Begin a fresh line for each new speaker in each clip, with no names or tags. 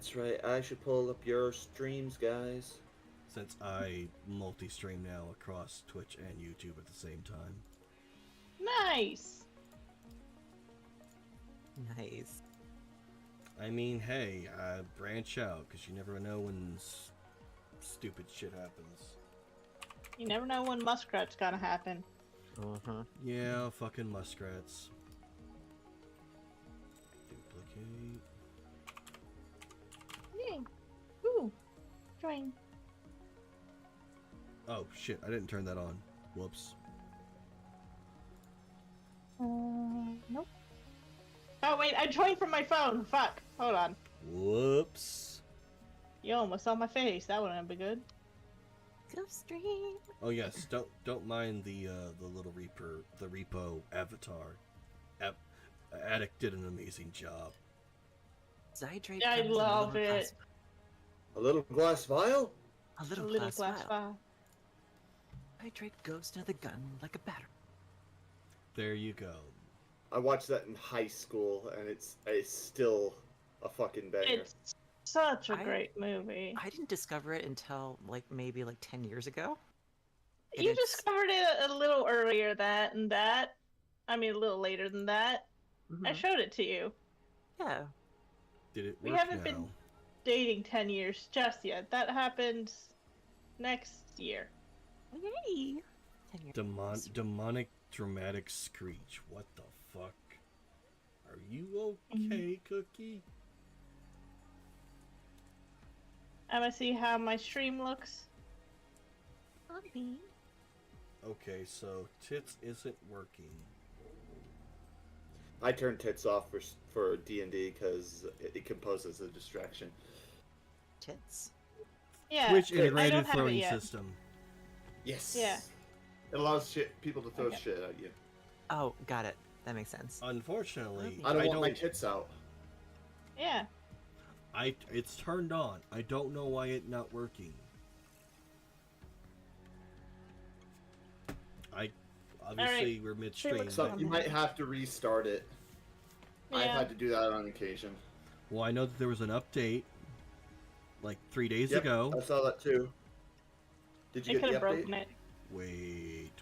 That's right. I should pull up your streams, guys.
Since I multi-stream now across Twitch and YouTube at the same time.
Nice.
Nice.
I mean, hey, branch out, because you never know when stupid shit happens.
You never know when muskrat's gonna happen.
Yeah, fucking muskrats. Duplicate.
Yay. Woo. Join.
Oh, shit, I didn't turn that on. Whoops.
Nope. Oh, wait, I joined from my phone. Fuck. Hold on.
Whoops.
You almost saw my face. That wouldn't be good.
Go stream.
Oh yes, don't mind the little repo avatar. Addict did an amazing job.
Zydrate.
I
comes in a
love
little
it.
A little glass vial?
A little,
Little
glass vial.
vial.
Hydrate goes to the gun like a battery.
There you go.
I watched that in high school, and it's still a fucking banger.
It's such a great movie.
I didn't discover it until maybe 10 years ago. And
You
it's-
discovered it a little earlier than that. I mean, a little later than that. I
Mhm.
showed it to you.
Yeah.
Did it
We
work
haven't
now?
been dating 10 years just yet. That happens next year.
Yay. 10 years.
Demonic dramatic screech. What the fuck? Are you okay, Cookie?
I'm gonna see how my stream looks.
Mommy.
Okay, so tits isn't working.
I turned tits off for D&D because it can pose as a distraction.
Tits.
Yeah.
Twitch
I
integrated
don't have it
throwing
yet.
system.
Yes.
Yeah.
It allows people to throw
Okay.
shit at you.
Oh, got it. That makes sense.
Unfortunately,
I don't want my tits out.
Yeah.
It's turned on. I don't know why it's not working. Obviously we're midstream.
So you might have to restart it. I've
Yeah.
had to do that on occasion.
Well, I know that there was an update like 3 days
Yep,
ago.
I saw that too. Did you
It
get
could
the
have
update?
broken it.
Wait,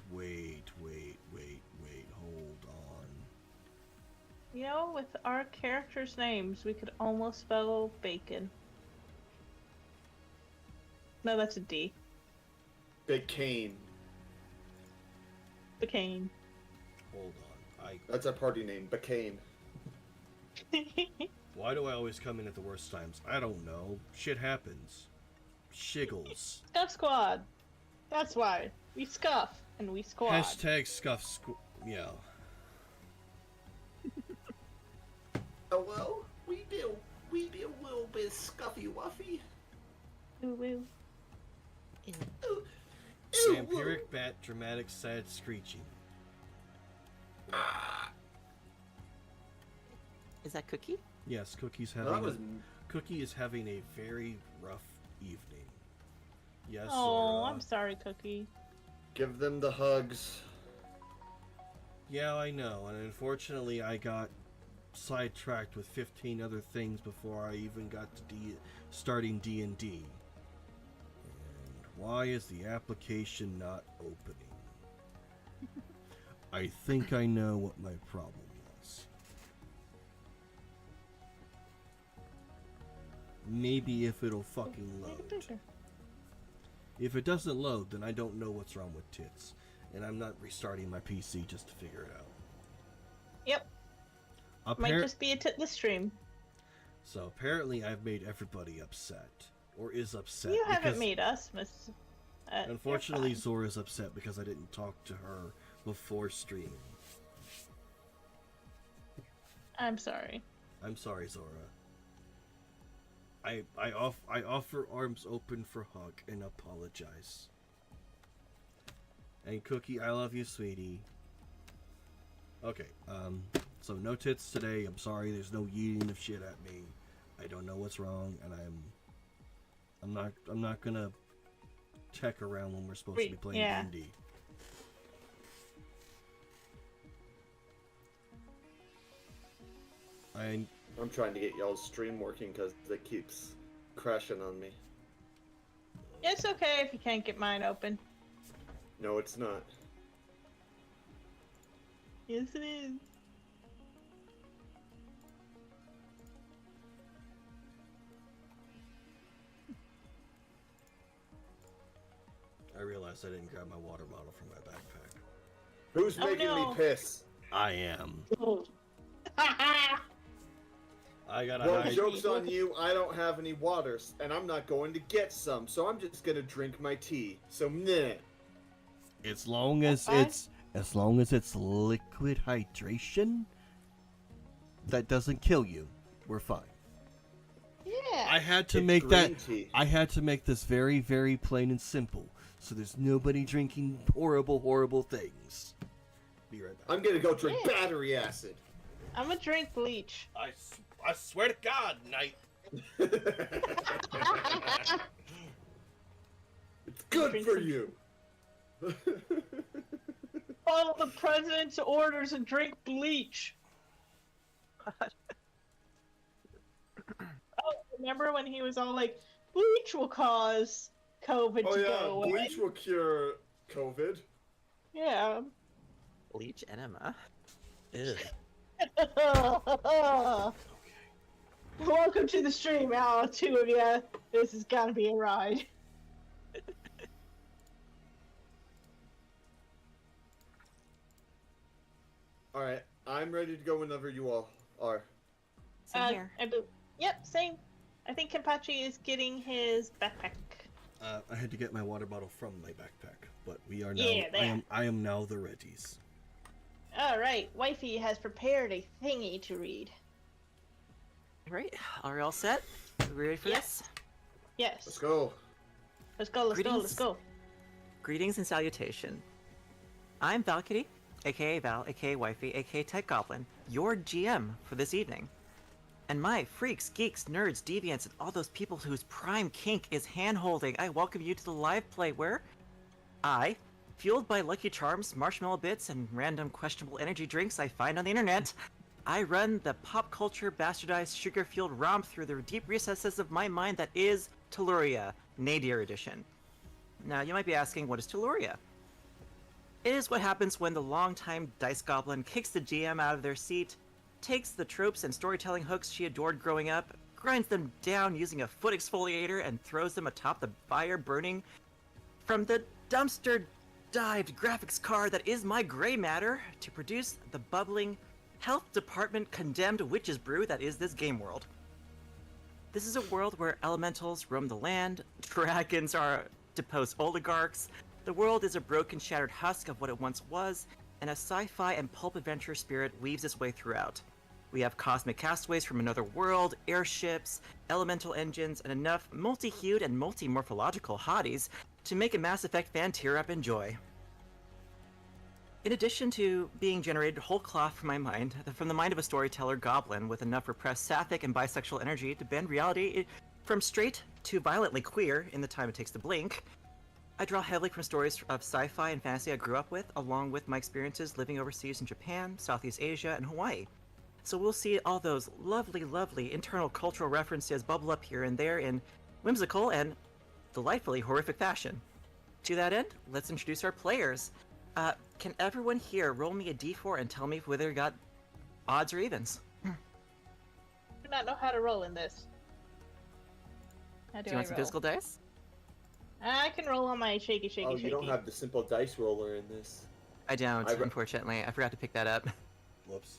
hold on.
You know, with our characters' names, we could almost spell bacon. No, that's a D.
Big Cane.
Bacane.
Hold on.
That's our party name, Bacane.
Why do I always come in at the worst times? I don't know. Shit happens. Shiggles.
Scuff Squad. That's why. We scuff and we squad.
Hashtag yeah.
Oh well, we do a little bit scuffy wuffy.
Woo woo.
Ooh,
Vampiric bat dramatic sad screeching.
Is that Cookie?
Yes, Cookie's
No,
having
that was
Cookie is having a very rough evening. Yes.
Oh,
Zora.
I'm sorry, Cookie.
give them the hugs.
Yeah, I know, and unfortunately I got sidetracked with 15 other things before I even got to starting D&D. And why is the application not opening? I think I know what my problem was. Maybe if it'll fucking load. If it doesn't load, then I don't know what's wrong with tits. And I'm not restarting my PC just to figure it out.
Yep. Might just be a the stream.
So apparently I've made everybody upset. Or is upset.
You haven't
because
made us, Miss. You're
Unfortunately,
fine.
Zora's upset because I didn't talk to her before stream.
I'm sorry.
I'm sorry, Zora. I offer arms open for hug and apologize. And Cookie, I love you, sweetie. Okay, so no tits today. I'm sorry. There's no yeeting of shit at me. I don't know what's wrong, and I'm not gonna tech around when we're supposed to be playing D&D.
I'm trying to get y'all's stream working because it keeps crashing on me.
It's okay if you can't get mine open.
No, it's not.
Yes, it is.
I realized I didn't grab my water bottle from my backpack.
Who's
Oh,
making
no.
me piss?
I am. I gotta
Well,
hide.
joke's on you, I don't have any waters, and I'm not going to get some, so I'm just gonna drink my tea. So, meh.
As long as it's liquid hydration that doesn't kill you, we're fine.
Yeah.
I had to
It's
make
green
that.
tea.
I had to make this very, very plain and simple, so there's nobody drinking horrible, horrible things. Be right back.
I'm gonna go drink
Yeah.
battery acid.
I'm gonna drink bleach.
I swear to God, Knight.
It's good
Drink
for
some-
you.
Follow the president's orders and drink bleach. Oh, remember when he was all like, bleach will cause COVID
Oh
to go
yeah,
away?
bleach will cure COVID.
Yeah.
Bleach enema. Ew.
Welcome to the stream, all two of you. This is gonna be a ride.
Alright, I'm ready to go whenever you all are.
Same here.
Yep, same. I think Kenpachi is getting his backpack.
I had to get my water bottle from my backpack, but we are now.
Yeah, there.
I am now the Reggies.
Alright, Wifey has prepared a thingy to read.
Right. Are we all set? We ready for
Yes.
this?
Yes.
Let's go.
Let's go, let's go,
Greetings.
let's go.
Greetings and salutation. I'm Valkyrie, aka Val, aka Wifey, aka Tech Goblin, your GM for this evening. And my freaks, geeks, nerds, deviants, and all those people whose prime kink is hand-holding, I welcome you to the live play where I, fueled by Lucky Charms, marshmallow bits, and random questionable energy drinks I find on the internet, I run the pop culture bastardized sugar-fueled romp through the deep recesses of my mind that is Telluria, Nadir Edition. Now, you might be asking, what is Telluria? It is what happens when the longtime Dice Goblin kicks the GM out of their seat, takes the tropes and storytelling hooks she adored growing up, grinds them down using a foot exfoliator, and throws them atop the fire burning from the dumpster-dived graphics card that is my gray matter to produce the bubbling, health department condemned witch's brew that is this game world. This is a world where elementals roam the land, dragons are deposed oligarchs, the world is a broken, shattered husk of what it once was, and a sci-fi and pulp adventure spirit weaves its way throughout. We have cosmic castaways from another world, airships, elemental engines, and enough multi-hued and multi-morphological hotties to make a Mass Effect fan tear up in joy. In addition to being generated whole cloth from my mind, from the mind of a storyteller goblin with enough repressed sapphic and bisexual energy to bend reality from straight to violently queer in the time it takes to blink, I draw heavily from stories of sci-fi and fantasy I grew up with, along with my experiences living overseas in Japan, Southeast Asia, and Hawaii. So we'll see all those lovely, lovely internal cultural references bubble up here and there in whimsical and delightfully horrific fashion. To that end, let's introduce our players. Can everyone here roll me a d4 and tell me whether you got odds or evens?
I do not know how to roll in this. How
Do
do
you
I
want some
roll?
physical dice?
I can roll on my shaky, shaky,
Oh,
shaky.
you don't have the simple dice roller in this.
I don't,
I re-
unfortunately. I forgot to pick that up.
Whoops.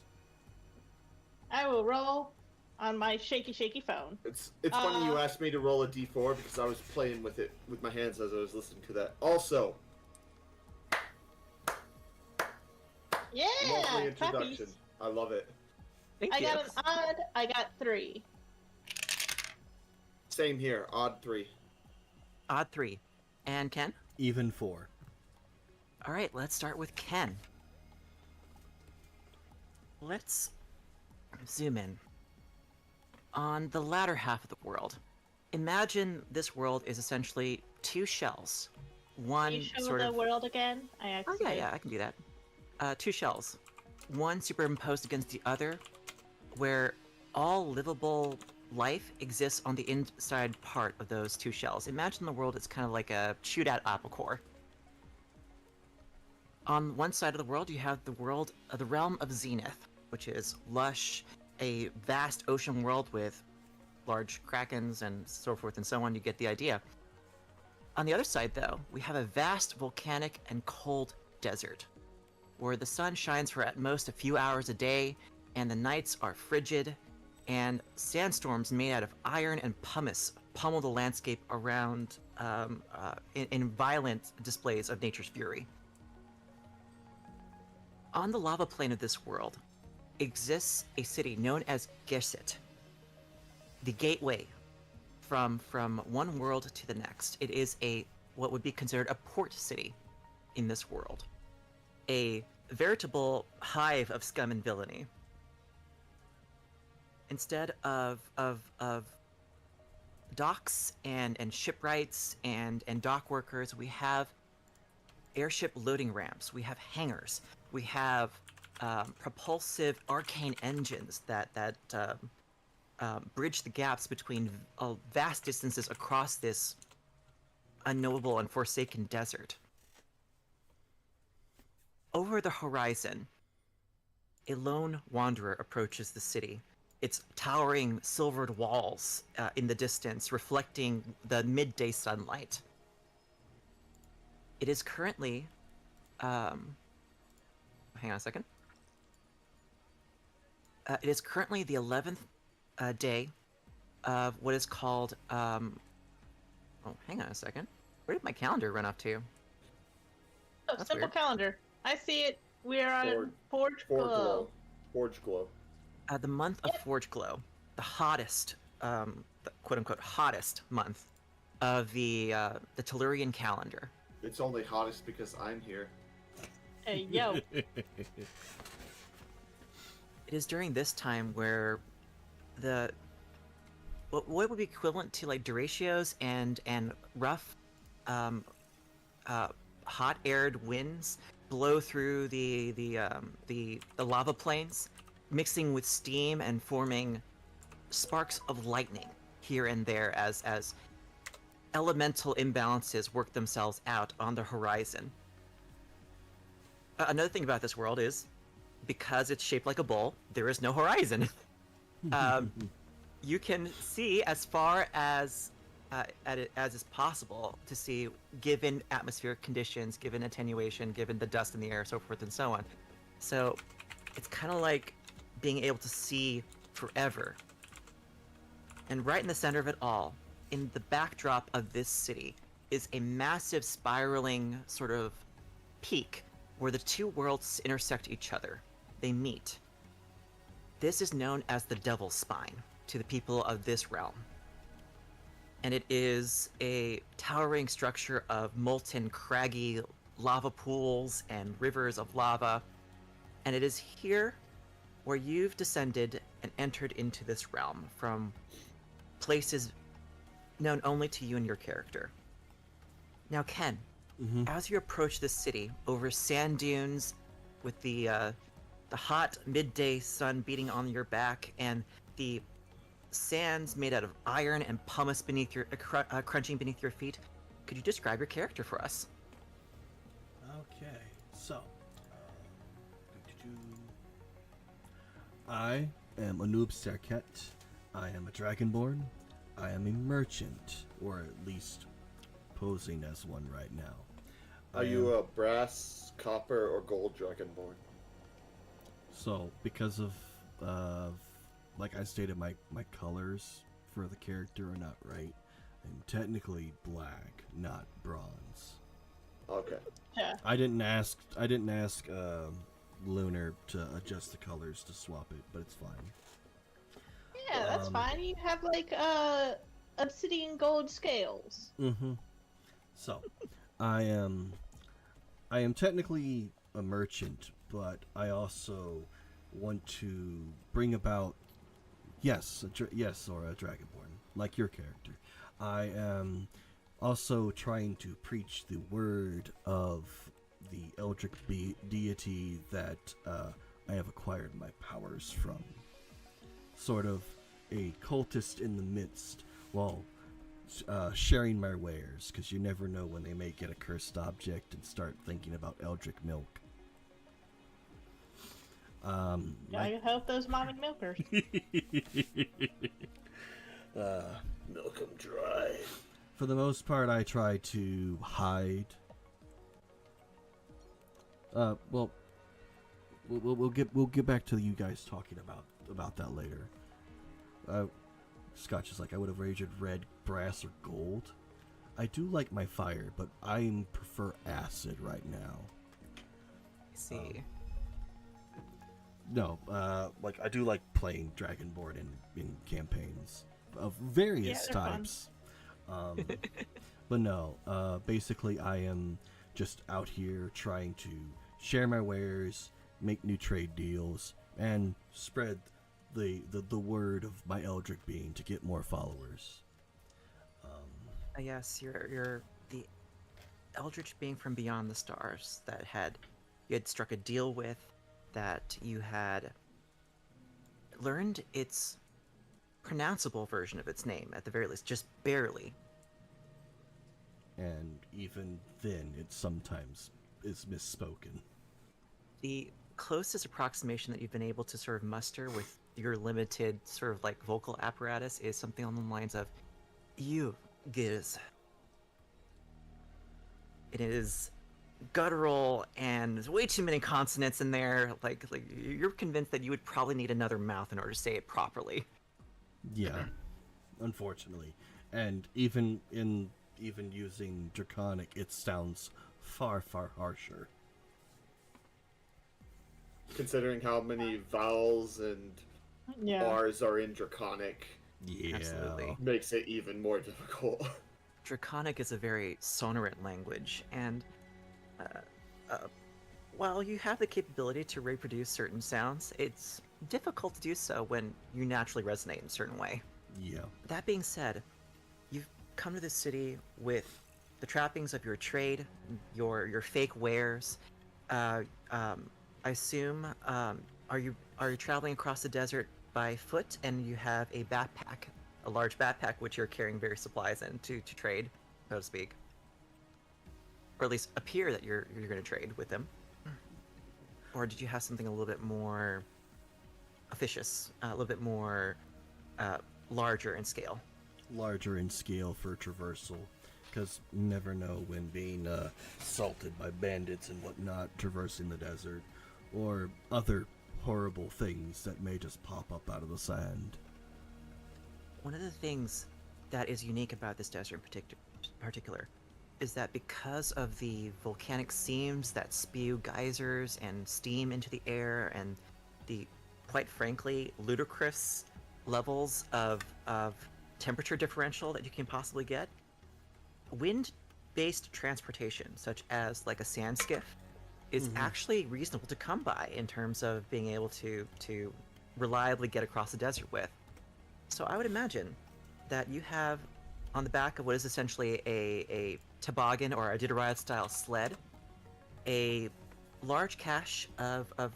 I will roll on my shaky, shaky phone.
It's funny you asked me to roll a d4 because I was playing with it with my hands as I was listening to that. Also,
Yeah!
lovely introduction.
Puppies.
I love it.
Thank
I
you.
got an odd, I got 3.
Same here, odd 3.
Odd 3. And Ken?
Even 4.
Alright, let's start with Ken. Let's zoom in. On the latter half of the world, imagine this world is essentially 2 shells. One
Can you show
sort
the
of...
world again? I
Oh yeah, I can do that. 2 shells. One superimposed against the other, where all livable life exists on the inside part of those two shells. Imagine the world as kind of like a shootout apple core. On one side of the world, you have the realm of Zenith, which is lush, a vast ocean world with large krakens and so forth and so on. You get the idea. On the other side, though, we have a vast volcanic and cold desert, where the sun shines for at most a few hours a day, and the nights are frigid, and sandstorms made out of iron and pumice pummel the landscape around in violent displays of nature's fury. On the lava plane of this world exists a city known as Geset, the gateway from one world to the next. It is what would be considered a port city in this world, a veritable hive of scum and villainy. Instead of docks and shipwrights and dock workers, we have airship loading ramps. We have hangars. We have propulsive arcane engines that bridge the gaps between vast distances across this unknowable and forsaken desert. Over the horizon, a lone wanderer approaches the city, its towering silvered walls in the distance reflecting the midday sunlight. It is currently... hang on a second. It is currently the 11th day of what is called... oh, hang on a second. Where did my calendar run off to?
Oh,
That's
simple
weird.
calendar. I see it. We are on Forge Glow.
Forge Glow.
The month of Forge Glow, the hottest, the quote-unquote hottest month of the Tellurian calendar.
It's only hottest because I'm here.
Hey, yo.
It is during this time where what would be equivalent to like derechos and rough, hot-aired winds blow through the lava plains, mixing with steam and forming sparks of lightning here and there as elemental imbalances work themselves out on the horizon. Another thing about this world is, because it's shaped like a bowl, there is no horizon. You can see as far as is possible to see, given atmospheric conditions, given attenuation, given the dust in the air, so forth and so on. So it's kind of like being able to see forever. And right in the center of it all, in the backdrop of this city, is a massive spiraling sort of peak where the two worlds intersect each other. They meet. This is known as the Devil's Spine to the people of this realm. And it is a towering structure of molten, craggy lava pools and rivers of lava. And it is here where you've descended and entered into this realm from places known only to you and your character. Now, Ken, as you approach this city over sand dunes with the hot midday sun beating on your back and the sands made out of iron and pumice beneath your crunching beneath your feet, could you describe your character for us?
Okay, so I am Anub Serket. I am a dragonborn. I am a merchant, or at least posing as one right now.
Are you a brass, copper, or gold dragonborn?
So, because of, like I stated, my colors for the character are not right. I'm technically black, not bronze.
Okay.
Yeah.
I didn't ask Lunar to adjust the colors to swap it, but it's fine.
Yeah, that's fine. You have like obsidian gold scales.
Mm-hmm. So, I am technically a merchant, but I also want to bring about, or a dragonborn, like your character. I am also trying to preach the word of the eldritch deity that I have acquired my powers from. sort of a cultist in the midst while sharing my wares, because you never know when they may get a cursed object and start thinking about Eldritch milk.
I hope those mommy milkers.
Milk 'em dry.
For the most part, I try to hide. Well, we'll get back to you guys talking about that later. Scotch is like, I would have wagered red, brass, or gold. I do like my fire, but I prefer acid right now.
I see.
No, like I do like playing Dragonborn in campaigns of various
Yeah, they're fun.
types. But no, basically I am just out here trying to share my wares, make new trade deals, and spread the word of my Eldritch being to get more followers.
Yes, you're the Eldritch being from beyond the stars that you had struck a deal with, that you had learned its pronounceable version of its name, at the very least, just barely.
And even then, it sometimes is misspoken.
The closest approximation that you've been able to sort of muster with your limited sort of like vocal apparatus is something on the lines of "you giz." It is guttural and there's way too many consonants in there. Like you're convinced that you would probably need another mouth in order to say it properly.
Yeah, unfortunately, and even using Draconic, it sounds far harsher.
Considering how many vowels and
Yeah.
R's are in Draconic,
Yeah,
Absolutely.
makes it even more difficult.
Draconic is a very sonorant language, and while you have the capability to reproduce certain sounds, it's difficult to do so when you naturally resonate in a certain way.
Yeah.
That being said, you've come to this city with the trappings of your trade, your fake wares. I assume, are you traveling across the desert by foot, and you have a backpack, a large backpack, which you're carrying various supplies in to trade, so to speak, or at least appear that you're going to trade with them, or did you have something a little bit more officious, a little bit more larger in scale?
Larger in scale for traversal, because you never know when being assaulted by bandits and whatnot, traversing the desert, or other horrible things that may just pop up out of the sand.
One of the things that is unique about this desert in particular is that because of the volcanic seams that spew geysers and steam into the air, and the, quite frankly, ludicrous levels of temperature differential that you can possibly get, wind-based transportation, such as like a sand skiff, is actually reasonable to come by in terms of being able to reliably get across the desert with. So I would imagine that you have on the back of what is essentially a toboggan or a Iditarod-style sled, a large cache of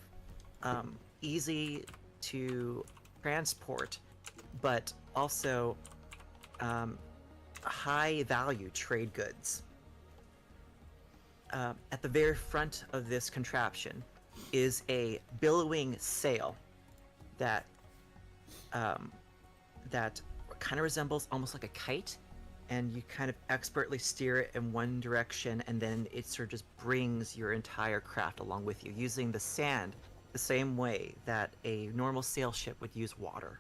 easy to transport, but also high-value trade goods. At the very front of this contraption is a billowing sail that kind of resembles almost like a kite, and you kind of expertly steer it in one direction, and then it sort of just brings your entire craft along with you, using the sand the same way that a normal sail ship would use water.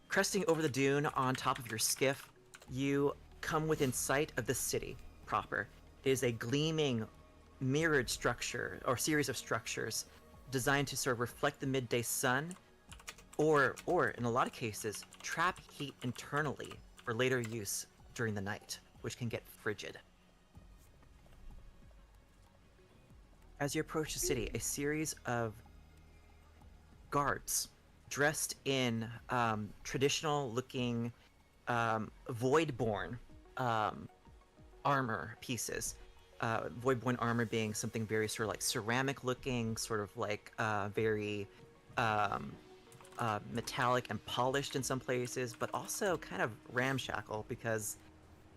Cresting over the dune on top of your skiff, you come within sight of the city proper. It is a gleaming, mirrored structure, or series of structures, designed to sort of reflect the midday sun, or in a lot of cases, trap heat internally for later use during the night, which can get frigid. As you approach the city, a series of guards dressed in traditional-looking Voidborn armor pieces. Voidborn armor being something very sort of like ceramic-looking, sort of like very metallic and polished in some places, but also kind of ramshackle because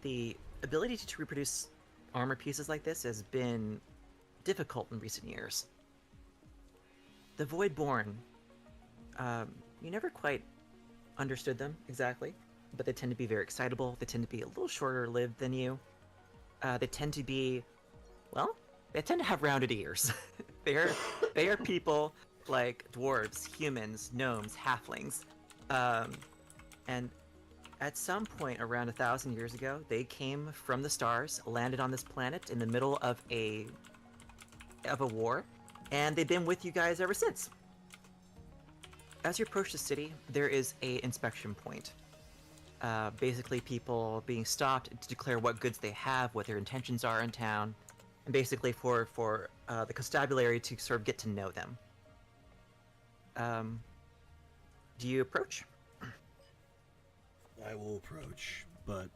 the ability to reproduce armor pieces like this has been difficult in recent years. The Voidborn, you never quite understood them exactly, but they tend to be very excitable. They tend to be a little shorter lived than you. They tend to be, well, they tend to have rounded ears. they are people like dwarves, humans, gnomes, halflings, and at some point around 1,000 years ago, they came from the stars, landed on this planet in the middle of a war, and they've been with you guys ever since. As you approach the city, there is a inspection point. Basically, people being stopped to declare what goods they have, what their intentions are in town, and basically for the constabulary to sort of get to know them. Do you approach?
I will approach, but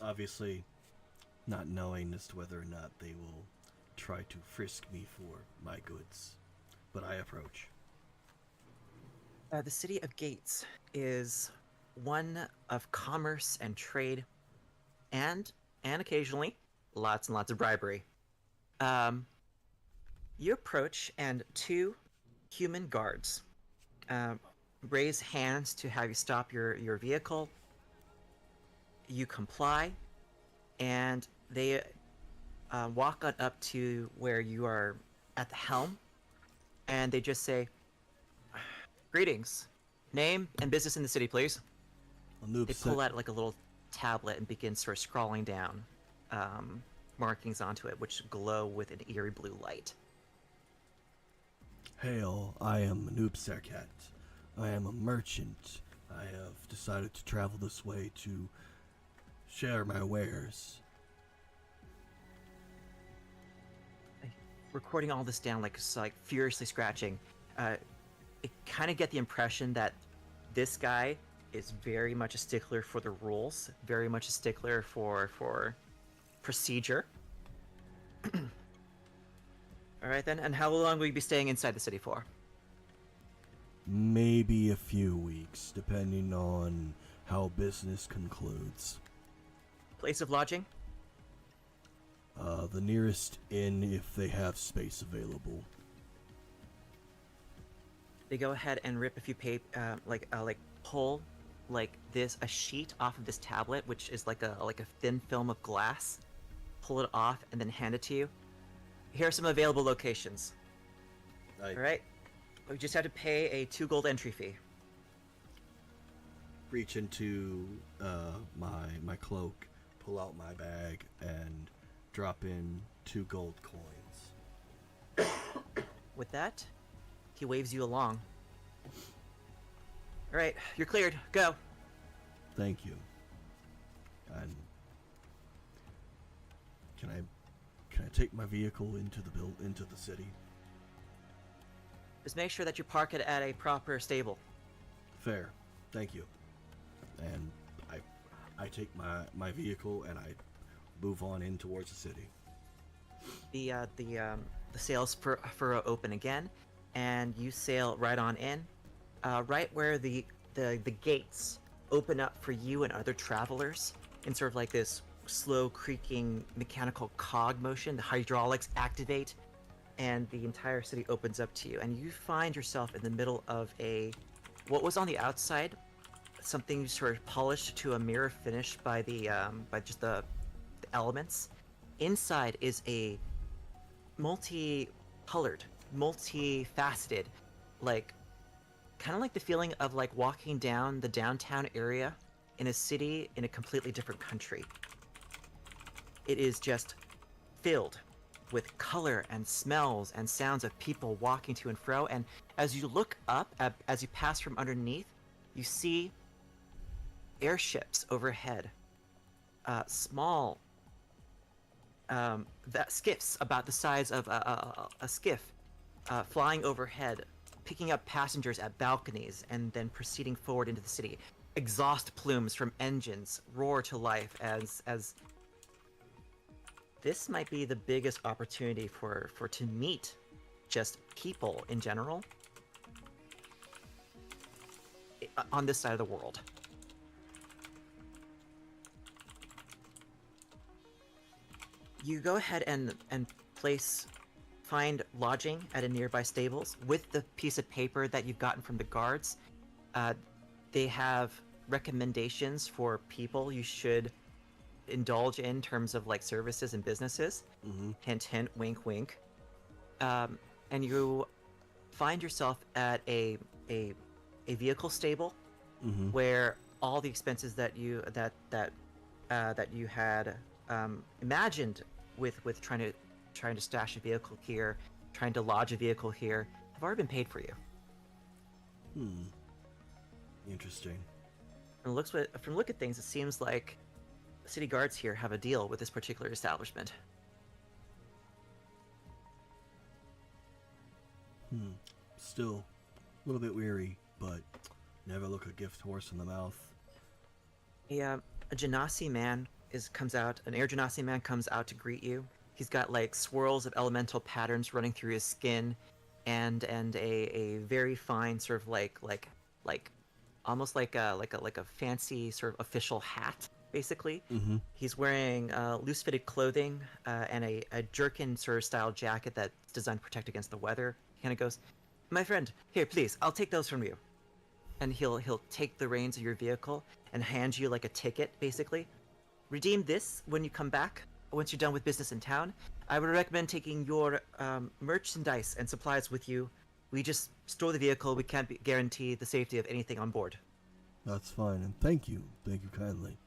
obviously not knowing as to whether or not they will try to frisk me for my goods. But I approach.
The city of Gates is one of commerce and trade, and occasionally lots and lots of bribery. You approach, and two human guards raise hands to have you stop your vehicle. You comply, and they walk on up to where you are at the helm, and they just say, "Greetings. Name and business in the city, please." They pull out like a little tablet and begin sort of scrawling down markings onto it, which glow with an eerie blue light.
Hail, I am Noob Serkat. I am a merchant. I have decided to travel this way to share my wares.
Recording all this down, like furiously scratching, it kind of get the impression that this guy is very much a stickler for the rules, very much a stickler for procedure. All right then, and how long will you be staying inside the city for?
Maybe a few weeks, depending on how business concludes.
Place of lodging?
The nearest inn if they have space available.
They go ahead and rip a few pull a sheet off of this tablet, which is like a thin film of glass. Pull it off and then hand it to you. Here are some available locations. All right, we just have to pay a 2 gold entry fee.
Reach into my cloak, pull out my bag, and drop in 2 gold coins.
With that, he waves you along. All right, you're cleared. Go.
Thank you. And can I take my vehicle into the city?
Just make sure that you park it at a proper stable.
Fair. Thank you. And I take my vehicle and I move on in towards the city.
The sails furrow open again, and you sail right on in, right where the gates open up for you and other travelers in sort of like this slow creaking mechanical cog motion. The hydraulics activate, and the entire city opens up to you, and you find yourself in the middle of what was on the outside, something sort of polished to a mirror finish by just the elements. Inside is a multi-colored, multi-faceted, kind of like the feeling of walking down the downtown area in a city in a completely different country. It is just filled with color and smells and sounds of people walking to and fro, and as you look up, as you pass from underneath, you see airships overhead, small skiffs about the size of a skiff, flying overhead, picking up passengers at balconies and then proceeding forward into the city. Exhaust plumes from engines roar to life as this might be the biggest opportunity to meet just people in general. on this side of the world. You go ahead and find lodging at a nearby stables with the piece of paper that you've gotten from the guards. They have recommendations for people you should indulge in terms of like services and businesses. Hint, hint, wink, wink. And you find yourself at a vehicle stable where all the expenses that you had imagined with trying to stash a vehicle here, trying to lodge a vehicle here, have already been paid for you.
Interesting.
From the look at things, it seems like the city guards here have a deal with this particular establishment.
Still a little bit weary, but never look a gift horse in the mouth.
A Genasi man an Air Genasi man comes out to greet you. He's got like swirls of elemental patterns running through his skin, and a very fine sort of like almost like a fancy sort of official hat, basically. He's wearing loose fitted clothing and a jerkin sort of style jacket that's designed to protect against the weather. He kind of goes, "My friend, here, please, I'll take those from you." And he'll take the reins of your vehicle and hand you like a ticket, basically. Redeem this when you come back. Once you're done with business in town, I would recommend taking your merchandise and supplies with you. We just store the vehicle. We can't guarantee the safety of anything on board.
That's fine, and thank you kindly.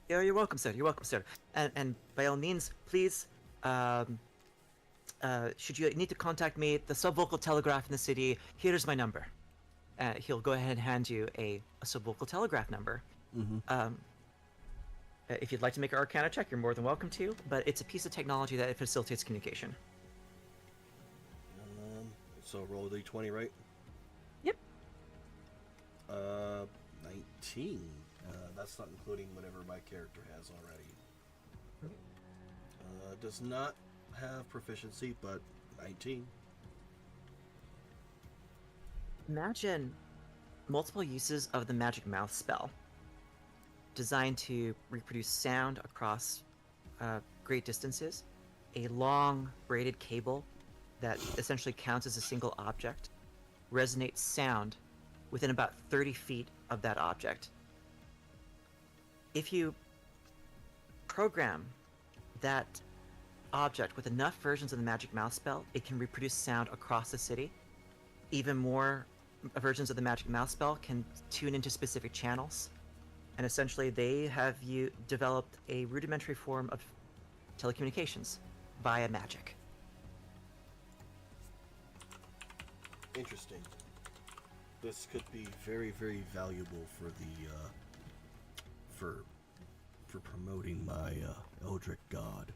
Yeah, you're welcome, sir. You're welcome, sir. And by all means, please, should you need to contact me, the subvocal telegraph in the city, here's my number. He'll go ahead and hand you a subvocal telegraph number. If you'd like to make an Arcana check, you're more than welcome to, but it's a piece of technology that facilitates communication.
So roll the 20, right?
Yep.
19. That's not including whatever my character has already. Does not have proficiency, but 19.
Imagine multiple uses of the magic mouth spell, designed to reproduce sound across great distances. A long braided cable that essentially counts as a single object resonates sound within about 30 feet of that object. If you program that object with enough versions of the magic mouth spell, it can reproduce sound across the city. Even more versions of the magic mouth spell can tune into specific channels. And essentially, they have developed a rudimentary form of telecommunications via magic.
Interesting. This could be very, very valuable for the for promoting my Eldritch God.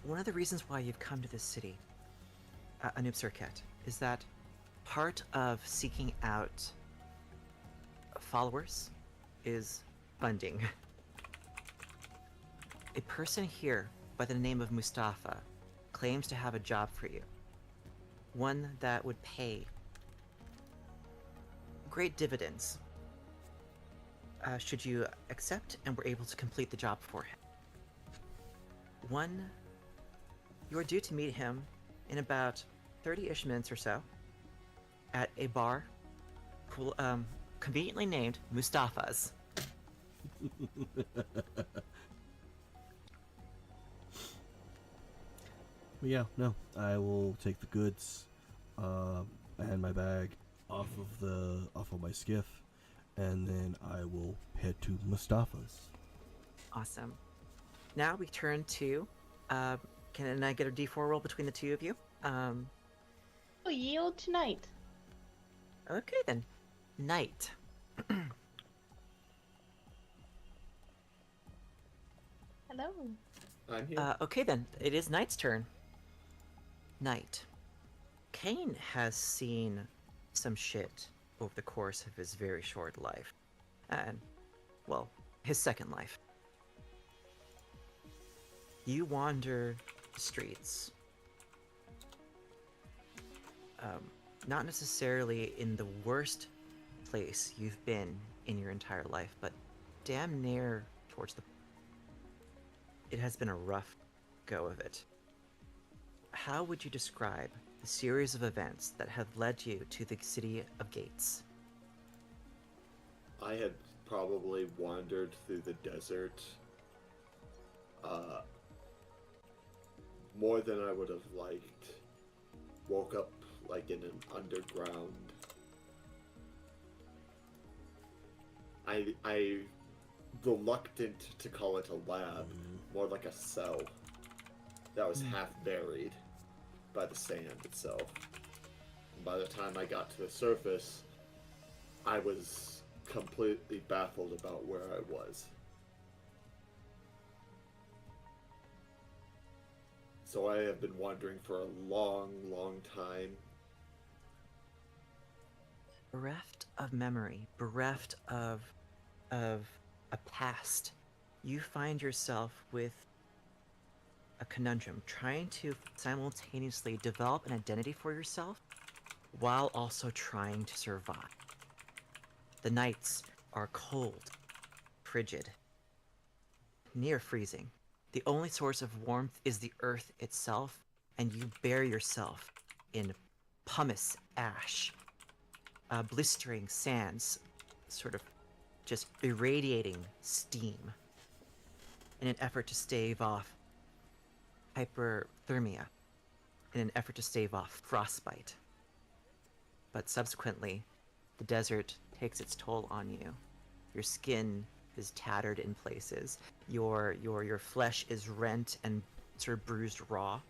One of the reasons why you've come to this city, Anub Sirket, is that part of seeking out followers is funding. A person here by the name of Mustafa claims to have a job for you. One that would pay great dividends should you accept and were able to complete the job for him. You're due to meet him in about 30-ish minutes or so at a bar conveniently named Mustafa's.
Yeah, no, I will take the goods and my bag off of my skiff, and then I will head to Mustafa's.
Awesome. Now we turn to, can I get a D4 roll between the two of you?
Oh, yield tonight.
Okay then. Night.
Hello.
I'm here.
Okay then, it is Knight's turn. Knight. Kane has seen some shit over the course of his very short life. And, well, his second life. You wander the streets. not necessarily in the worst place you've been in your entire life, but damn near towards the... It has been a rough go of it. How would you describe the series of events that have led you to the city of Gates?
I had probably wandered through the desert more than I would have liked. Woke up like in an underground. I reluctant to call it a lab, more like a cell that was half buried by the sand itself. And by the time I got to the surface, I was completely baffled about where I was. So I have been wandering for a long, long time.
Bereft of memory, bereft of a past, you find yourself with a conundrum, trying to simultaneously develop an identity for yourself while also trying to survive. The nights are cold, frigid, near freezing. The only source of warmth is the earth itself, and you bury yourself in pumice ash, blistering sands, sort of just irradiating steam in an effort to stave off hyperthermia, in an effort to stave off frostbite. But subsequently, the desert takes its toll on you. Your skin is tattered in places. Your flesh is rent and sort of bruised raw.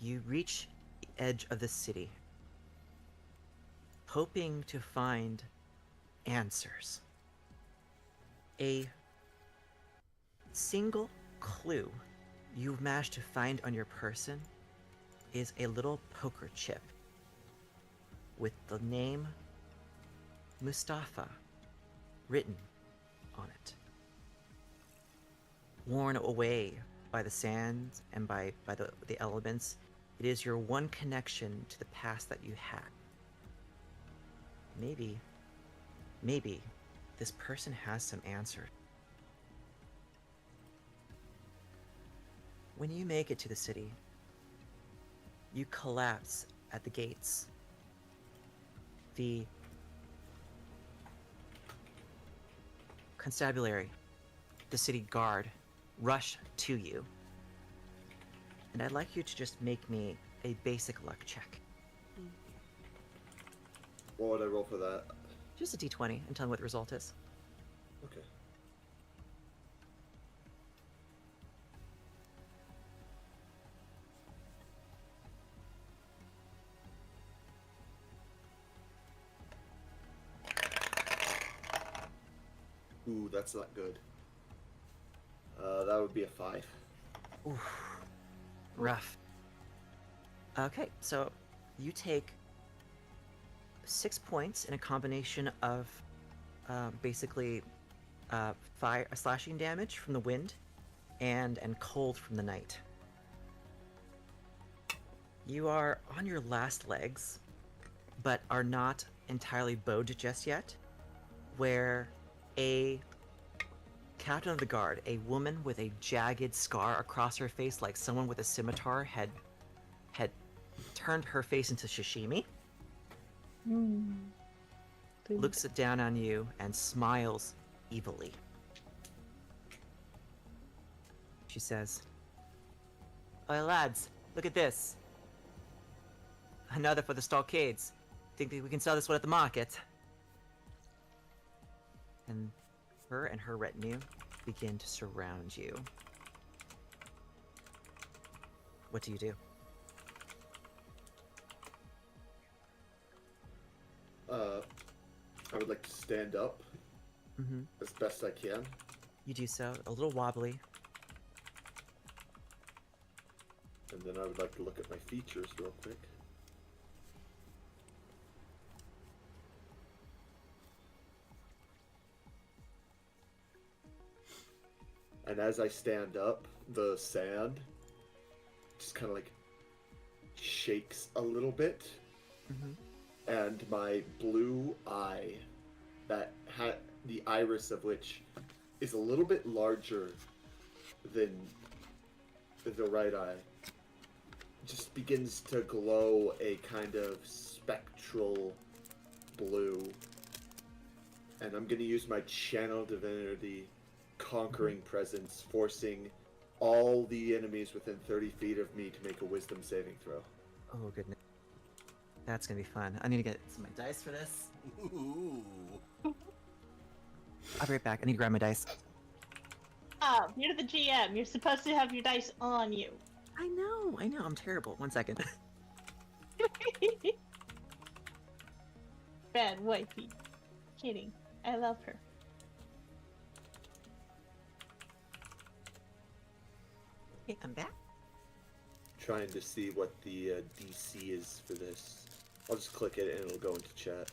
You reach the edge of the city, hoping to find answers. A single clue you've managed to find on your person is a little poker chip with the name Mustafa written on it. Worn away by the sand and by the elements, it is your one connection to the past that you had. Maybe this person has some answers. When you make it to the city, you collapse at the gates. The constabulary, the city guard, rush to you. And I'd like you to just make me a basic luck check.
What would I roll for that?
Just a d20 and tell me what the result is.
Okay. Ooh, that's not good. That would be a 5.
Oof. Rough. Okay, so you take 6 points in a combination of basically fire slashing damage from the wind and cold from the night. You are on your last legs, but are not entirely bowed just yet, where a captain of the guard, a woman with a jagged scar across her face like someone with a scimitar had turned her face into sashimi, looks down on you and smiles evilly. She says, "Oi lads, look at this. Another for the stockades. Think that we can sell this one at the market?" And her and her retinue begin to surround you. What do you do?
I would like to stand up as best I can.
You do so, a little wobbly.
And then I would like to look at my features real quick. And as I stand up, the sand just kind of like shakes a little bit. and my blue eye, that had the iris of which is a little bit larger than the right eye, just begins to glow a kind of spectral blue. And I'm going to use my channel divinity conquering presence, forcing all the enemies within 30 feet of me to make a wisdom saving throw.
Oh, goodness. That's gonna be fun. I need to get some of my dice for this.
Ooh.
I'll be right back. I need to grab my dice.
Oh, you're the GM. You're supposed to have your dice on you.
I know. I'm terrible. 1 second.
Bad wifey. Kidding. I love her.
Okay, I'm back.
Trying to see what the DC is for this. I'll just click it and it'll go into chat.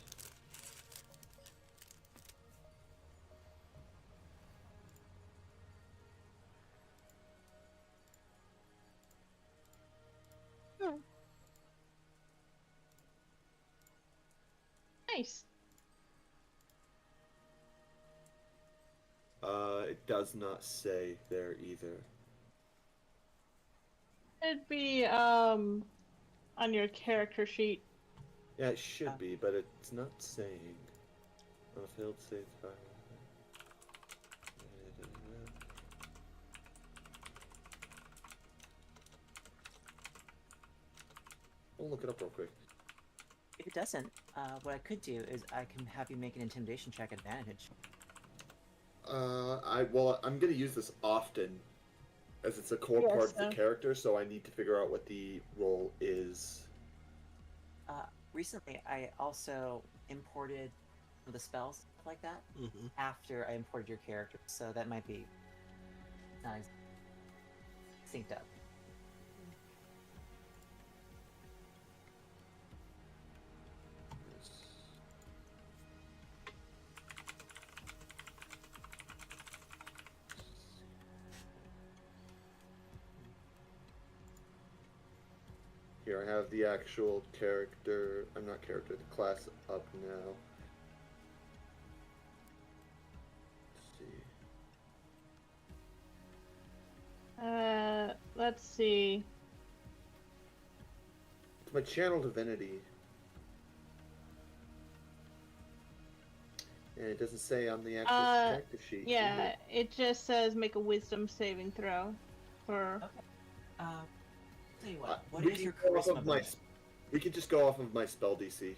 Nice.
It does not say there either.
It'd be on your character sheet.
Yeah, it should be, but it's not saying. On a failed save file. I'll look it up real quick.
If it doesn't, what I could do is I can have you make an intimidation check at advantage.
I'm gonna use this often, as it's a core part of the character, so I need to figure out what the role is.
Recently, I also imported the spells, stuff like that, after I imported your character, so that might be not synced up.
Here, I have the actual character, the class up now.
Let's see.
It's my channel divinity. And it doesn't say on the actual character sheet.
Yeah, it just says make a wisdom saving throw for...
Okay. Tell you what is your charisma bonus?
We could just go off of my spell DC.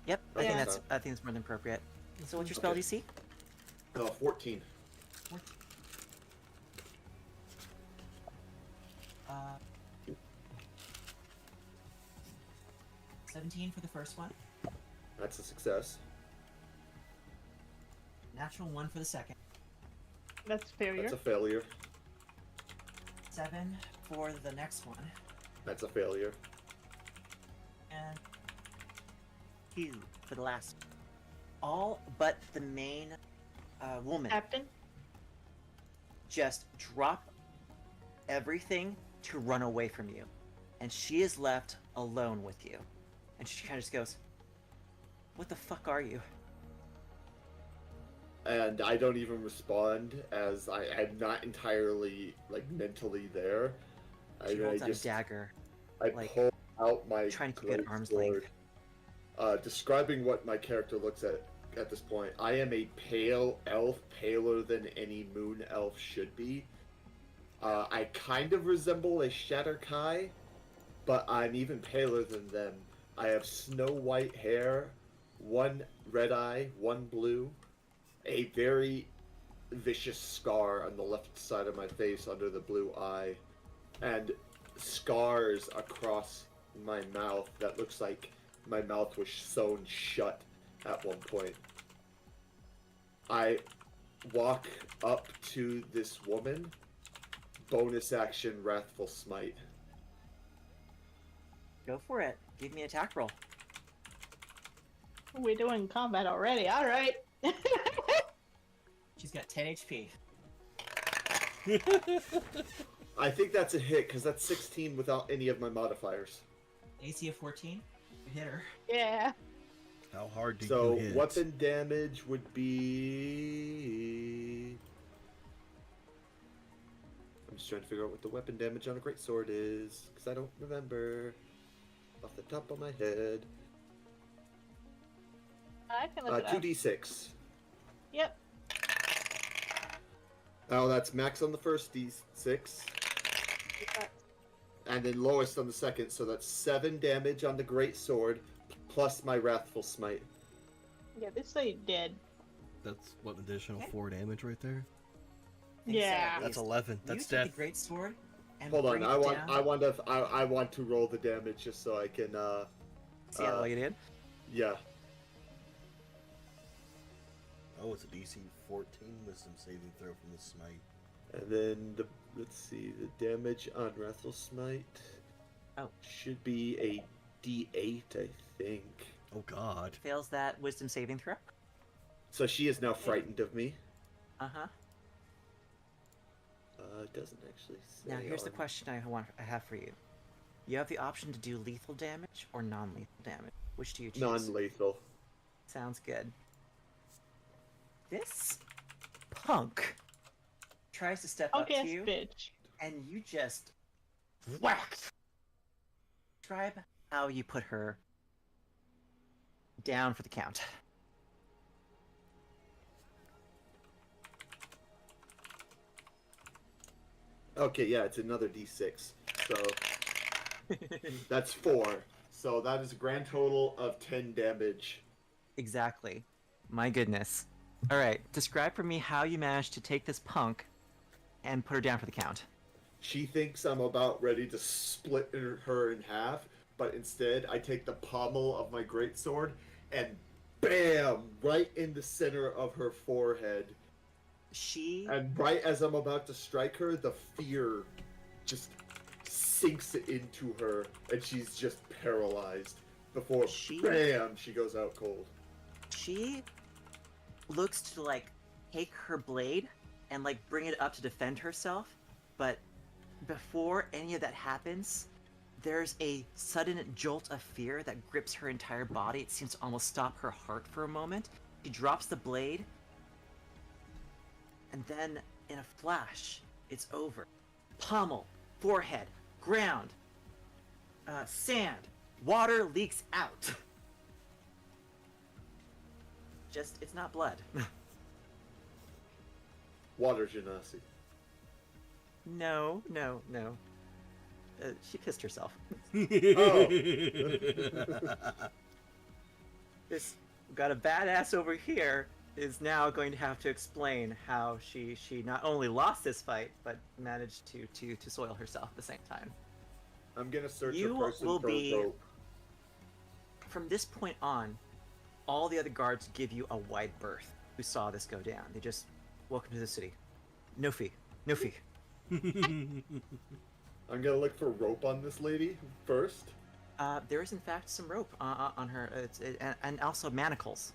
Yep, I think that's more than appropriate. So what's your spell DC?
14.
17 for the first one.
That's a success.
Natural 1 for the second.
That's failure.
That's a failure.
7 for the next one.
That's a failure.
And 2 for the last. All but the main woman.
Captain?
Just drop everything to run away from you. And she is left alone with you. And she kind of just goes, "What the fuck are you?"
And I don't even respond, as I'm not entirely, mentally there.
She holds out a dagger.
I pull out my
trying to keep it at arm's
sword.
length.
Describing what my character looks at this point, I am a pale elf, paler than any moon elf should be. I kind of resemble a Shatterkai, but I'm even paler than them. I have snow white hair, one red eye, one blue, a very vicious scar on the left side of my face under the blue eye, and scars across my mouth that looks like my mouth was sewn shut at one point. I walk up to this woman, bonus action Wrathful Smite.
Go for it. Give me an attack roll.
We're doing combat already. All right.
She's got 10 HP.
I think that's a hit, because that's 16 without any of my modifiers.
AC of 14. hit her.
Yeah.
How hard do
So
you hit?
weapon damage would be. I'm just trying to figure out what the weapon damage on a greatsword is, because I don't remember off the top of my head.
I can look it up.
2d6.
Yep.
Oh, that's max on the first d6, and then lowest on the second. So that's 7 damage on the greatsword, plus my wrathful smite.
Yeah, this lady dead.
That's what, additional
Okay.
4 damage right there?
Think so,
Yeah.
at
That's
least.
11.
You
That's
take
death.
the great sword and
Hold on,
bring
I
it
want,
down.
I want to roll the damage just so I can,
See how well you did?
yeah.
Oh, it's a DC 14 wisdom saving throw from the smite.
And then let's see, the damage on wrathful smite.
Oh.
Should be a d8, I think.
Oh god.
Fails that wisdom saving throw.
So she is now frightened of me.
Uh-huh.
It doesn't actually say.
Now here's the
on-
question I have for you. You have the option to do lethal damage or non-lethal damage. Which do you choose?
Non-lethal.
Sounds good. This punk tries to step up
Okay,
to you,
bitch.
and you just whack. Describe how you put her down for the count.
Okay, yeah, it's another d6. So that's 4. So that is a grand total of 10 damage.
Exactly. My goodness. All right, describe for me how you managed to take this punk and put her down for the count.
She thinks I'm about ready to split her in half, but instead I take the pommel of my greatsword and bam! Right in the center of her forehead.
She
And right as I'm about to strike her, the fear just sinks into her, and she's just paralyzed. Before bam, she goes out cold.
she looks to like take her blade and like bring it up to defend herself, but before any of that happens, there's a sudden jolt of fear that grips her entire body. It seems to almost stop her heart for a moment. She drops the blade, and then in a flash, it's over. Pommel, forehead, ground, sand, water leaks out. Just, it's not blood.
Water genasi.
No. She pissed herself.
Oh.
This got a badass over here is now going to have to explain how she not only lost this fight but managed to soil herself at the same time.
I'm gonna search
You
a person
will
for
be-
rope.
From this point on, all the other guards give you a wide berth who saw this go down. They just, welcome to the city. No fee. No fee.
I'm gonna look for rope on this lady first.
There is in fact some rope on her, and also manacles.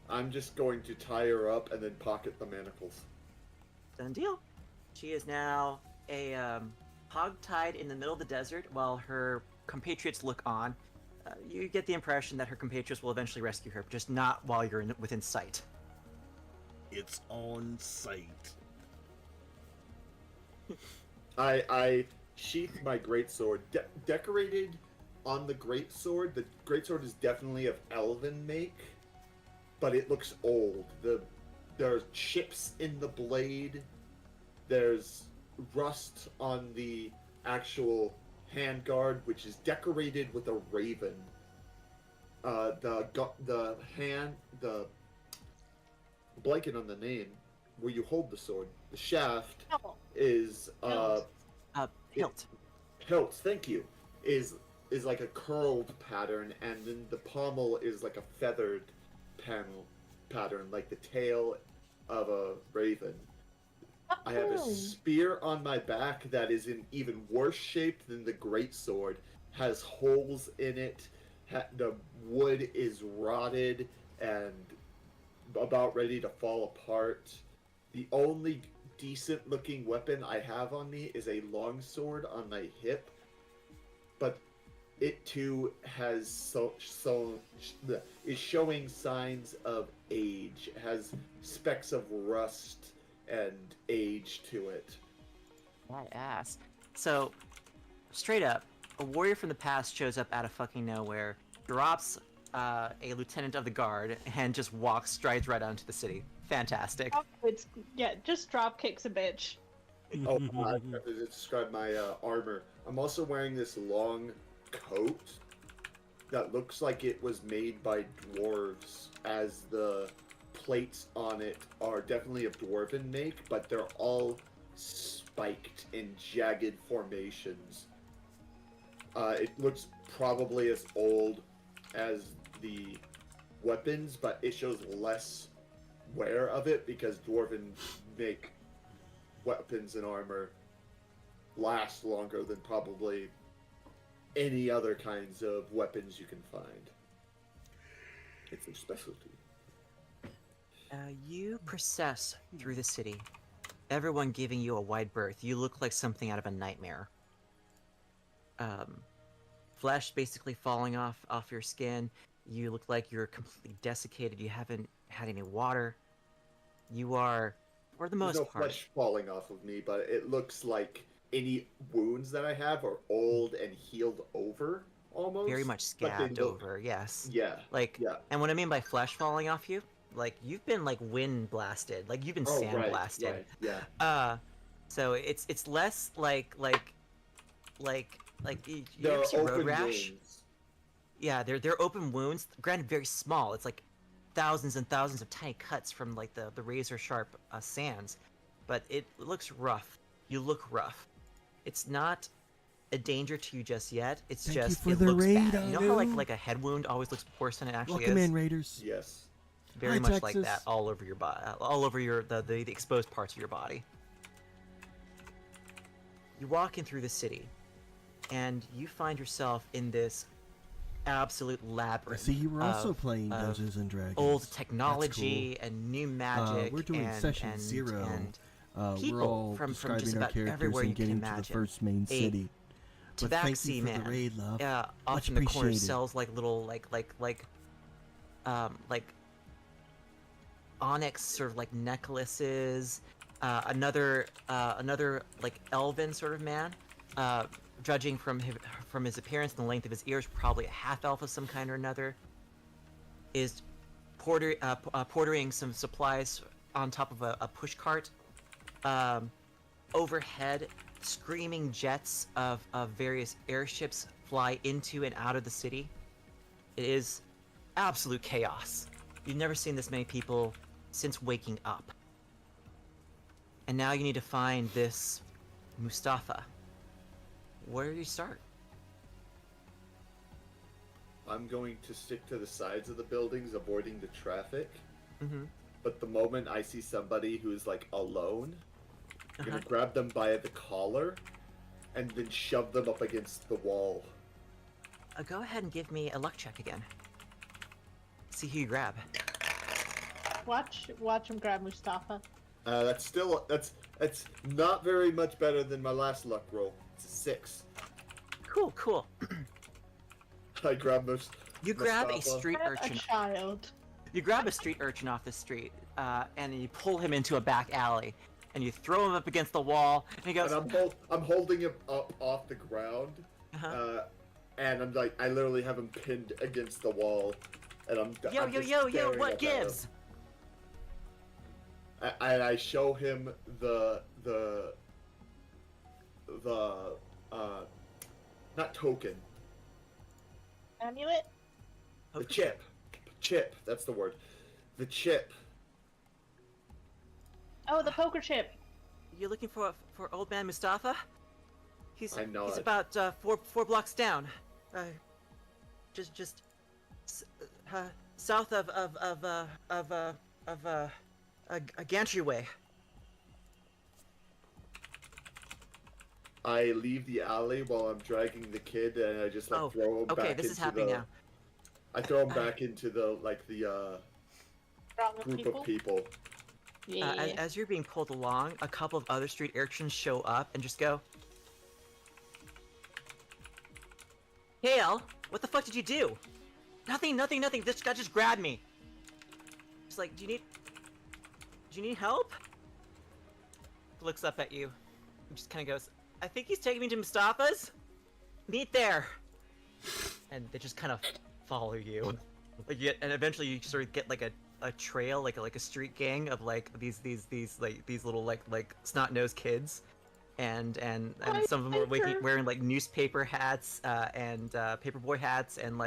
I'm just going to tie her up and then pocket the manacles.
Done deal. She is now a hog-tied in the middle of the desert while her compatriots look on. You get the impression that her compatriots will eventually rescue her, just not while you're within sight.
It's on sight.
I sheath my greatsword. Decorated on the greatsword. The greatsword is definitely of elven make, but it looks old. There's chips in the blade. There's rust on the actual handguard, which is decorated with a raven. The blanket on the name where you hold the sword. The shaft is
Hilt.
hilts. Thank you. Is like a curled pattern, and then the pommel is like a feathered pattern, like the tail of a raven. I have a spear on my back that is in even worse shape than the greatsword. Has holes in it. The wood is rotted and about ready to fall apart. The only decent looking weapon I have on me is a longsword on my hip, but it too has is showing signs of age. It has specks of rust and age to it.
That ass. So, straight up, a warrior from the past shows up out of fucking nowhere, drops a lieutenant of the guard, and just strides right out into the city. Fantastic.
Just drop kicks a bitch.
Oh, I have to describe my armor. I'm also wearing this long coat that looks like it was made by dwarves, as the plates on it are definitely of dwarven make, but they're all spiked in jagged formations. It looks probably as old as the weapons, but it shows less wear of it because dwarven make weapons and armor last longer than probably any other kinds of weapons you can find. It's their specialty.
You process through the city, everyone giving you a wide berth. You look like something out of a nightmare. Flesh basically falling off your skin. You look like you're completely desiccated. You haven't had any water. You are, for the most
There's no
part,
flesh falling off of me, but it looks like any wounds that I have are old and healed over, almost.
very much
but they
scabbed
look-
over. Yes.
Yeah.
Like,
Yeah.
and what I mean by flesh falling off you, like you've been like wind blasted, like you've been
Oh,
sand
right,
blasted.
right, yeah.
So it's less like you
There
ever
are
see road
open
rash?
wounds.
Yeah, they're open wounds. Granted, very small. It's like thousands and thousands of tiny cuts from like the razor sharp sands, but it looks rough. You look rough. It's not a danger to you just yet. It's
Thank you
just
for
it
the
looks
raid,
bad. You know how
Anu.
like a head wound always looks worse than it actually
Welcome
is.
in, Raiders.
Yes.
Very
Hi,
much like
Texas.
that all over your body, all over the exposed parts of your body. You walk in through the city, and you find yourself in this absolute
I
labyrinth.
see you were also
of-
playing
of
Dungeons and Dragons.
old
That's
technology and new magic.
we're doing
and,
session
and,
0.
And
we're
people
all
from
describing
just
our
about
characters
everywhere
and
you can
getting to the
imagine.
first main
A
city. But thank
Tabaxi
you for
man,
the raid, love.
off
Much
in the corner
appreciated.
sells like little like onyx sort of like necklaces. Another like elven sort of man, judging from his appearance and the length of his ears, probably a half elf of some kind or another, is portering some supplies on top of a push cart. Overhead, screaming jets of various airships fly into and out of the city. It is absolute chaos. You've never seen this many people since waking up. And now you need to find this Mustafa. Where do you start?
I'm going to stick to the sides of the buildings, avoiding the traffic.
Mm-hmm.
But the moment I see somebody who's like alone, I'm
Uh-huh.
gonna grab them by the collar and then shove them up against the wall.
Go ahead and give me a luck check again. See who you grab.
Watch him grab Mustafa.
That's not very much better than my last luck roll. It's a 6.
Cool.
I grab most.
You grab a
Mustafa.
street
Grab
urchin.
a child.
You grab a street urchin off the street, and you pull him into a back alley, and you throw him up against the wall, and he goes,
And I'm holding him up off the ground,
uh-huh.
and I'm like, I literally have him pinned against the wall, and I'm just
yo,
staring
what
up at him.
gives?
And I show him the not token,
Amulet?
the chip. Chip, that's the word. The chip.
Oh, the poker chip.
You looking for old man Mustafa?
I know
He's
it.
about four blocks down. Just south of a gantry way.
I leave the alley while I'm dragging the kid, and I just like
Oh,
throw him
okay,
back
this
into
is happening
the.
now.
I throw him back into the
Wrong with
group
people?
of people.
Yeah.
As you're being pulled along, a couple of other street urchins show up and just go, Kale, what the fuck did you do? Nothing. This guy just grabbed me. He's like, do you need help? Looks up at you. And just kind of goes, I think he's taking me to Mustafa's. Meet there. And they just kind of follow you. Like, and eventually you sort of get like a trail, like a street gang of like these little like snot-nosed kids. And some of them are wearing like newspaper hats and paperboy hats and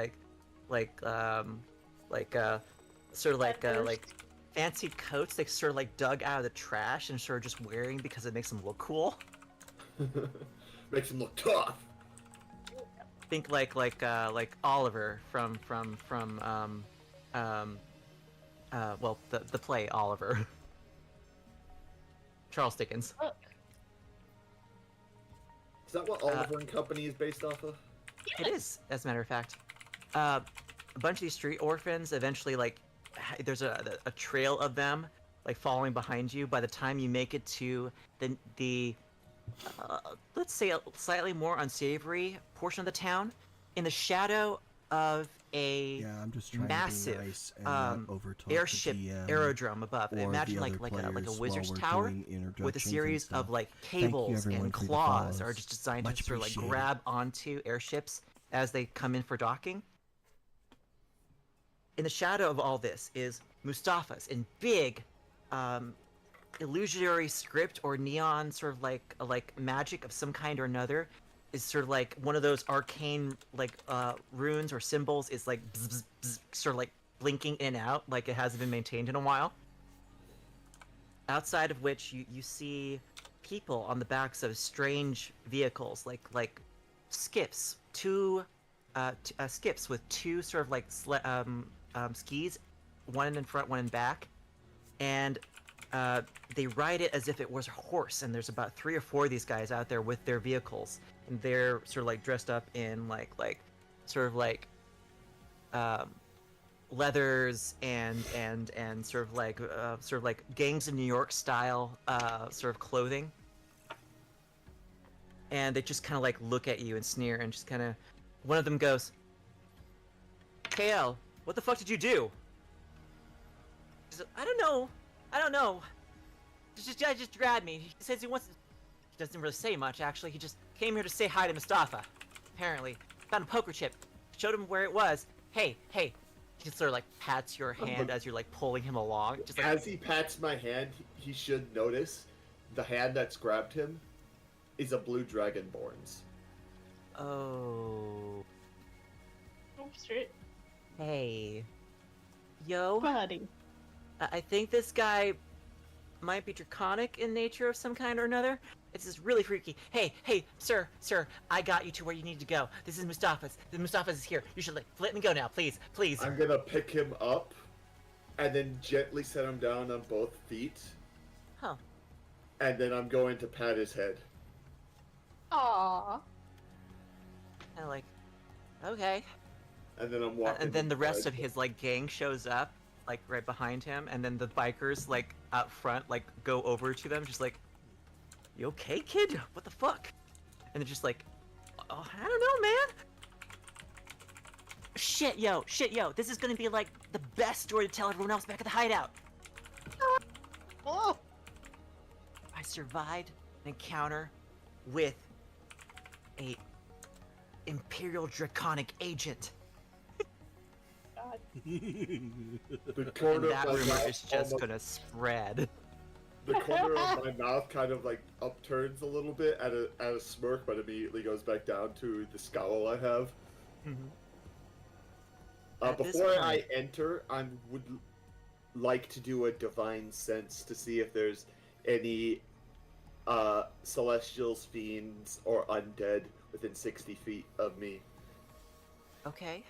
sort of like fancy coats they sort of like dug out of the trash and sort of just wearing because it makes them look cool.
Makes him look tough.
Think like Oliver from well, the play Oliver. Charles Dickens.
Look.
Is that what Oliver and Company is based off of?
It is, as a matter of fact. A bunch of these street orphans eventually, like, there's a trail of them, like, following behind you. By the time you make it to the let's say a slightly more unsavory portion of the town, in the shadow of a
I'm just trying
massive
to be nice and not overtalk
airship
the DM
aerodrome above.
or
Imagine
the
like
other
a
players
wizard's
while we're
tower
doing
with a
introductions and
series of
stuff.
like
Thank you,
cables
everyone,
and
for the
claws
follows.
are just designed
Much
to sort of like
appreciated.
grab onto airships as they come in for docking. In the shadow of all this is Mustafa's in big illusionary script or neon sort of like magic of some kind or another. Is sort of like one of those arcane like runes or symbols is like bzz, bzz, bzz, sort of like blinking in and out like it hasn't been maintained in a while. Outside of which you see people on the backs of strange vehicles like skiffs, skiffs with two sort of like skis, one in front, one in back, and they ride it as if it was a horse. And there's about 3 or 4 of these guys out there with their vehicles. And they're sort of like dressed up in like sort of like leathers and sort of like gangs of New York style sort of clothing. And they just kind of like look at you and sneer and just kind of, one of them goes, KL, what the fuck did you do? He said, I don't know. Guy just grabbed me. He says he wants to... He doesn't really say much, actually. He just came here to say hi to Mustafa. Apparently. Found a poker chip. Showed him where it was. Hey. He just sort of like pats your hand as you're like pulling him along. Just like,
As he pats my hand, he should notice the hand that's grabbed him is a blue dragonborn's.
oh.
Oh, shit.
Hey. Yo.
Buddy.
I think this guy might be draconic in nature of some kind or another. It's just really freaky. Hey, sir, I got you to where you need to go. This is Mustafa's. Mustafa's is here. You should let me go now, please.
I'm gonna pick him up and then gently set him down on both feet.
Huh.
And then I'm going to pat his head.
Aww.
And like, okay.
And then I'm walking.
And then the rest
inside.
of his like gang shows up, like right behind him, and then the bikers like out front like go over to them, just like, "You okay, kid? What the fuck?" And they're just like, "Oh, I don't know, man." Shit, yo, this is gonna be like the best story to tell everyone else back at the hideout.
Oh.
I survived an encounter with a Imperial Draconic agent.
God.
The
And
corner
that
of my
rumor
mouth
is just
almost-
gonna spread.
The corner of my mouth kind of like upturns a little bit at a smirk, but immediately goes back down to the scowl I have.
At this
Before I
point-
enter, I would like to do a divine sense to see if there's any celestials, fiends, or undead within 60 feet of me.
Okay.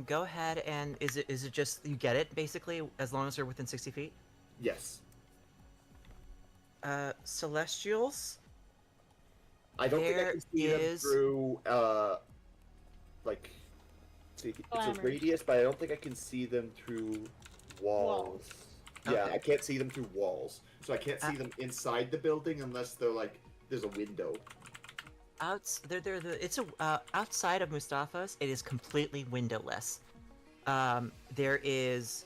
Go ahead and is it just you get it basically as long as you're within 60 feet?
Yes.
Celestials.
I don't think I
There
can see them
is-
through, like, see, it's a
Glamour.
radius, but I don't think I can see them through walls. Yeah,
Okay.
I can't see them through walls. So I can't see them inside the building unless they're like, there's a window.
Outside of Mustafa's, it is completely windowless. There is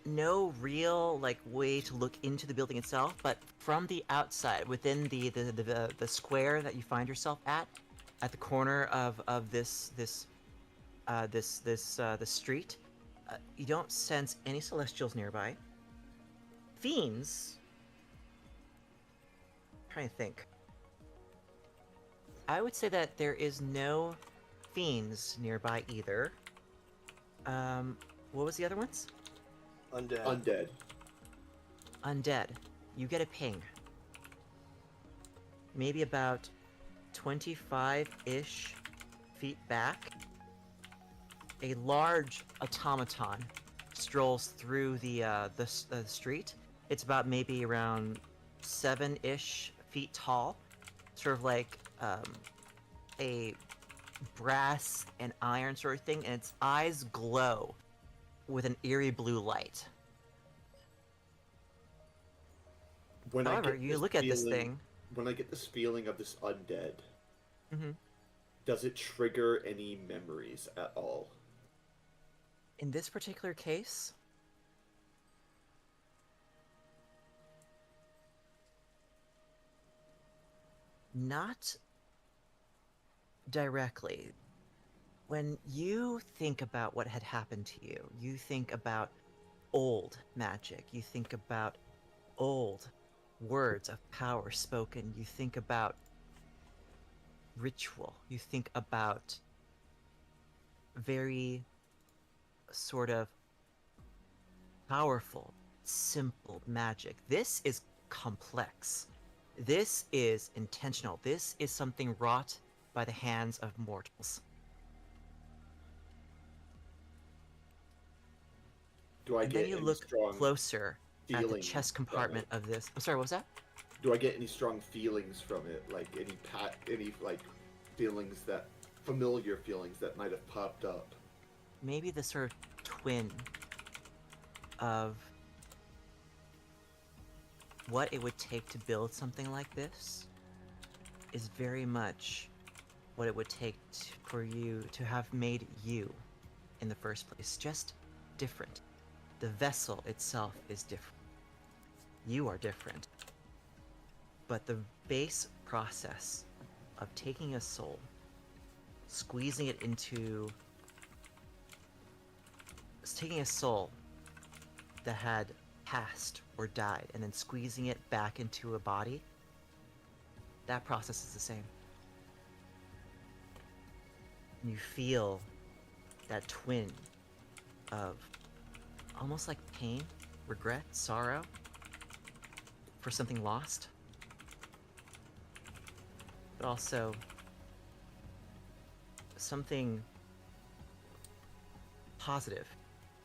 no real like way to look into the building itself, but from the outside, within the square that you find yourself at the corner of the street, you don't sense any celestials nearby. Fiends. I'm trying to think. I would say that there is no fiends nearby either. What was the other ones?
Undead.
Undead.
Undead. You get a ping. Maybe about 25-ish feet back. A large automaton strolls through the street. It's about maybe around 7-ish feet tall. Sort of like a brass and iron sort of thing, and its eyes glow with an eerie blue light.
When
However, you look at this thing.
When I get this feeling of this undead,
Mm-hmm.
does it trigger any memories at all?
In this particular case, not directly. When you think about what had happened to you, you think about old magic, you think about old words of power spoken, you think about ritual, you think about very sort of powerful, simple magic. This is complex. This is intentional. This is something wrought by the hands of mortals.
Do I
And
get
then you
any
look
strong
closer at the
feelings
chest
from
compartment
it?
of this. I'm sorry, what was that?
Do I get any strong feelings from it? Like any like feelings that familiar feelings that might have popped up?
Maybe the sort of twin of what it would take to build something like this is very much what it would take for you to have made you in the first place. Just different. The vessel itself is different. You are different. But the base process of taking a soul, squeezing it into... taking a soul that had passed or died and then squeezing it back into a body, that process is the same. You feel that twin of almost like pain, regret, sorrow for something lost, but also something positive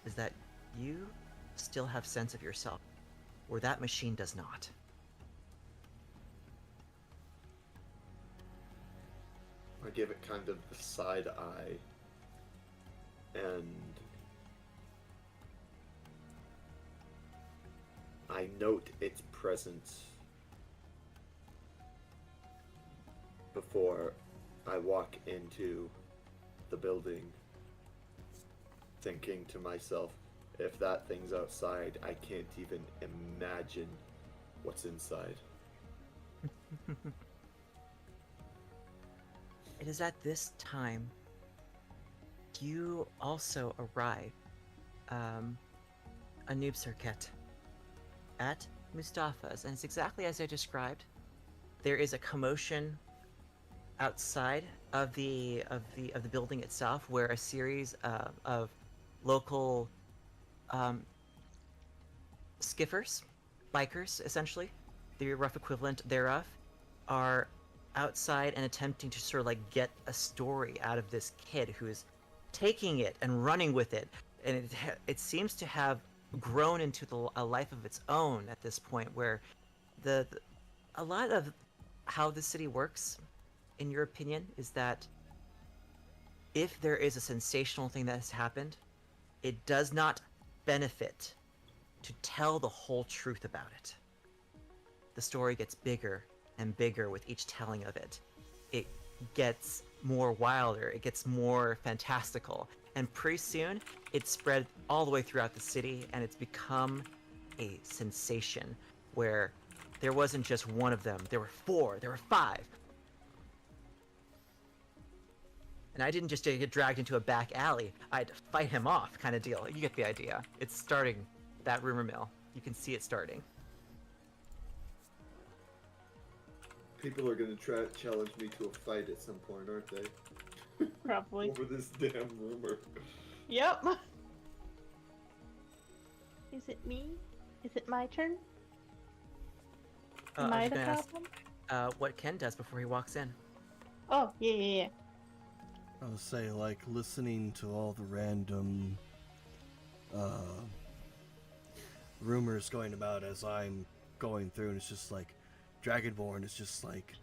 is that you still have sense of yourself, where that machine does not.
I give it kind of the side eye, and I note its presence before I walk into the building, thinking to myself, if that thing's outside, I can't even imagine what's inside.
It is at this time you also arrive, Anub Serket, at Mustafa's, and it's exactly as I described. There is a commotion outside of the building itself, where a series of local skiffers, bikers, essentially, the rough equivalent thereof, are outside and attempting to sort of like get a story out of this kid who is taking it and running with it, and it seems to have grown into a life of its own at this point, where a lot of how the city works, in your opinion, is that if there is a sensational thing that has happened, it does not benefit to tell the whole truth about it. The story gets bigger and bigger with each telling of it. it gets more wilder, it gets more fantastical. And pretty soon, it spread all the way throughout the city, and it's become a sensation where there wasn't just one of them, there were 4, there were 5. And I didn't just get dragged into a back alley, I had to fight him off, kind of deal. You get the idea. It's starting, that rumor mill. You can see it starting.
People are gonna try to challenge me to a fight at some point, aren't they?
Probably.
Over this damn rumor.
Yep. Is it me? Is it my turn? Am
I
I
was
the
gonna ask,
problem?
what Ken does before he walks in.
Oh, yeah.
I would say, like, listening to all the random rumors going about as I'm going through, and it's just like, Dragonborn is just like,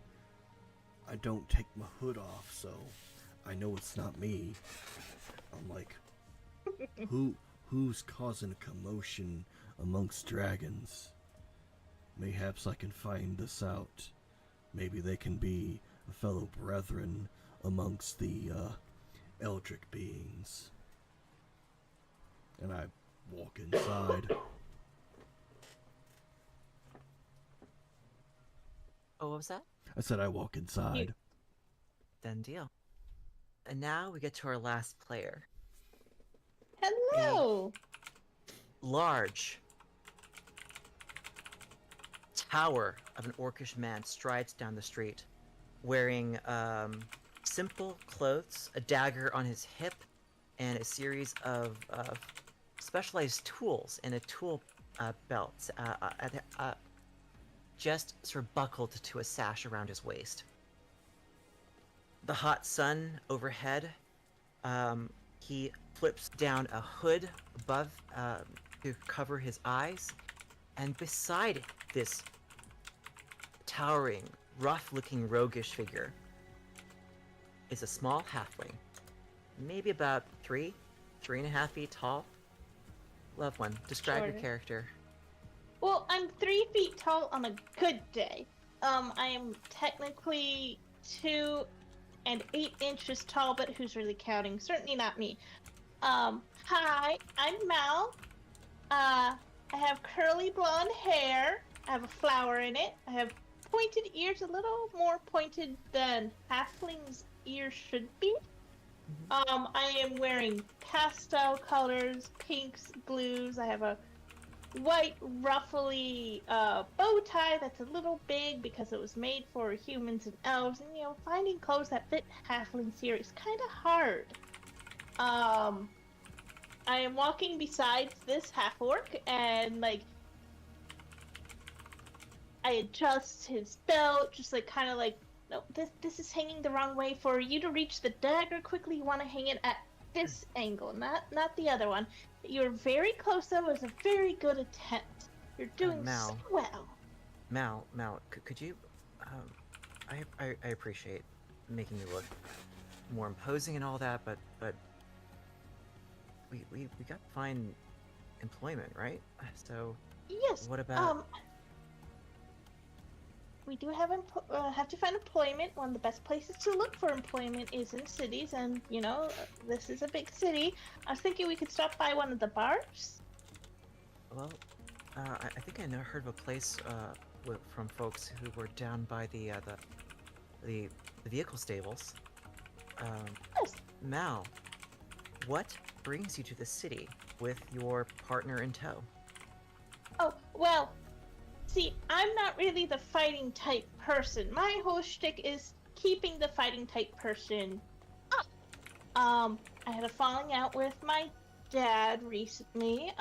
I don't take my hood off, so I know it's not me. I'm like, who's causing a commotion amongst dragons? Mayhaps I can find this out. Maybe they can be a fellow brethren amongst the eldritch beings. And I walk inside.
Oh, what was that?
I said I walk inside.
Done deal. And now we get to our last player.
Hello!
Large tower of an orcish man strides down the street, wearing simple clothes, a dagger on his hip, and a series of specialized tools in a tool belt, just sort of buckled to a sash around his waist. The hot sun overhead, he flips down a hood above to cover his eyes, and beside this towering, rough-looking roguish figure is a small halfling, maybe about 3.5 feet tall. Loved one, describe your
Sure.
character.
Well, I'm 3 feet tall on a good day. I am technically 2 and 8 inches tall, but who's really counting? Certainly not me. Hi, I'm Mal. I have curly blonde hair. I have a flower in it. I have pointed ears, a little more pointed than halfling's ears should be. I am wearing pastel colors, pinks, blues. I have a white ruffly bow tie that's a little big because it was made for humans and elves, and finding clothes that fit halflings here is kind of hard. I am walking beside this half orc, and like I adjust his belt, just like kind of like, no, this is hanging the wrong way. For you to reach the dagger quickly, you want to hang it at this angle, not the other one. You're very close, though. It was a very good attempt. You're doing
Mal.
so well.
Mal, could you? I appreciate making you look more imposing and all that, but we got to find employment, right? So
Yes.
what about?
We do have to find employment. One of the best places to look for employment is in cities, and this is a big city. I was thinking we could stop by one of the bars.
Well, I think I heard of a place from folks who were down by the vehicle stables.
Yes.
Mal, what brings you to the city with your partner in tow?
Oh, well, see, I'm not really the fighting type person. My whole shtick is keeping the fighting type person up. I had a falling out with my dad recently.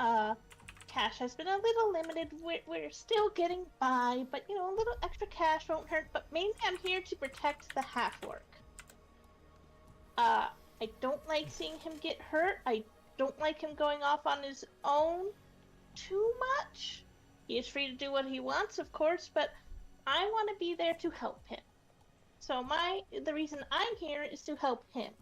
Cash has been a little limited. We're still getting by, but a little extra cash won't hurt. But mainly I'm here to protect the half-orc. I don't like seeing him get hurt. I don't like him going off on his own too much. He is free to do what he wants, of course, but I want to be there to help him. So the reason I'm here is to help him.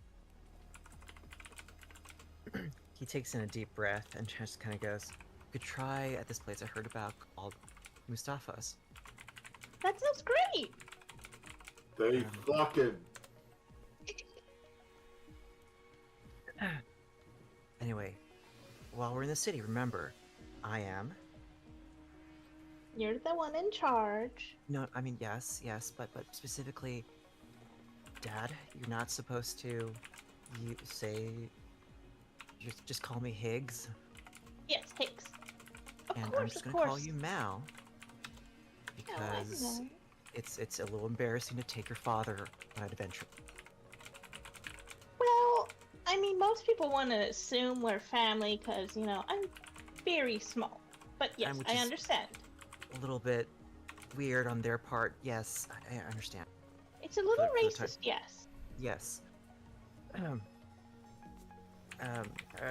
He takes in a deep breath and just kind of goes, "You could try at this place I heard about called Mustafa's."
That sounds great!
They fucking.
Anyway, while we're in the city, remember, I am.
You're the one in charge.
No, I mean yes, but specifically, Dad, you're not supposed to. You say. Just call me Higgs,
Yes, Hicks. Of
and
course,
I'm just
of
gonna
course.
call you Mal
No, I
because
know.
it's a little embarrassing to take your father on an adventure.
Well, I mean, most people want to assume we're family because, you know, I'm very small. But yes,
which
I
is-
understand.
A little bit weird on their part. Yes, I understand.
It's a little
for the time-
racist, yes.
Yes.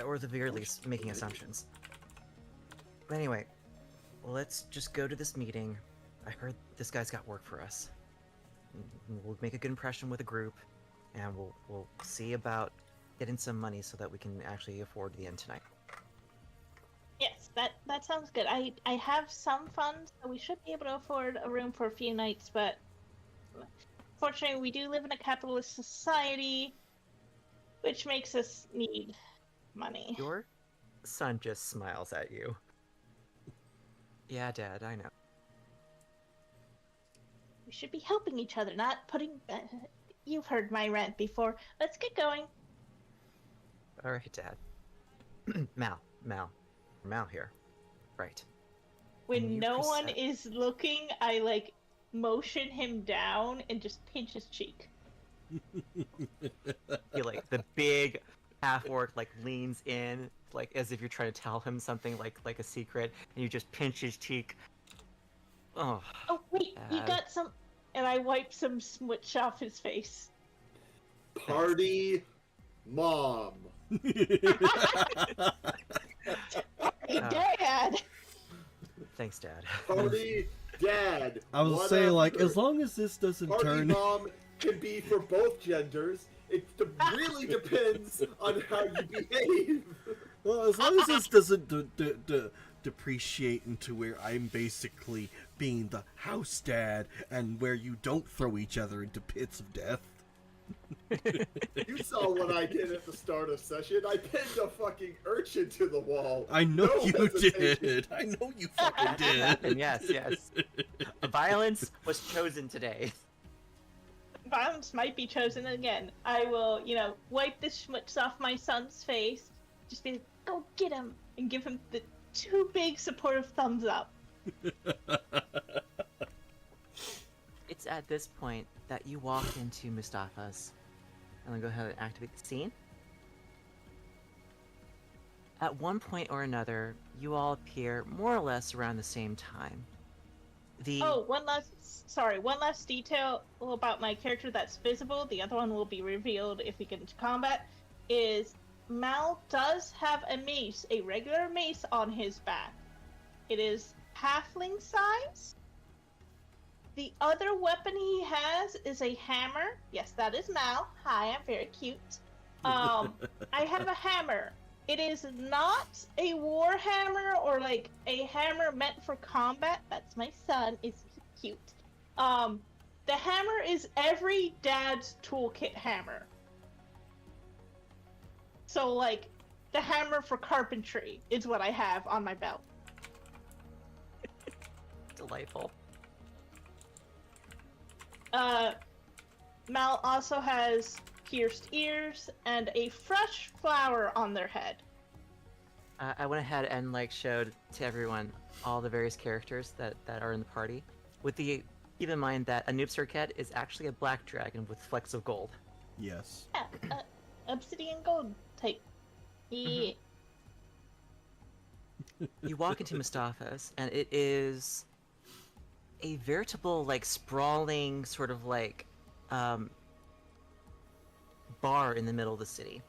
Or at the very least, making assumptions. But anyway, let's just go to this meeting. I heard this guy's got work for us. We'll make a good impression with the group, and we'll see about getting some money so that we can actually afford the inn tonight.
Yes, that sounds good. I have some funds, so we should be able to afford a room for a few nights, but fortunately, we do live in a capitalist society, which makes us need money.
Your son just smiles at you. Yeah, Dad, I know.
We should be helping each other, not putting. You've heard my rant before. Let's get going.
All right, Dad. Mal here. Right.
When
And you
no one
present-
is looking, I like motion him down and just pinch his cheek.
He like the big half orc like leans in like as if you're trying to tell him something like a secret, and you just pinch his cheek. Oh,
Oh wait, you
Dad.
got some, and I wipe some smutch off his face.
Party mom.
Hey,
Uh,
Dad.
thanks, Dad.
Party dad.
I was saying, like,
whatever.
as long as this doesn't
Party
turn.
mom can be for both genders. It really depends on how you behave.
Well, as long as this doesn't depreciate into where I'm basically being the house dad and where you don't throw each other into pits of death.
You saw what I did at the start of session. I pinned a fucking urchin to the wall.
I know
No
you
hesitation.
did. I know you fucking did.
And yes. Violence was chosen today.
Violence might be chosen again. I will, wipe the schmutz off my son's face. Just be like, go get him, and give him the two big supportive thumbs up.
It's at this point that you walk into Mustafa's. I'm gonna go ahead and activate the scene. At one point or another, you all appear more or less around the same time.
Oh, one last detail about my character that's visible. The other one will be revealed if we get into combat. Is Mal does have a mace, a regular mace on his back. It is halfling size. The other weapon he has is a hammer. Yes, that is Mal. Hi, I'm very cute. I have a hammer. It is not a war hammer or like a hammer meant for combat. That's my son. Is he cute? The hammer is every dad's toolkit hammer. So like the hammer for carpentry is what I have on my belt.
Delightful.
Mal also has pierced ears and a fresh flower on their head.
I went ahead and showed to everyone all the various characters that are in the party. Keep in mind that a noob circuit is actually a black dragon with flecks of gold.
Yes.
Yeah, obsidian gold type. Yeah.
You walk into Mustafa's, and it is a veritable sprawling sort of bar in the middle of the city.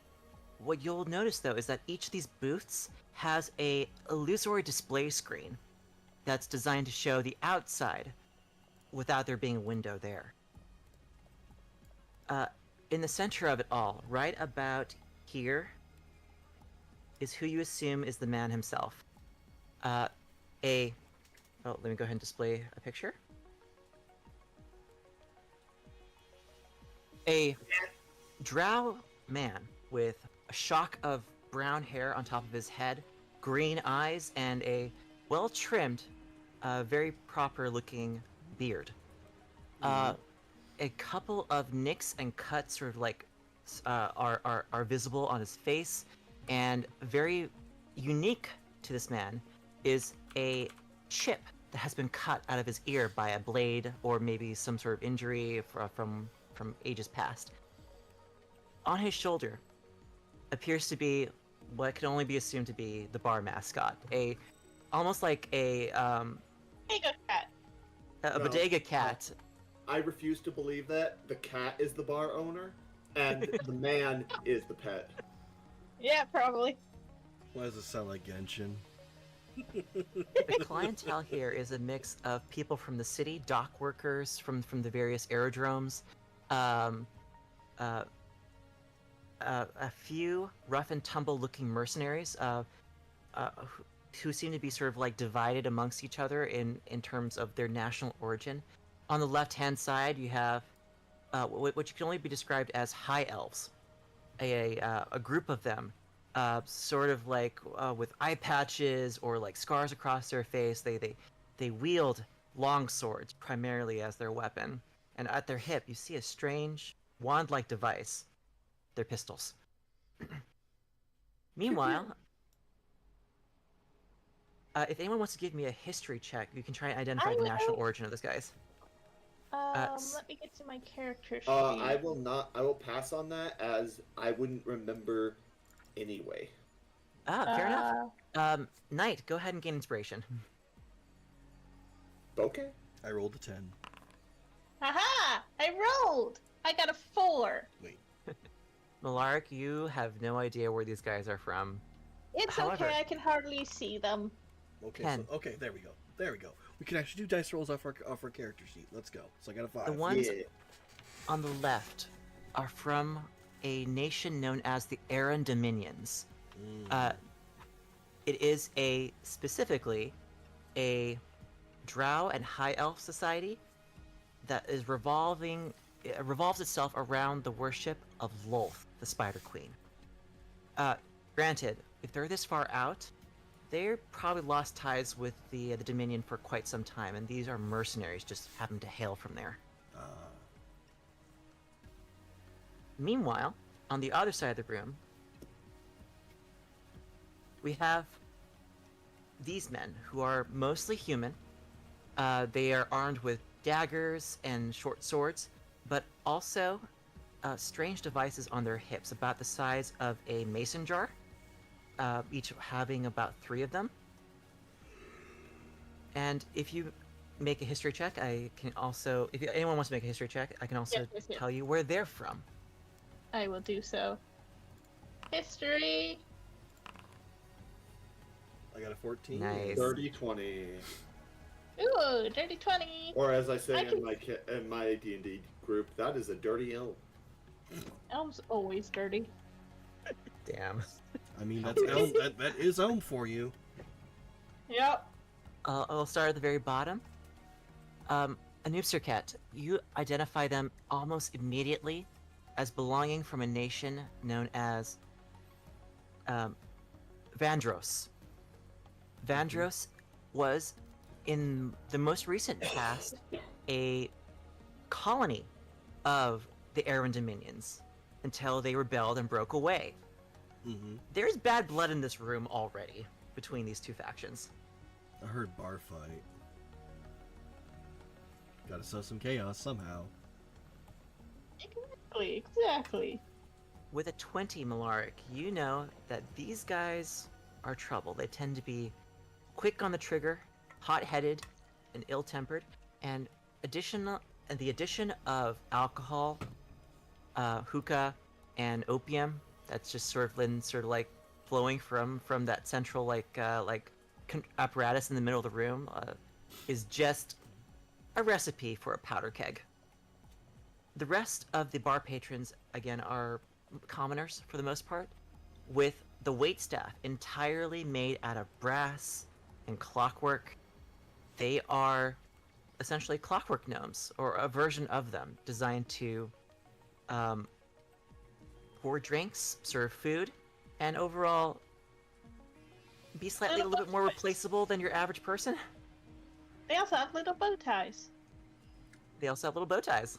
What you'll notice though is that each of these booths has a illusory display screen that's designed to show the outside without there being a window there. In the center of it all, right about here, is who you assume is the man himself. Let me go ahead and display a picture. A drow man with a shock of brown hair on top of his head, green eyes, and a well-trimmed, very proper-looking beard. A couple of nicks and cuts sort of like are visible on his face, and very unique to this man is a chip that has been cut out of his ear by a blade or maybe some sort of injury from ages past. On his shoulder appears to be what can only be assumed to be the bar mascot, almost like a
Mega cat.
a
No.
bodega cat.
I refuse to believe that. The cat is the bar owner, and the man is the pet.
Yeah, probably.
Why does it sound like Genshin?
The clientele here is a mix of people from the city, dock workers from the various aerodromes, a few rough and tumble looking mercenaries who seem to be sort of like divided amongst each other in terms of their national origin. On the left hand side, you have what can only be described as high elves, a group of them, sort of like with eye patches or like scars across their face. They wield long swords primarily as their weapon, and at their hip you see a strange wand-like device. They're pistols. Meanwhile, if anyone wants to give me a history check, you can try and identify the national origin of this guy's.
Let me get to my character sheet.
I will not. I will pass on that, as I wouldn't remember anyway.
Fair enough. Knight, go ahead and gain inspiration.
Okay.
I rolled a 10.
Aha! I rolled! I got a 4.
Wait.
Malark, you have no idea where these guys are from.
It's
However-
okay, I can hardly see them.
Okay,
10.
okay, there we go. There we go. We can actually do dice rolls off our character sheet. Let's go. So I got a 5.
The ones
Yeah.
on the left are from a nation known as the Aran Dominions. It is specifically a drow and high elf society that is revolves itself around the worship of Lolth, the Spider Queen. Granted, if they're this far out, they're probably lost ties with the Dominion for quite some time, and these are mercenaries just happen to hail from there. Meanwhile, on the other side of the room, we have these men who are mostly human. They are armed with daggers and short swords, but also strange devices on their hips, about the size of a mason jar, each having about 3 of them. And if you make a history check, I can also, if anyone wants to make a history check, I can also
Yes.
tell you where they're from.
I will do so. History.
I got a 14.
Nice.
30-20.
Ooh, dirty 20.
Or as I say
I
in my D&D group, that is a dirty elf.
Elm's always dirty.
Damn.
I mean, that's Elm, that is Elm for you.
Yep.
I'll start at the very bottom. Anubsirket, you identify them almost immediately as belonging from a nation known as Vandros. Vandros was, in the most recent past, a colony of the Aran Dominions until they rebelled and broke away.
Mm-hmm.
There's bad blood in this room already between these two factions.
I heard bar fight. Gotta sow some chaos somehow.
Exactly.
With a 20, Malaric, you know that these guys are trouble. They tend to be quick on the trigger, hot-headed, and ill-tempered, and the addition of alcohol, hookah, and opium that's just sort of like flowing from that central apparatus in the middle of the room is just a recipe for a powder keg. The rest of the bar patrons, again, are commoners for the most part, with the waitstaff entirely made out of brass and clockwork. They are essentially clockwork gnomes, or a version of them, designed to pour drinks, serve food, and overall be slightly a little bit more replaceable than your average person.
They also have little bow ties.
They also have little bow ties.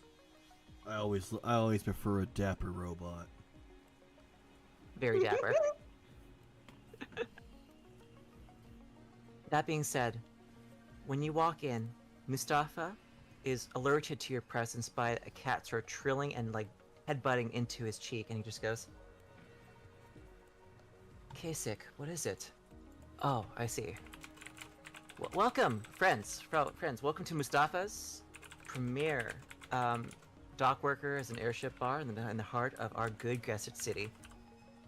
I always prefer a dapper robot.
Very dapper. That being said, when you walk in, Mustafa is alerted to your presence by a cat sort of trilling and like headbutting into his cheek, and he just goes, Kasich, what is it? Oh, I see. Welcome, friends. Welcome to Mustafa's premier dock workers and airship bar in the heart of our good Gessert city.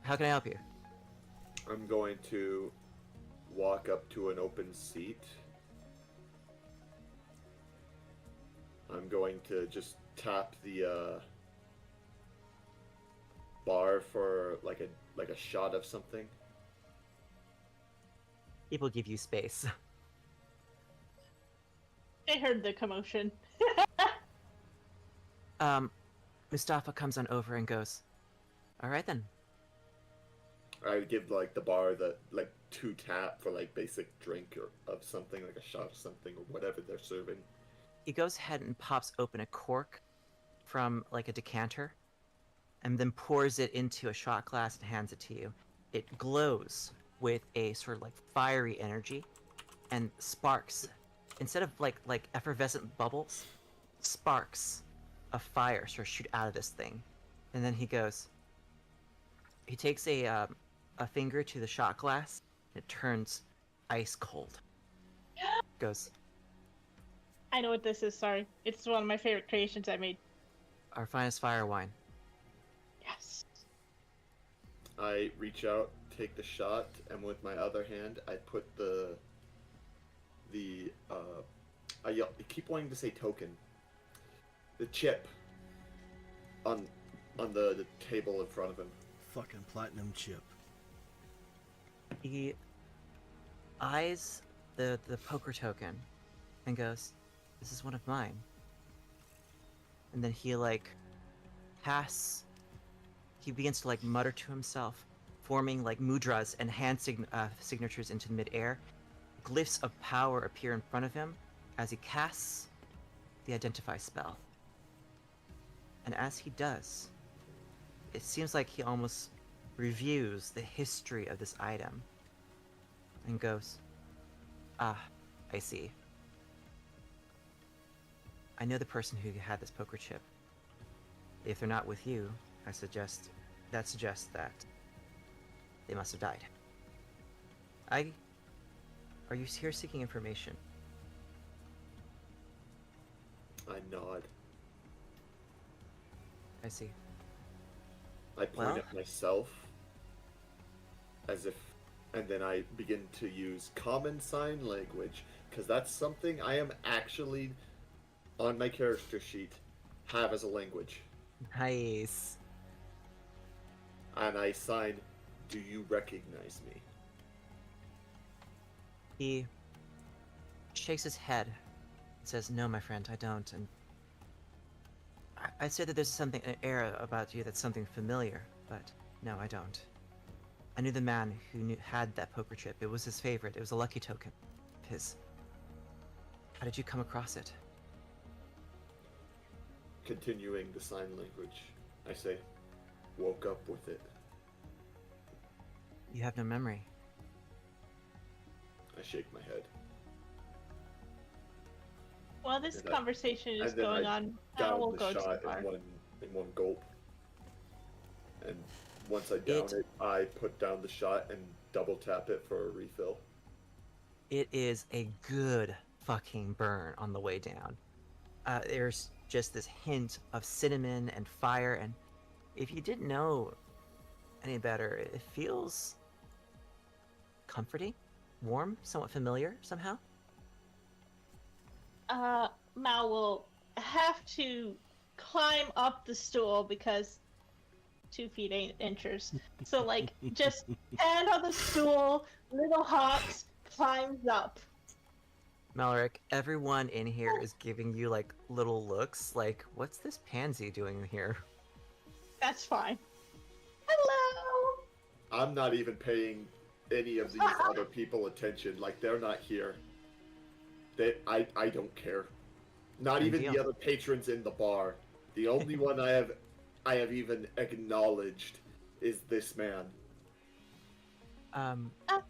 How can I help you?
I'm going to walk up to an open seat. I'm going to just tap the bar for like a shot of something.
People give you space.
I heard the commotion.
Mustafa comes on over and goes, all right then.
I would give like the bar the like 2 tap for like basic drink or of something, like a shot of something or whatever they're serving.
He goes ahead and pops open a cork from like a decanter and then pours it into a shot glass and hands it to you. It glows with a sort of like fiery energy and sparks. Instead of like effervescent bubbles, sparks of fire sort of shoot out of this thing. And then he takes a finger to the shot glass, and it turns ice cold. Goes,
I know what this is, sorry. It's one of my favorite creations I made.
our finest fire wine.
Yes.
I reach out, take the shot, and with my other hand, I put I keep wanting to say token. The chip on the table in front of him.
Fucking platinum chip.
He eyes the poker token and goes, this is one of mine. And then he he begins to like mutter to himself, forming like mudras and hand signatures into midair. Glyphs of power appear in front of him as he casts the identify spell. And as he does, it seems like he almost reviews the history of this item and goes, ah, I see. I know the person who had this poker chip. If they're not with you, that suggests that they must have died. Are you here seeking information?
I nod.
I see.
I point
Well?
at myself as if, and then I begin to use common sign language, because that's something I am actually, on my character sheet, have as a language.
Nice.
And I sign, do you recognize me?
He shakes his head and says, no, my friend, I don't. And I'd say that there's something, an air about you that's something familiar, but no, I don't. I knew the man who had that poker chip. It was his favorite. It was a lucky token of his. How did you come across it?
Continuing the sign language, I say, woke up with it.
You have no memory.
I shake my head.
While this
And I-
conversation is
and then
going
I
on, I
Down
will
the
go to the
shot
bar.
in one gulp. And once I down it, I put down the shot and double tap it for a refill.
It is a good fucking burn on the way down. There's just this hint of cinnamon and fire, and if you didn't know any better, it feels comforting, warm, somewhat familiar somehow.
Mal will have to climb up the stool because 2 feet 8 inches. So, like, just hand on the stool, little hops, climbs up.
Malric, everyone in here is giving you like little looks like, what's this pansy doing here?
That's fine. Hello.
I'm not even paying any of these other people attention. Like, they're not here. I don't care. Not
Good
even
deal.
the other patrons in the bar. The only one I have even acknowledged is this man.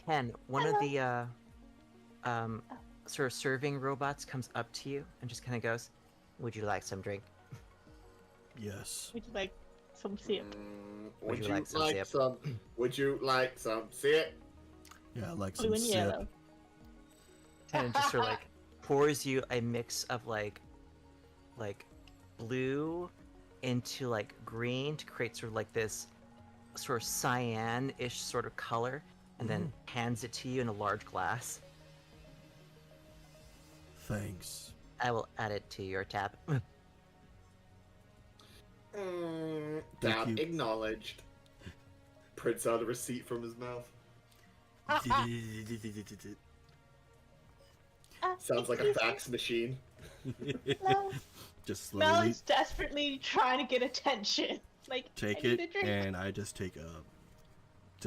Ken, one of
hello.
the sort of serving robots comes up to you and just kind of goes, "Would you like some drink?
Yes.
Would you like some sip?
Would
you
you
like some
like
sip?
some? Would you like some sip?
Yeah, I like
Blue
some
and
sip.
yellow.
And it just sort of like pours you a mix of like blue into like green to create sort of like this sort of cyan-ish sort of color, and then hands it to you in a large glass.
Thanks.
I will add it to your tab.
Tab
you.
acknowledged. Prints out a receipt from his mouth. Sounds like a
Excuse me.
fax machine.
Hello.
Just
Mel
slowly
is desperately trying to get attention. Like,
take
I need
it,
a drink.
and I just take a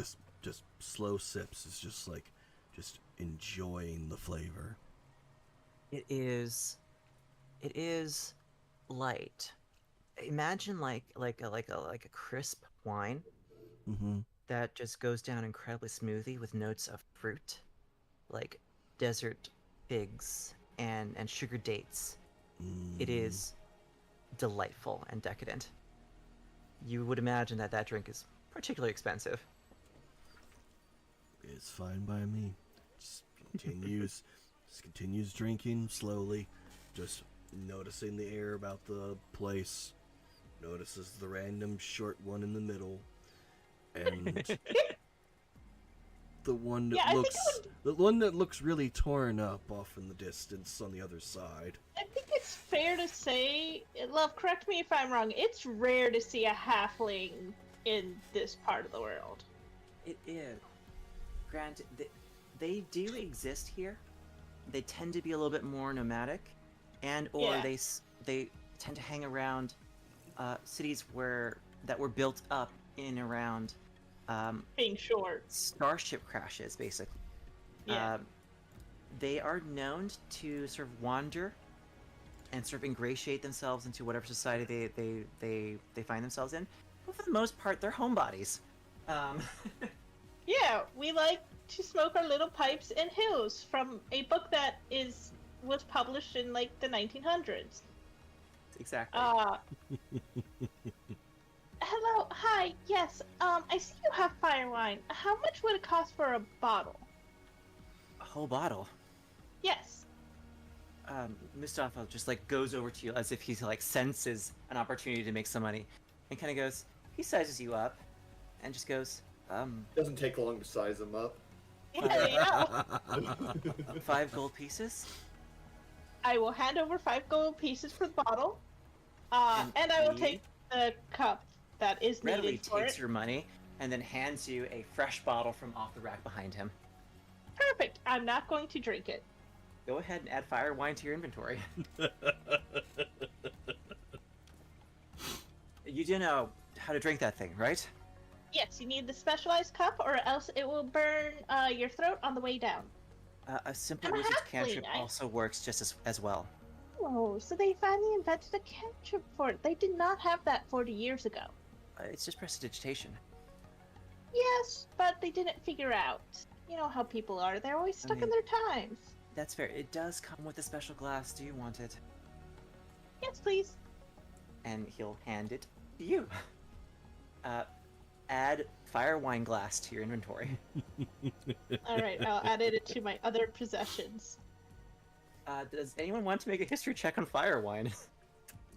just slow sips. It's just like just enjoying the flavor.
It is light. Imagine like a crisp wine
Mm-hmm.
that just goes down incredibly smoothly with notes of fruit, like desert figs and sugar dates. It is delightful and decadent. You would imagine that that drink is particularly expensive.
It's fine by me. Just continues drinking slowly, just noticing the air about the place. Notices the random short one in the middle, and the one that
Yeah, I think
the one that looks really torn up off in the distance on the other side.
I think it's fair to say, Love, correct me if I'm wrong, it's rare to see a halfling in this part of the world.
It is. Granted, they do exist here. They tend to be a little bit more nomadic, and or
Yeah.
they tend to hang around cities that were built up in and around
Being short.
starship crashes, basically.
Yeah.
They are known to sort of wander and sort of ingratiate themselves into whatever society they find themselves in. But for the most part, they're homebodies.
Yeah, we like to smoke our little pipes in hills from a book that was published in like the 1900s.
Exactly.
Hello, hi, yes, I see you have fire wine. How much would it cost for a bottle?
A whole bottle.
Yes.
Mustafa just like goes over to you as if he's like senses an opportunity to make some money, and kind of goes. He sizes you up, and just goes,
Doesn't take long to size him up.
Yeah.
5 gold pieces.
I will hand over 5 gold pieces for the bottle, and I will
he
take the cup that is
readily
needed for
takes
it.
your money and then hands you a fresh bottle from off the rack behind him.
Perfect. I'm not going to drink it.
Go ahead and add fire wine to your inventory. You do know how to drink that thing, right?
Yes, you need the specialized cup, or else it will burn your throat on the way down.
A simple
I'm a
wizard's
halfling,
cantrip
I-
also works just as well.
Oh, so they finally invented a cantrip for it. They did not have that 40 years ago.
It's just prestidigitation.
Yes, but they didn't figure out. You know how people are. They're always stuck in
mean-
their times.
That's fair. It does come with a special glass. Do you want it?
Yes, please.
And he'll hand it to you. Add fire wine glass to your inventory.
Alright, I'll add it to my other possessions.
Does anyone want to make a history check on fire wine?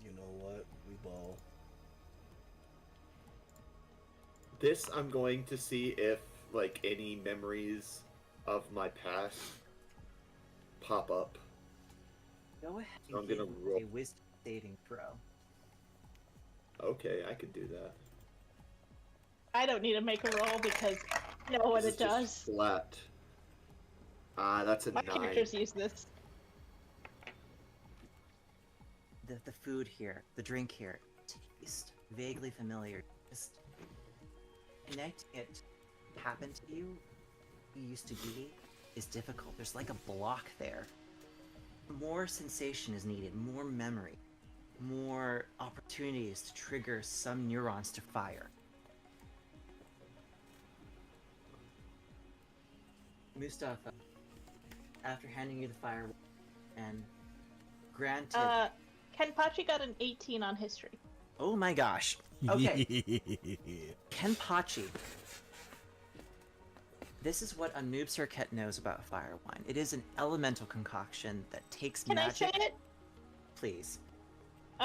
You know what? We ball.
This I'm going to see if like any memories of my past pop up.
Go ahead
So I'm
and
gonna
give
roll.
a wisdom saving throw.
Okay, I can do that.
I don't need to make a roll because I know what
This
it
is just
does.
Flat. That's a
My
9.
characters use this.
The food here, the drink here, tastes vaguely familiar. Just connecting it happened to you, who you used to be, is difficult. There's like a block there. More sensation is needed, more memory, more opportunities to trigger some neurons to fire. Mustafa, after handing you the fire, and granted,
Kenpachi got an 18 on history.
oh my gosh, okay, Kenpachi. This is what a noob circuit knows about fire wine. It is an elemental concoction that takes
Can
magic.
I say it?
Please.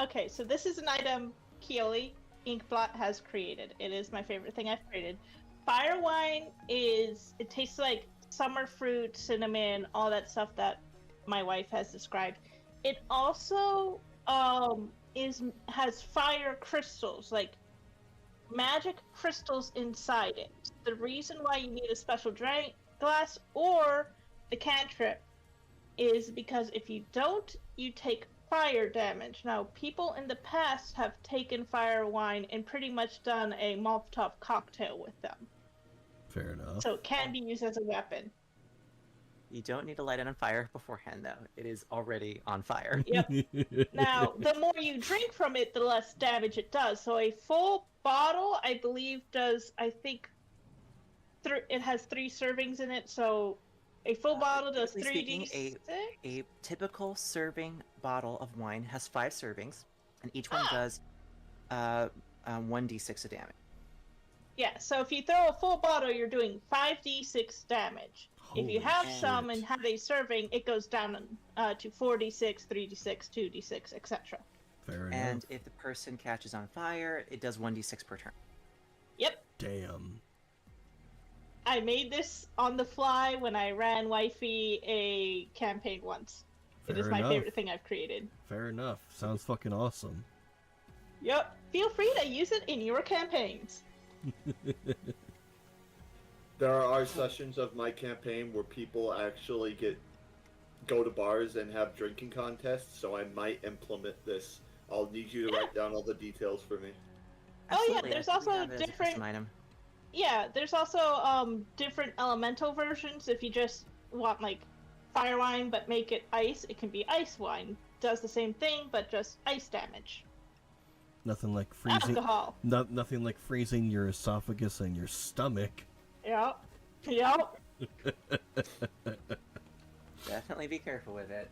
Okay, so this is an item Keoli Inkblot has created. It is my favorite thing I've created. Fire wine it tastes like summer fruit, cinnamon, all that stuff that my wife has described. It also has fire crystals, like magic crystals inside it. The reason why you need a special drink glass or the cantrip is because if you don't, you take fire damage. Now, people in the past have taken fire wine and pretty much done a Molotov cocktail with them.
Fair enough.
So it can be used as a weapon.
You don't need to light it on fire beforehand, though. It is already on fire.
Yep. Now, the more you drink from it, the less damage it does. So a full bottle, I believe, does, I think, it has 3 servings in it. So a full bottle does
Typically
3d6.
a typical serving bottle of wine has 5 servings, and each one does 1d6 of damage.
Yeah, so if you throw a full bottle, you're doing 5d6 damage. If you have
Holy
some
shit.
and have a serving, it goes down to 4d6, 3d6, 2d6, etc.
Fair enough.
And if the person catches on fire, it does 1d6 per turn.
Yep.
Damn.
I made this on the fly when I ran Wifey a campaign once. It is
Fair
my
enough.
favorite thing I've created.
Fair enough. Sounds fucking awesome.
Yep. Feel free to use it in your campaigns.
There are sessions of my campaign where people actually go to bars and have drinking contests, so I might implement this. I'll need you to write down all the details for me.
Oh, yeah,
Absolutely, I
there's
think we
also
have it as a
different-
custom item.
Yeah, there's also different elemental versions. If you just want like fire wine but make it ice, it can be ice wine. Does the same thing but just ice damage.
Nothing like freezing.
Alcohol.
Nothing like freezing your esophagus and your stomach.
Yep. Yep.
Definitely be careful with it.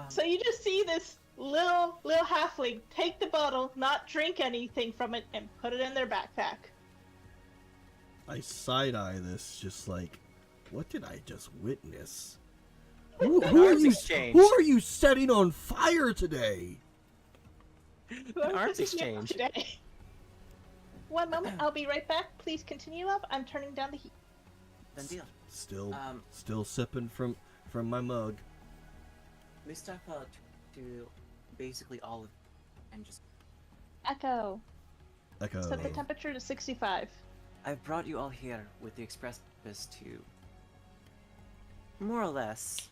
So you just see this little halfling take the bottle, not drink anything from it, and put it in their backpack.
I side-eye this, just like, what did I just witness?
An
Who
arms exchange.
who are you setting on fire today?
An arms exchange.
Today. One moment, I'll be right back. Please continue up. I'm turning down the heat.
Done deal.
Still sipping from my mug.
Mustafa to basically all of and just
Echo.
Echo.
Set the temperature to 65.
I've brought you all here with the express purpose to more or less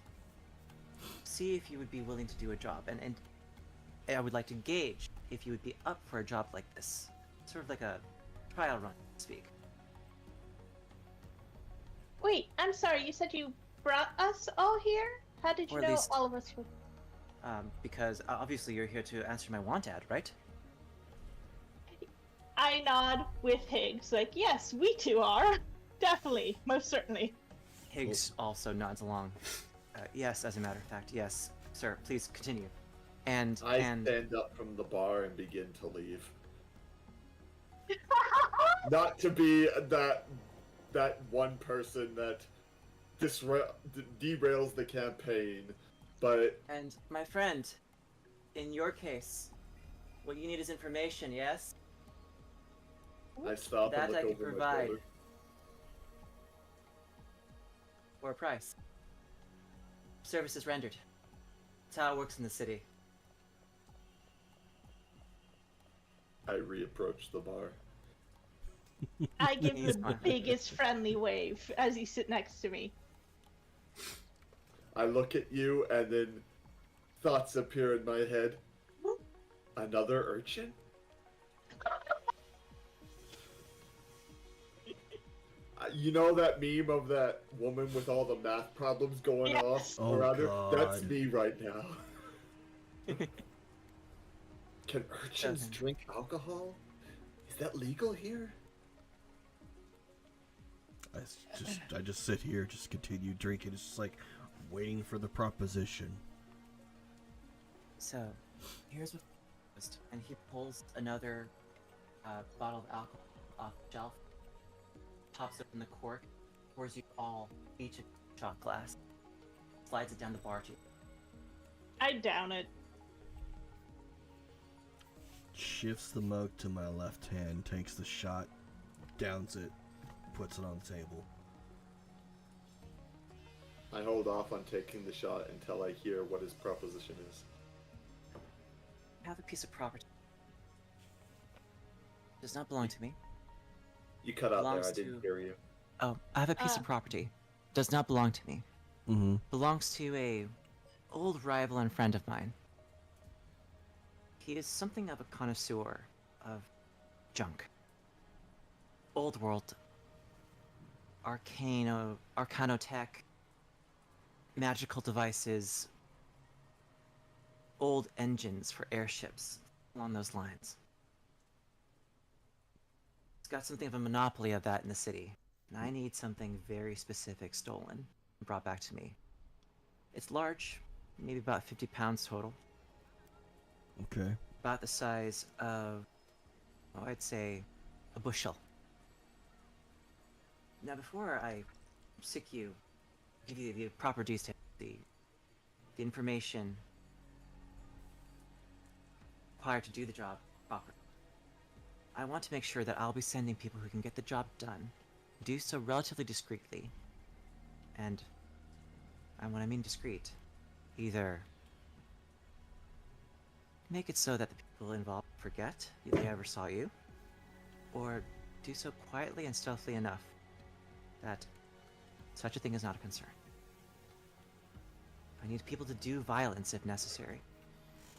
see if you would be willing to do a job, and I would like to gauge if you would be up for a job like this, sort of like a trial run, so to speak.
Wait, I'm sorry. You said you brought us all here? How did you
Or at
know
least-
all of us were?
Because obviously you're here to answer my want ad, right?
I nod with Higgs, like, yes, we two are. Definitely, most certainly.
Higgs also nods along. Yes, as a matter of fact, yes, sir. Please continue. And
I stand up from the bar and begin to leave. Not to be that one person that derails the campaign, but
And my friend, in your case, what you need is information, yes?
I stop
That
and
I
look
can
over my
provide.
shoulder.
For a price. Services rendered. That's how it works in the city.
I reapproach the bar.
I give
He's
the
fine.
biggest friendly wave as you sit next to me.
I look at you, and then thoughts appear in my head. Another urchin? You know that meme of that woman with all the math problems going
Yes.
off
Oh,
around her? That's
God.
me right now. Can urchins
Okay.
drink alcohol? Is that legal here?
I just sit here, just continue drinking. It's just like waiting for the proposition.
So, here's what. And he pulls another bottle of alcohol off the shelf, pops open the cork, pours you all each a shot glass, slides it down the bar to you.
I down it.
Shifts the mug to my left hand, takes the shot, downs it, puts it on the table.
I hold off on taking the shot until I hear what his proposition is.
I have a piece of property. It does not belong to me.
You cut out there,
Belongs
I didn't
to-
hear you.
Oh, I have a piece of property. Does not belong to me.
Mm-hmm.
Belongs to a old rival and friend of mine. He is something of a connoisseur of junk. Old world, arcanotech, magical devices, old engines for airships, along those lines. He's got something of a monopoly of that in the city, and I need something very specific stolen and brought back to me. It's large, maybe about 50 pounds total.
Okay.
About the size of, oh, I'd say, a bushel. Now, before I sick you, give you the proper details, the information required to do the job properly, I want to make sure that I'll be sending people who can get the job done, do so relatively discreetly, and when I mean discreet, either make it so that the people involved forget they ever saw you, or do so quietly and stealthily enough that such a thing is not a concern. I need people to do violence if necessary.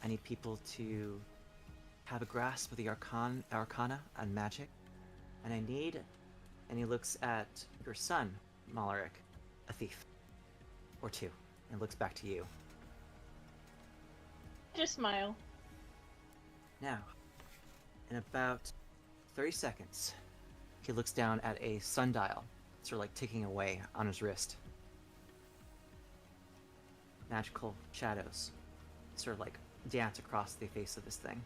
I need people to have a grasp of the arcana and magic. And I need, and he looks at your son, Malaric, a thief. Or two, and looks back to you.
Just smile.
Now, in about 30 seconds, he looks down at a sundial, sort of like ticking away on his wrist. Magical shadows sort of like dance across the face of this thing.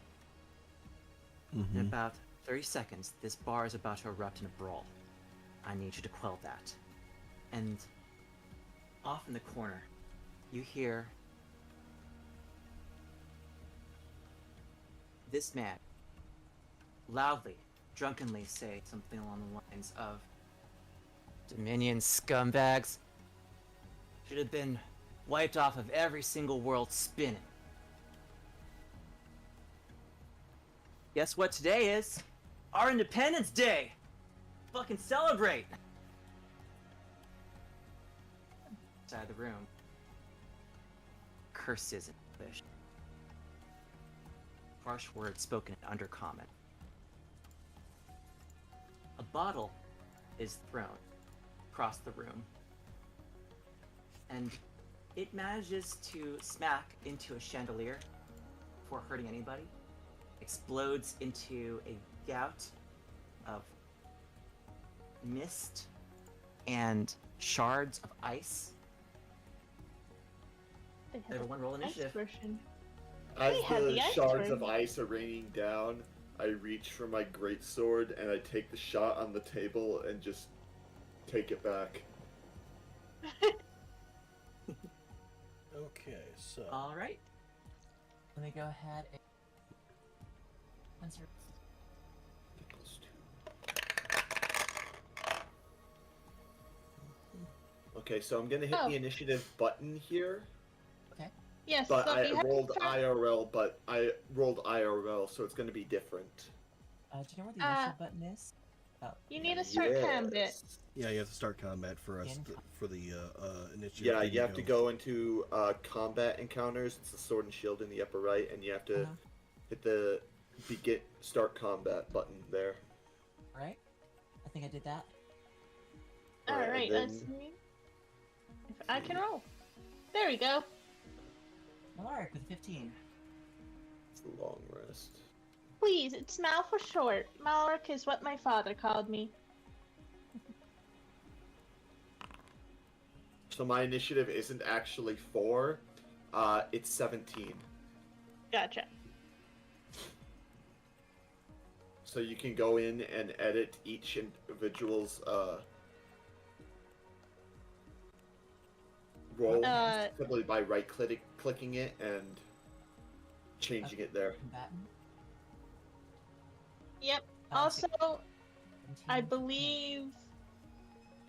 Mm-hmm.
In about 30 seconds, this bar is about to erupt in a brawl. I need you to quell that. And off in the corner, you hear this man loudly, drunkenly say something along the lines of, "Dominion scumbags should have been wiped off of every single world spinning. Guess what today is? Our Independence Day! Fucking celebrate!" Inside the room, curses in English. Harsh words spoken in Undercommon. A bottle is thrown across the room, and it manages to smack into a chandelier before hurting anybody. Explodes into a gout of mist and shards of ice.
They have
Everyone roll
ice
initiative.
version.
As
They had
the
the ice
shards of
version.
ice are raining down, I reach for my greatsword and I take the shot on the table and just take it back.
Okay, so
Alright. Let me go ahead and answer.
Okay, so I'm gonna hit
Oh.
the initiative button here,
Yes,
but
so
I
you have
rolled
to start-
IRL, but I rolled IRL, so it's gonna be different.
Do you know where the
Uh,
initial button is? Oh,
You need to start combat.
Yes.
yeah, you have to start combat for us
In
for the initiative.
Yeah,
thing
you have to go into combat encounters. It's the sword and shield in the upper right, and you have to hit the start combat button there.
Alright. I think I did that.
Alright,
and
let's
then-
see if I can roll. There we go.
Malaric with 15.
It's a long rest.
Please, it's Mal for short. Malric is what my father called me.
So my initiative isn't actually 4, it's 17.
Gotcha.
So you can go in and edit each individual's roll simply by clicking it and changing it there.
Combatant.
Yep.
Let's see.
Also, I
17.
believe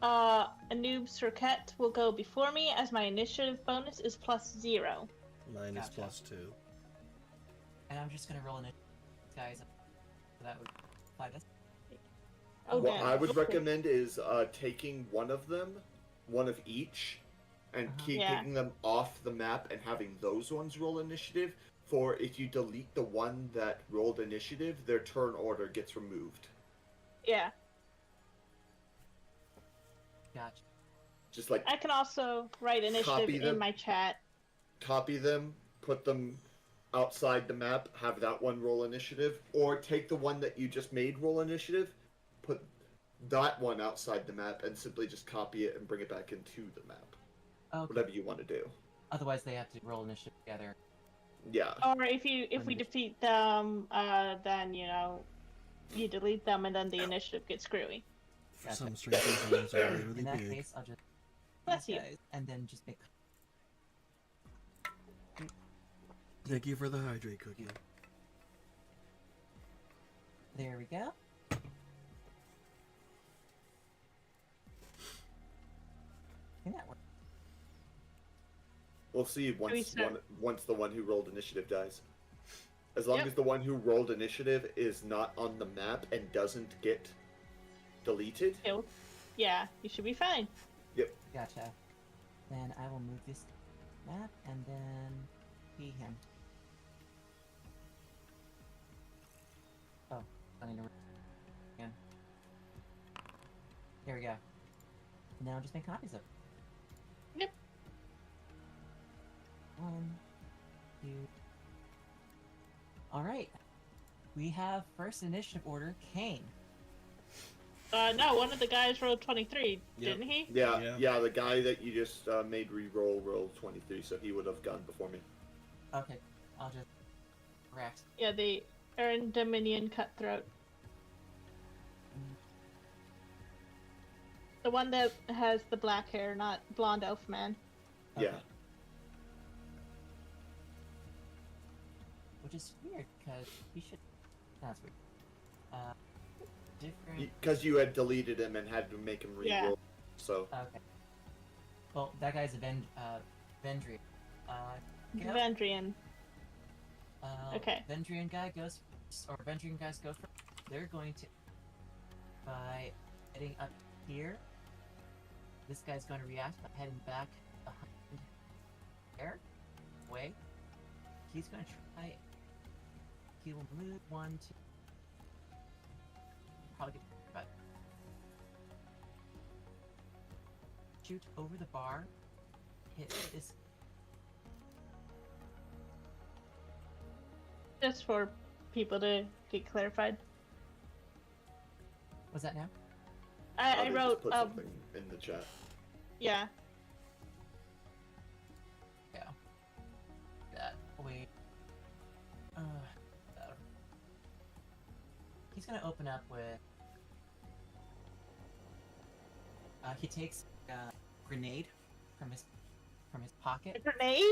Anub Circuit will go before me as my initiative bonus is +0.
Mine is
Gotcha.
+2.
And I'm just gonna roll an guys. So that would apply this.
Oh,
What
damn.
I would
Okay.
recommend is taking one of them, one of each, and keeping
Yeah.
them off the map and having those ones roll initiative. For if you delete the one that rolled initiative, their turn order gets removed.
Yeah.
Gotcha.
Just like
I can also write initiative
Copy
in
them.
my chat.
copy them, put them outside the map, have that one roll initiative, or take the one that you just made roll initiative, put that one outside the map, and simply just copy it and bring it back into the map.
Okay.
Whatever you want to do.
Otherwise, they have to roll initiative together.
Yeah.
Or if we defeat them, then you delete them and then the initiative gets screwy.
For some strange reason, those are really, really
In that
big.
case, I'll just
Bless
these
you.
guys, and then just make.
Thank you for the hydrate cookie.
There we go. I think that works.
We'll see
we
once
start?
once the one who rolled initiative dies. As long
Yep.
as the one who rolled initiative is not on the map and doesn't get deleted.
Killed. Yeah, you should be fine.
Gotcha. Then I will move this map and then be him. Oh, I need to again. There we go. Now just make copies of it.
Yep.
1, 2. Alright. We have first initiative order, Kane.
No, one of the guys rolled 23,
Yep.
didn't he?
Yeah,
Yeah.
the guy that you just made re-roll rolled 23, so he would have gone before me.
Okay, I'll just correct.
Yeah, the Earn Dominion Cutthroat. The one that has the black hair, not blonde elf man.
Yeah.
Okay. Which is weird, because he should... That's weird. Different...
Because you had deleted him and had to make him re-roll.
Yeah.
So,
Okay. Well, that guy's a Vendrian. Go.
Vendrian. Okay.
Vendrian guy goes first, or Vendrian guys go first. They're going to... By heading up here, this guy's going to react by heading back behind there. Way. He's going to try... He will move 1, 2... Probably get but shoot over the bar, hit this.
Just for people to get clarified.
What's that now?
I
I'll just
wrote,
put something in the chat.
yeah.
Yeah. That wait. He's gonna open up with. He takes a grenade from his pocket.
A grenade?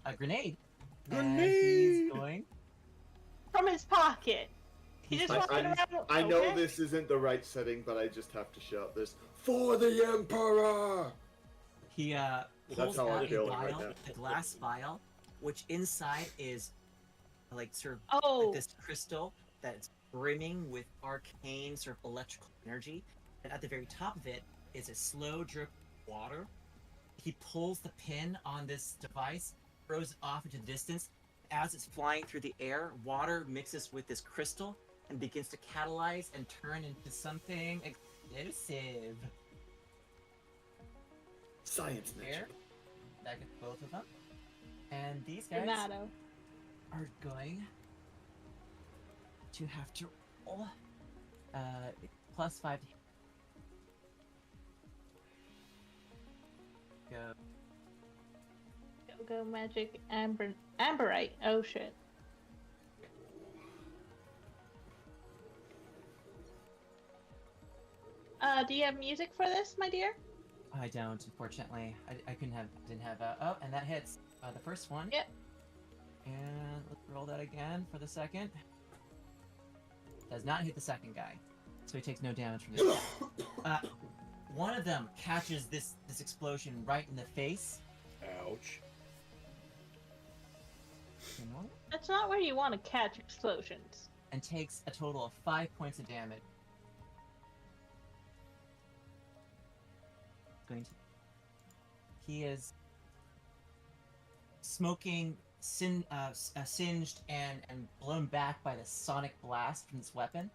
A grenade. And
Grenade!
he's going.
From his pocket. He
He's
just
going-
walking around.
I know
okay.
this isn't the right setting, but I just have to shout this. For the Emperor!
He
That's
pulls
how I'm
out a
feeling right
vial,
now.
a glass vial, which inside is like sort of
Oh,
like this crystal that's brimming with arcane sort of electrical energy. And at the very top of it is a slow drip of water. He pulls the pin on this device, throws it off into the distance. As it's flying through the air, water mixes with this crystal and begins to catalyze and turn into something explosive.
Science
Here,
magic.
that gets both of them. And these guys
Granado.
are going to have to roll +5 to hit. Go.
Go magic amberite. Oh shit. Do you have music for this, my dear?
I don't, unfortunately. I didn't have, oh, and that hits the first one.
Yep.
And let's roll that again for the second. Does not hit the second guy, so he takes no damage from this. One of them catches this explosion right in the face.
Ouch.
You know,
That's not where you want to catch explosions.
and takes a total of 5 points of damage. He is smoking, singed and blown back by the sonic blast from this weapon,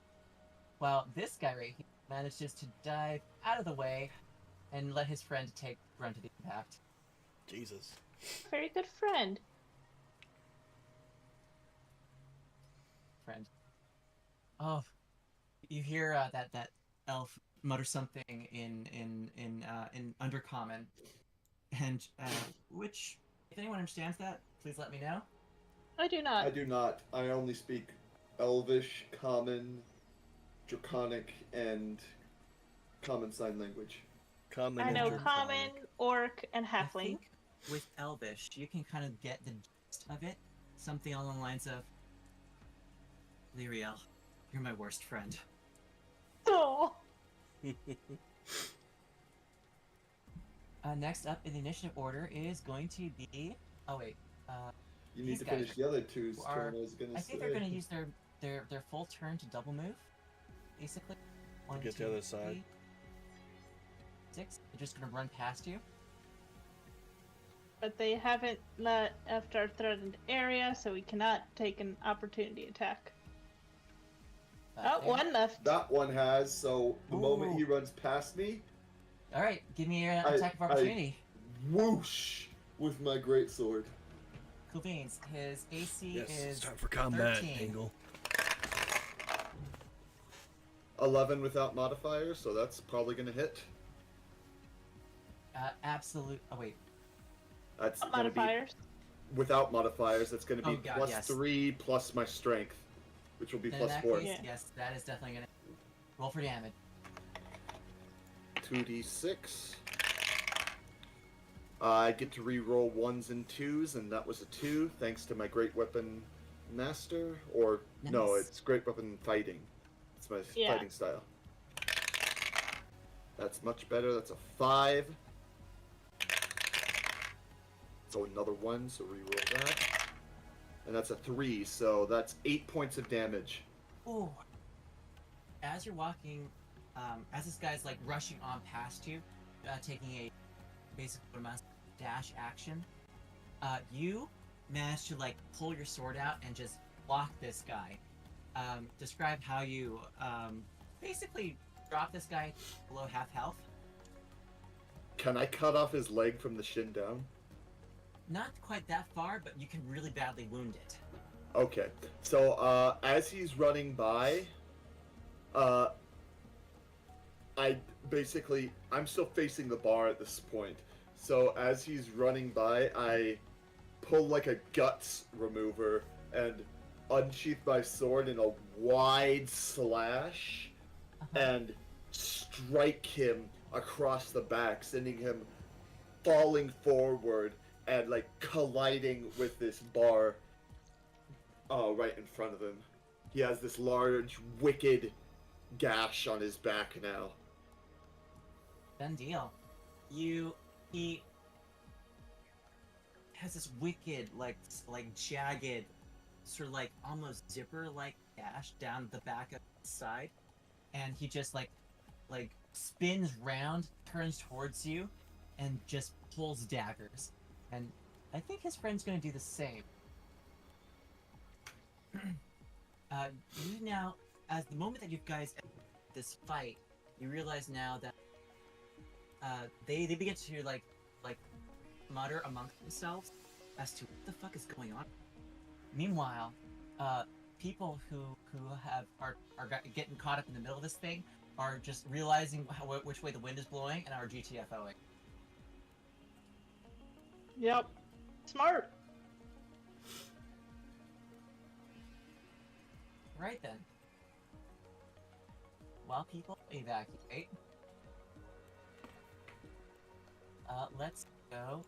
while this guy right here manages to dive out of the way and let his friend take run to the impact.
Jesus.
Very good friend.
Friend. Oh, you hear that elf mutter something in Undercommon, and which, if anyone understands that, please let me know.
I do not.
I do not. I only speak Elvish, Common, Draconic, and Common Sign Language.
Common
I know
and
common,
Draconic.
orc, and
I
halfling.
think with Elvish, you can kind of get the gist of it. Something along the lines of, Lyriel, you're my worst friend.
Oh.
Next up in the initiative order is going to be. Oh wait.
You need
These
to
guys
finish the other two's
are-
turn, I was gonna
I
say.
think they're going to use their full turn to double move, basically. One,
Get the
two,
other side.
3, 6. They're just going to run past you.
But they haven't left our threatened area, so we cannot take an opportunity attack. Oh,
there.
one left.
That one has, so the moment
Ooh.
he runs past me,
All right, give me your
I-
attack of opportunity.
whoosh with my greatsword.
Cool beans. His AC
Yes,
is
it's time for combat,
13.
Angle.
11 without modifiers, so that's probably gonna hit.
Absolute. Oh wait.
That's gonna
Modifiers.
be without modifiers. That's gonna be
Oh, God,
plus
yes.
3 plus my strength, which will be
Then in
plus
that
4.
case,
Yeah.
yes, that is definitely gonna roll for damage.
2d6. I get to re-roll 1s and 2s, and that was a 2, thanks to my Great Weapon Master. Or, no,
Nice.
it's Great Weapon Fighting. It's my
Yeah.
fighting style. That's much better. That's a 5. So another 1, so re-roll that. And that's a 3, so that's 8 points of damage.
Ooh. As you're walking, as this guy's like rushing on past you, taking a basic amount of dash action, you manage to like pull your sword out and just block this guy. Describe how you basically drop this guy below half health.
Can I cut off his leg from the shin down?
Not quite that far, but you can really badly wound it.
Okay, so as he's running by, I'm still facing the bar at this point. So as he's running by, I pull like a guts remover and unsheath my sword in a wide slash and strike him across the back, sending him falling forward and like colliding with this bar right in front of him. He has this large, wicked gash on his back now.
Done deal. He has this wicked, like jagged, sort of like almost zipper-like gash down the back of his side, and he just like spins round, turns towards you, and just pulls daggers. And I think his friend's gonna do the same. You now, as the moment that you guys end this fight, you realize now that they begin to like mutter amongst themselves as to what the fuck is going on. Meanwhile, people who are getting caught up in the middle of this thing are just realizing which way the wind is blowing and are GTFOing.
Yep. Smart.
Right then. While people evacuate, let's go.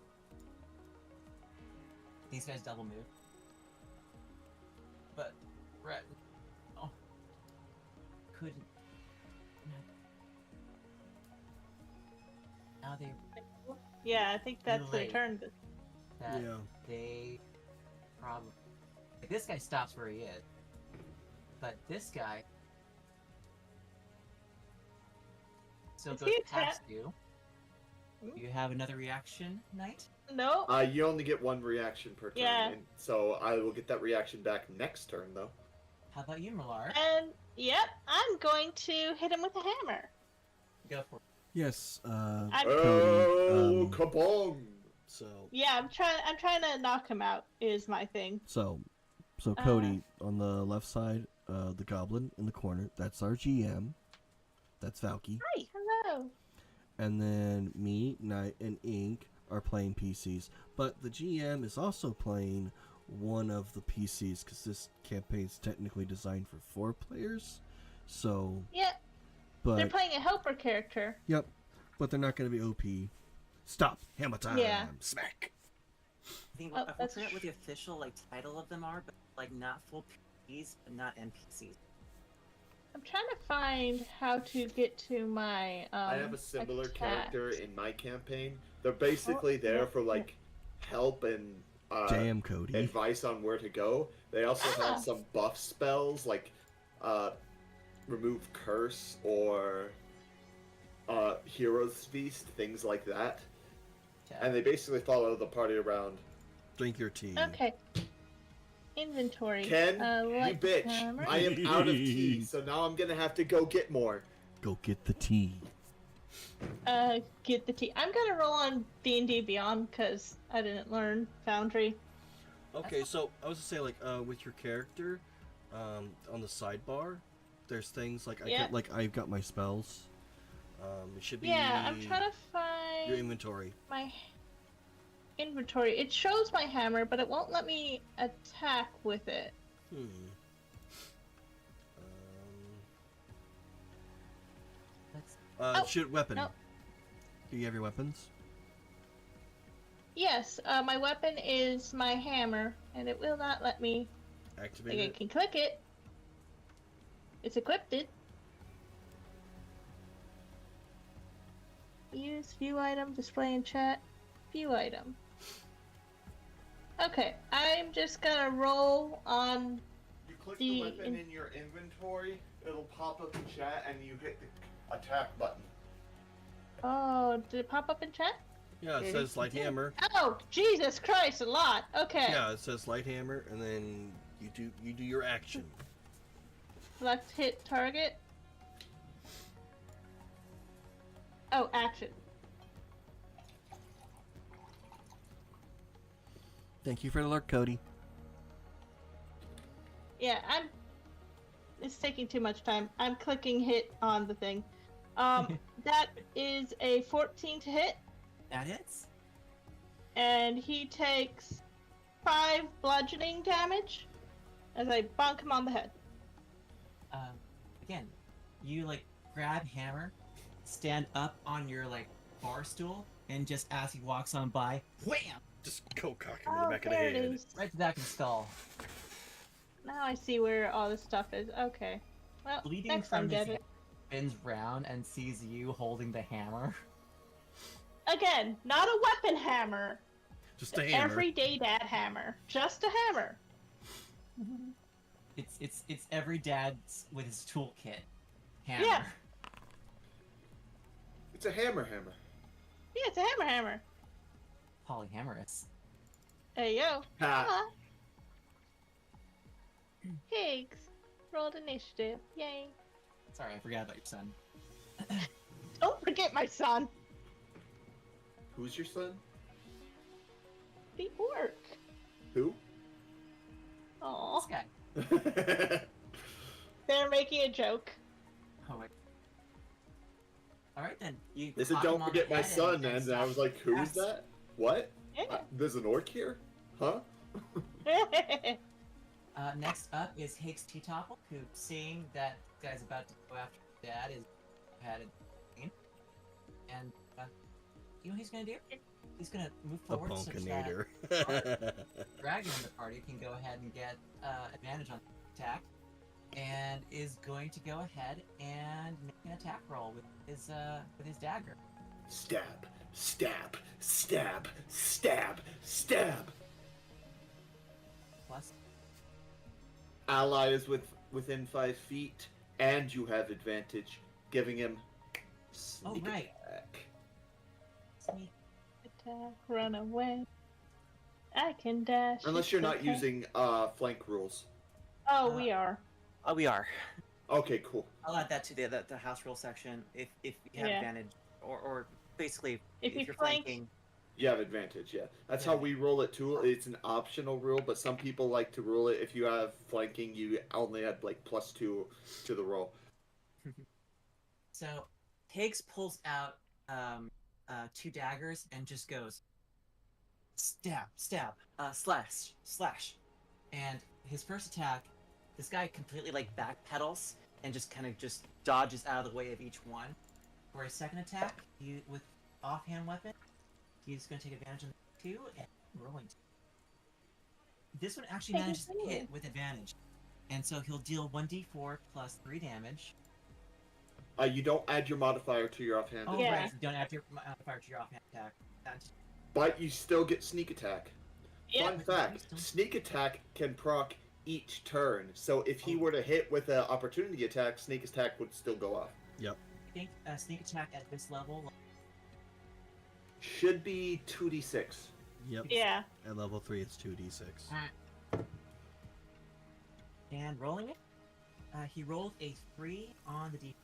These guys double move. But Brett, oh, couldn't. Now they
Yeah, I think that's their
Relate.
turn.
that
Yeah.
they probably this guy stops where he is, but this guy still
Is
goes
he
past you.
Hmm?
You have another reaction, Knight?
No.
You only get one reaction per turn,
Yeah.
and so I will get that reaction back next turn, though.
How about you, Malar?
And yep, I'm going to hit him with a hammer.
Go for it.
Yes,
I'm
Oh,
Cody,
kabong!
so
yeah, I'm trying to knock him out is my thing.
so Cody on the left side, the goblin in the corner. That's our GM. That's Valky.
Hi. Hello.
And then me, Knight, and Ink are playing PCs. But the GM is also playing one of the PCs because this campaign is technically designed for 4 players. So,
Yep.
but
They're playing a helper character.
yep, but they're not going to be OP. Stop, hammer time,
Yeah.
smack.
I think
Oh,
I
that's
forget what the official title of them are, but not full PCs, but not NPCs.
I'm trying to find how to get to my
I have a similar
attacks.
character in my campaign. They're basically there for help and
Damn, Cody.
advice on where to go. They also
Ah.
have some buff spells like remove curse or hero's feast, things like that.
Yeah.
And they basically follow the party around.
Drink your tea.
Okay. Inventory.
Ken, you
light
bitch!
hammer.
I am out of tea, so now I'm gonna have to go get more.
Go get the tea.
Get the tea. I'm gonna roll on D&D Beyond because I didn't learn Foundry.
Okay, so I was to say with your character, on the sidebar, there's things
Yeah.
I've got my spells. It should be
Yeah, I'm trying to
your
find
inventory.
my inventory. It shows my hammer, but it won't let me attack with it.
Um,
Let's
Oh,
shoot weapon.
no.
Do you have your weapons?
Yes, my weapon is my hammer, and it will not let me.
Activate
Like, I
it.
can click it. It's equipped. Use view item, display in chat, view item. Okay, I'm just gonna roll on.
You click
The
the weapon in your inventory, it'll pop up in chat, and you hit the attack button.
Oh, did it pop up in chat?
Yeah, it
Mhm.
says light hammer.
Oh, Jesus Christ, a lot. Okay.
Yeah, it says light hammer, and then you do your action.
Select hit target. Oh, action.
Thank you for the alert, Cody.
Yeah, It's taking too much time. I'm clicking hit on the thing. That is a 14 to hit,
that hits.
and he takes 5 bludgeoning damage as I bonk him on the head.
Again, you grab hammer, stand up on your bar stool, and just as he walks on by, wham!
Just go cock him
Oh, there it is.
Right to the back of the skull.
Now I see where all this stuff is. Okay. Well,
Bleeding
next
from
time,
his
get
hand,
it.
spins round and sees you holding the hammer.
Again, not a weapon hammer.
Just a hammer.
Everyday dad hammer. Just a hammer.
It's every dad's with his toolkit. Hammer.
Yeah.
It's a hammer.
Yeah, it's a hammer.
Polyhammerous.
Hey, yo.
Ha.
Huh. Higgs. Rolled initiative. Yay.
Sorry, I forgot about your son.
Don't forget my son.
Who's your son?
the orc.
Who?
Aw.
This guy.
They're making a joke.
Oh my. All right then. You
They said,
clock him
"Don't
on
forget
the
my
head
son," and I was like, "Who's
Yes.
that? What?
Yeah.
There's an orc here? Huh?"
Next up is Higgs Teetopple, who, seeing that this guy's about to go after Dad, is had it, and you know what he's gonna do? He's gonna move
A
forward such that
Bunkinator.
Dragon in the party can go ahead and get advantage on the attack, and is going to go ahead and make an attack roll with his dagger.
Stab, stab, stab, stab, stab.
Plus,
Ally is within 5 feet, and you have advantage, giving him sneak
right.
attack.
sneak.
Attack, run away. I can dash.
Unless
it's
you're not
okay.
using flank rules.
Oh, we are.
Oh, we are.
Okay, cool.
I'll add that to the house rule section if you have
Yeah.
advantage, or basically
If you
you're
flank-
flanking.
You have advantage, yeah. That's
Yeah.
how we roll it too. It's an optional rule, but some people like to rule it. If you have flanking, you only add like +2 to the roll.
So Higgs pulls out 2 daggers and just goes stab, stab, slash, slash. And his first attack, this guy completely like backpedals and just kind of just dodges out of the way of each one. For his second attack, with offhand weapon, he's going to take advantage of the 2 and rolling. This one actually
Hey,
manages to
good
hit with advantage, and so he'll deal 1d4 plus 3 damage.
You don't add your modifier to your offhand,
Oh,
Yeah.
right. You don't have your modifier to your offhand attack. That's
but you still get sneak attack.
Yeah.
Fun fact: sneak attack can proc each turn. So if he were to hit with an opportunity attack, sneak attack would still go off.
Yep.
I think sneak attack at this level.
Should be 2d6.
Yep.
Yeah.
At level 3, it's 2d6.
And rolling it, he rolled a 3 on the d.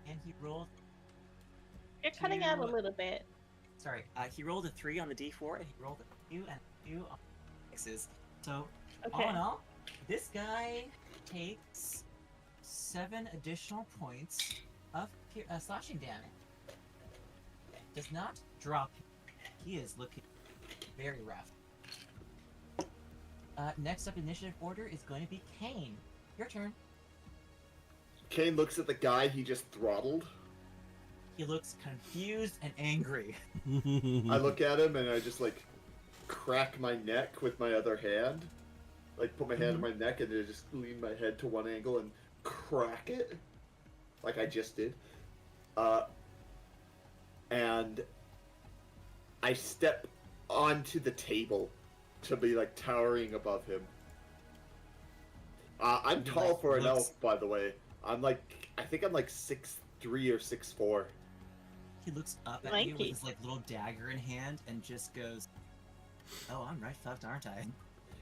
And he rolled.
You're cutting out a
Two-
little bit.
Sorry, he rolled a 3 on the d4, and he rolled a 2 and a 2 on the 6s. So,
Okay.
all in all, this guy takes 7 additional points of slashing damage. Does not drop. He is looking very rough. Next up, initiative order is going to be Kane. Your turn.
Kane looks at the guy he just throttled.
He looks confused and angry.
I look at him and I just like crack my neck with my other hand. Like put my hand on my neck and then just lean my head to one angle and crack it. Like I just did. And I step onto the table to be like towering above him. I'm
He,
tall
like,
for an
looks-
elf, by the way. I think I'm like 6'3" or 6'4".
He looks up at you
Lanky.
with his like little dagger in hand and just goes, "Oh, I'm right fucked, aren't I?"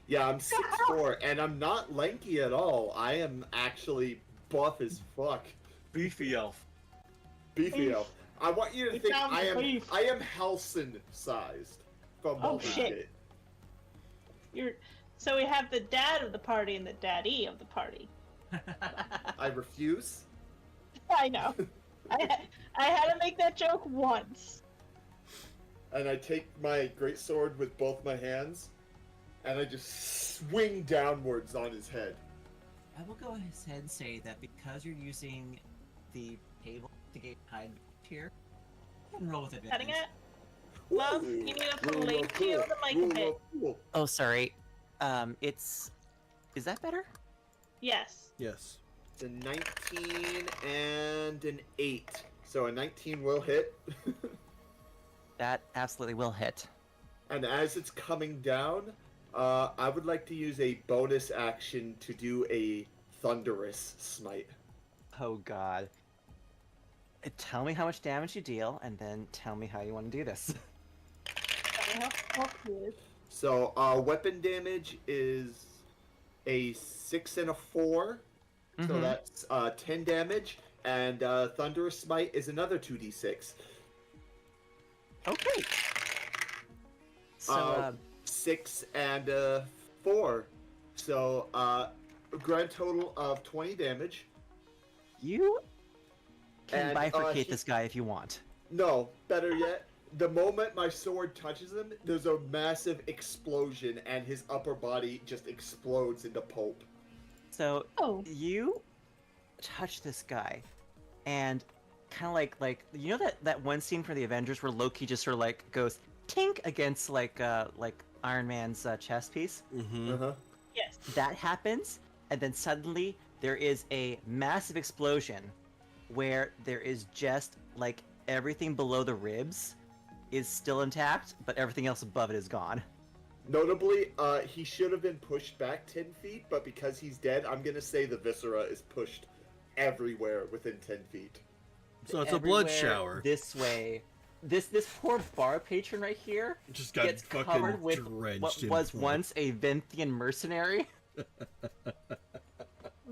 Yeah, I'm 6'4", and I'm not lanky at all. I am actually buff as fuck.
Beefy elf.
Beefy
Beef.
elf. I want you to
It
think
sounds beef.
I am Halson sized from
Oh,
Baldur's
shit.
Gate.
So we have the dad of the party and the daddy of the party.
I refuse.
I know. I had to make that joke once.
And I take my greatsword with both my hands, and I just swing downwards on his head.
I will go ahead and say that because you're using the table to get hide here, you can roll with advantage.
Cutting it? Love, you need a
Rule
flame
of
shield
cool.
and like
Rule
a bit.
of cool.
Oh, sorry. Is that better?
Yes.
Yes.
It's a 19 and an 8. So a 19 will hit.
That absolutely will hit.
And as it's coming down, I would like to use a bonus action to do a thunderous smite.
Oh God. Tell me how much damage you deal, and then tell me how you want to do this.
How cute.
So weapon damage is a 6 and a 4. So
Mhm.
that's 10 damage. And thunderous smite is another 2d6.
Okay. So,
6 and 4. So, a grand total of 20 damage.
you can
And,
bifurcate this guy if you want.
No, better yet, the moment my sword touches him, there's a massive explosion, and his upper body just explodes into pulp.
So,
Oh.
you touch this guy, and kind of like you know that one scene from the Avengers where Loki just sort of like goes tink against like Iron Man's chest piece.
Mm-hmm.
Uh-huh.
Yes.
That happens, and then suddenly there is a massive explosion where there is just like everything below the ribs is still intact, but everything else above it is gone.
Notably, he should have been pushed back 10 feet, but because he's dead, I'm gonna say the viscera is pushed everywhere within 10 feet.
So it's a blood
Everywhere
shower.
This way. This poor bar patron right here
Just got
gets
fucking
covered with
drenched
what
in
was
blood.
once a Venthian mercenary,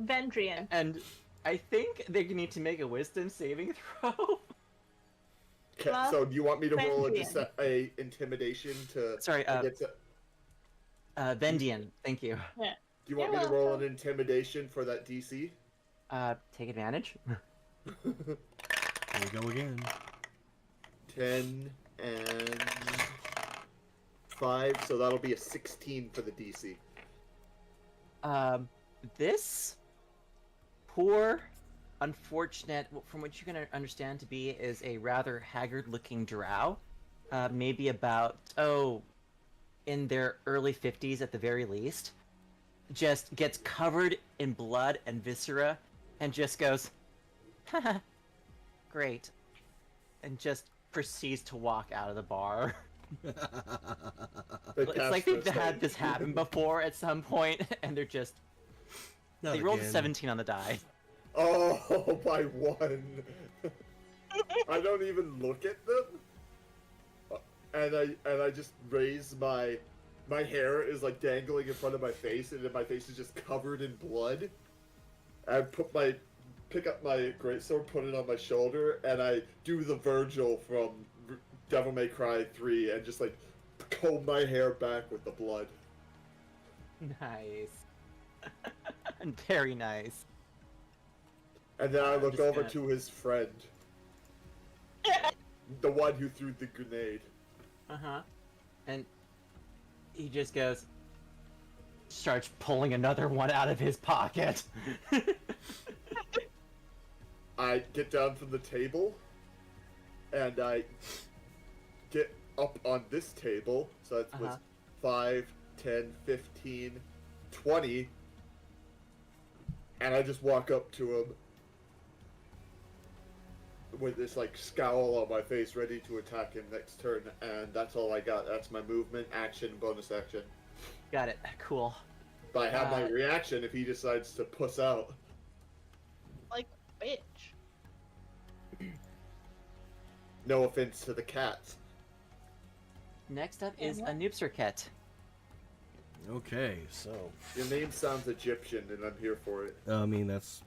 Vendrian.
and I think they need to make a wisdom saving throw.
Okay,
Well,
so do you want me to roll
Benjian.
a intimidation to...
Sorry,
against
Vendian, thank you.
do you want
You're
me to roll an
welcome.
intimidation for that DC?
Take advantage.
Here we go again.
10 and 5, so that'll be a 16 for the DC.
This poor, unfortunate, from what you can understand to be, is a rather haggard-looking drow. Maybe about, in their early 50s at the very least. Just gets covered in blood and viscera, and just goes, haha, great. And just proceeds to walk out of the bar. It's like they've had this happen before at some point, and they're just...
Not
They rolled a
again.
17 on the die.
Oh, by 1. I don't even look at them. And I just raise my hair is like dangling in front of my face, and then my face is just covered in blood. I pick up my greatsword, put it on my shoulder, and I do the Virgil from Devil May Cry 3 and just like comb my hair back with the blood.
Nice. Very nice.
And then I
I'm
look
just
over
gonna-
to his friend, the one who threw the grenade.
Uh-huh. And he just goes, starts pulling another one out of his pocket.
I get down from the table, and I get up on this table, so that was
Uh-huh.
5, 10, 15, 20, and I just walk up to him with this, like, scowl on my face, ready to attack him next turn, and that's all I got. That's my movement, action, bonus action.
Got it. Cool.
But I have my reaction if he decides to puss out.
Like, bitch.
No offense to the cats.
Next up is
Mhm.
a Noobsterket.
Okay, so
Your name sounds Egyptian, and I'm here for it.
I mean that's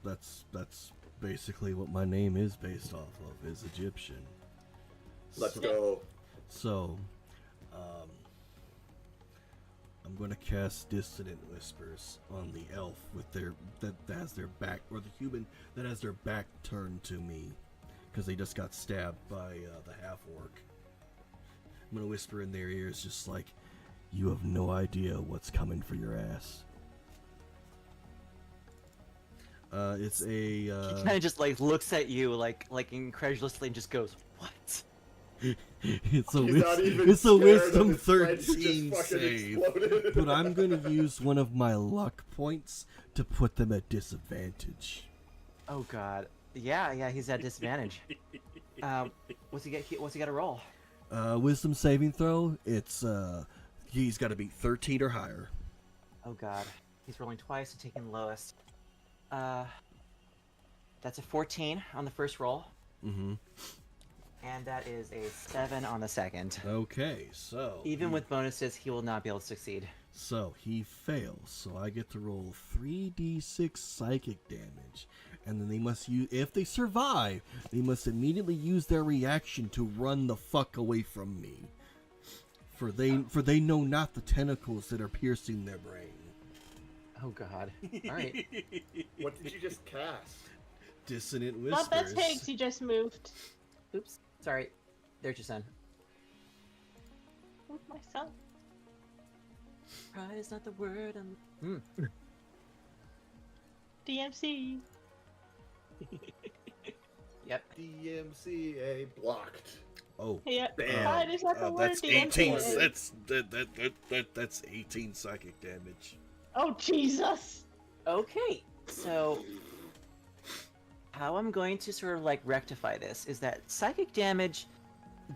basically what my name is based off of, is Egyptian.
Let's
So-
go.
So, I'm going to cast Dissonant Whispers on the elf with that has their back, or the human that has their back turned to me, because they just got stabbed by the half-orc. I'm going to whisper in their ears just like, you have no idea what's coming for your ass. It's a...
He kind of just like looks at you like incredulously and just goes, "What?"
it's a,
He's not even
it's a
scared of
wisdom
his friend who just
13
fucking
save.
exploded.
But I'm going to use one of my luck points to put them at disadvantage.
Oh God. Yeah. He's at disadvantage. What's he got to roll?
Wisdom saving throw, it's he's got to beat 13 or higher.
Oh God. He's rolling twice and taking the lowest. That's a 14 on the first roll.
Mm-hmm.
And that is a 7 on the second.
Okay, so
Even with bonuses, he will not be able to succeed.
so he fails. So I get to roll 3d6 psychic damage, and then they must use, if they survive, they must immediately use their reaction to run the fuck away from me. For they know not the tentacles that are piercing their brain.
Oh God. All right.
What did you just cast?
Dissonant
Oh,
whispers.
that's Higgs. He just moved.
Oops. Sorry. There's your son.
Who's my son?
Pride is not the word.
DMC.
Yep.
DMCA blocked.
Oh.
Yeah.
Bam.
Pride is not the word.
That's 18.
DMCA.
That's 18 psychic damage.
Oh Jesus.
Okay. So, how I'm going to sort of like rectify this is that psychic damage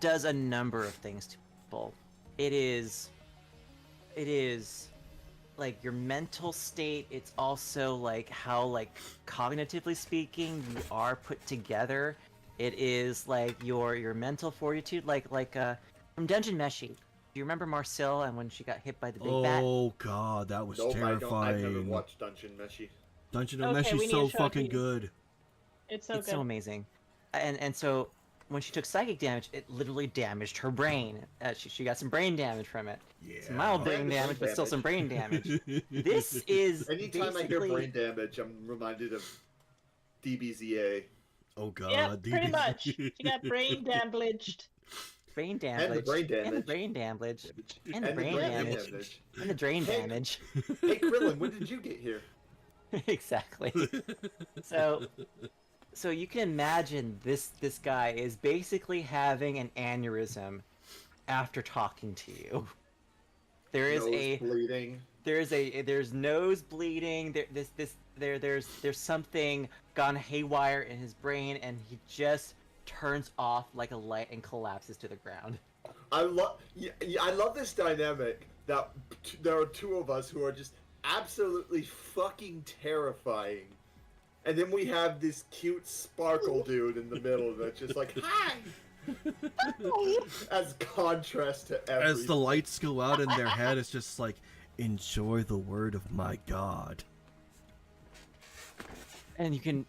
does a number of things to people. It is like your mental state. It's also like how, like, cognitively speaking, you are put together. It is like your mental fortitude, like from Dungeon Meshi. Do you remember Marcel and when she got hit by the big bat?
Oh god, that was
Nope,
terrifying.
I've never watched Dungeon Meshi.
Dungeon
Okay,
Mesh
we
is
need
so
to show it to
fucking
you.
good.
It's so
It's
good.
so amazing. And so when she took psychic damage, it literally damaged her brain. She got some brain damage from it.
Yeah.
Some mild brain
Damage,
damage, but still some brain damage. This is
Anytime I hear
basically-
brain damage, I'm reminded of DBZA.
Oh god.
Yeah, pretty
DBZ.
much. She got brain damaged.
brain
And the
damage.
brain
And the
damage.
brain damage. And the
And the
brain
brain
damage.
damage.
And the drain
Hey.
damage.
Hey, Krillin, when did you get here?
Exactly. So you can imagine this guy is basically having an aneurysm after talking to you. There is
Nose bleeding.
there's nose bleeding. There's something gone haywire in his brain, and he just turns off like a light and collapses to the ground.
I love this dynamic that there are two of us who are just absolutely fucking terrifying, and then we have this cute sparkle dude in the middle that's just like hi, as contrast to everything.
As the lights go out in their head, it's just like, enjoy the word of my god.
And you can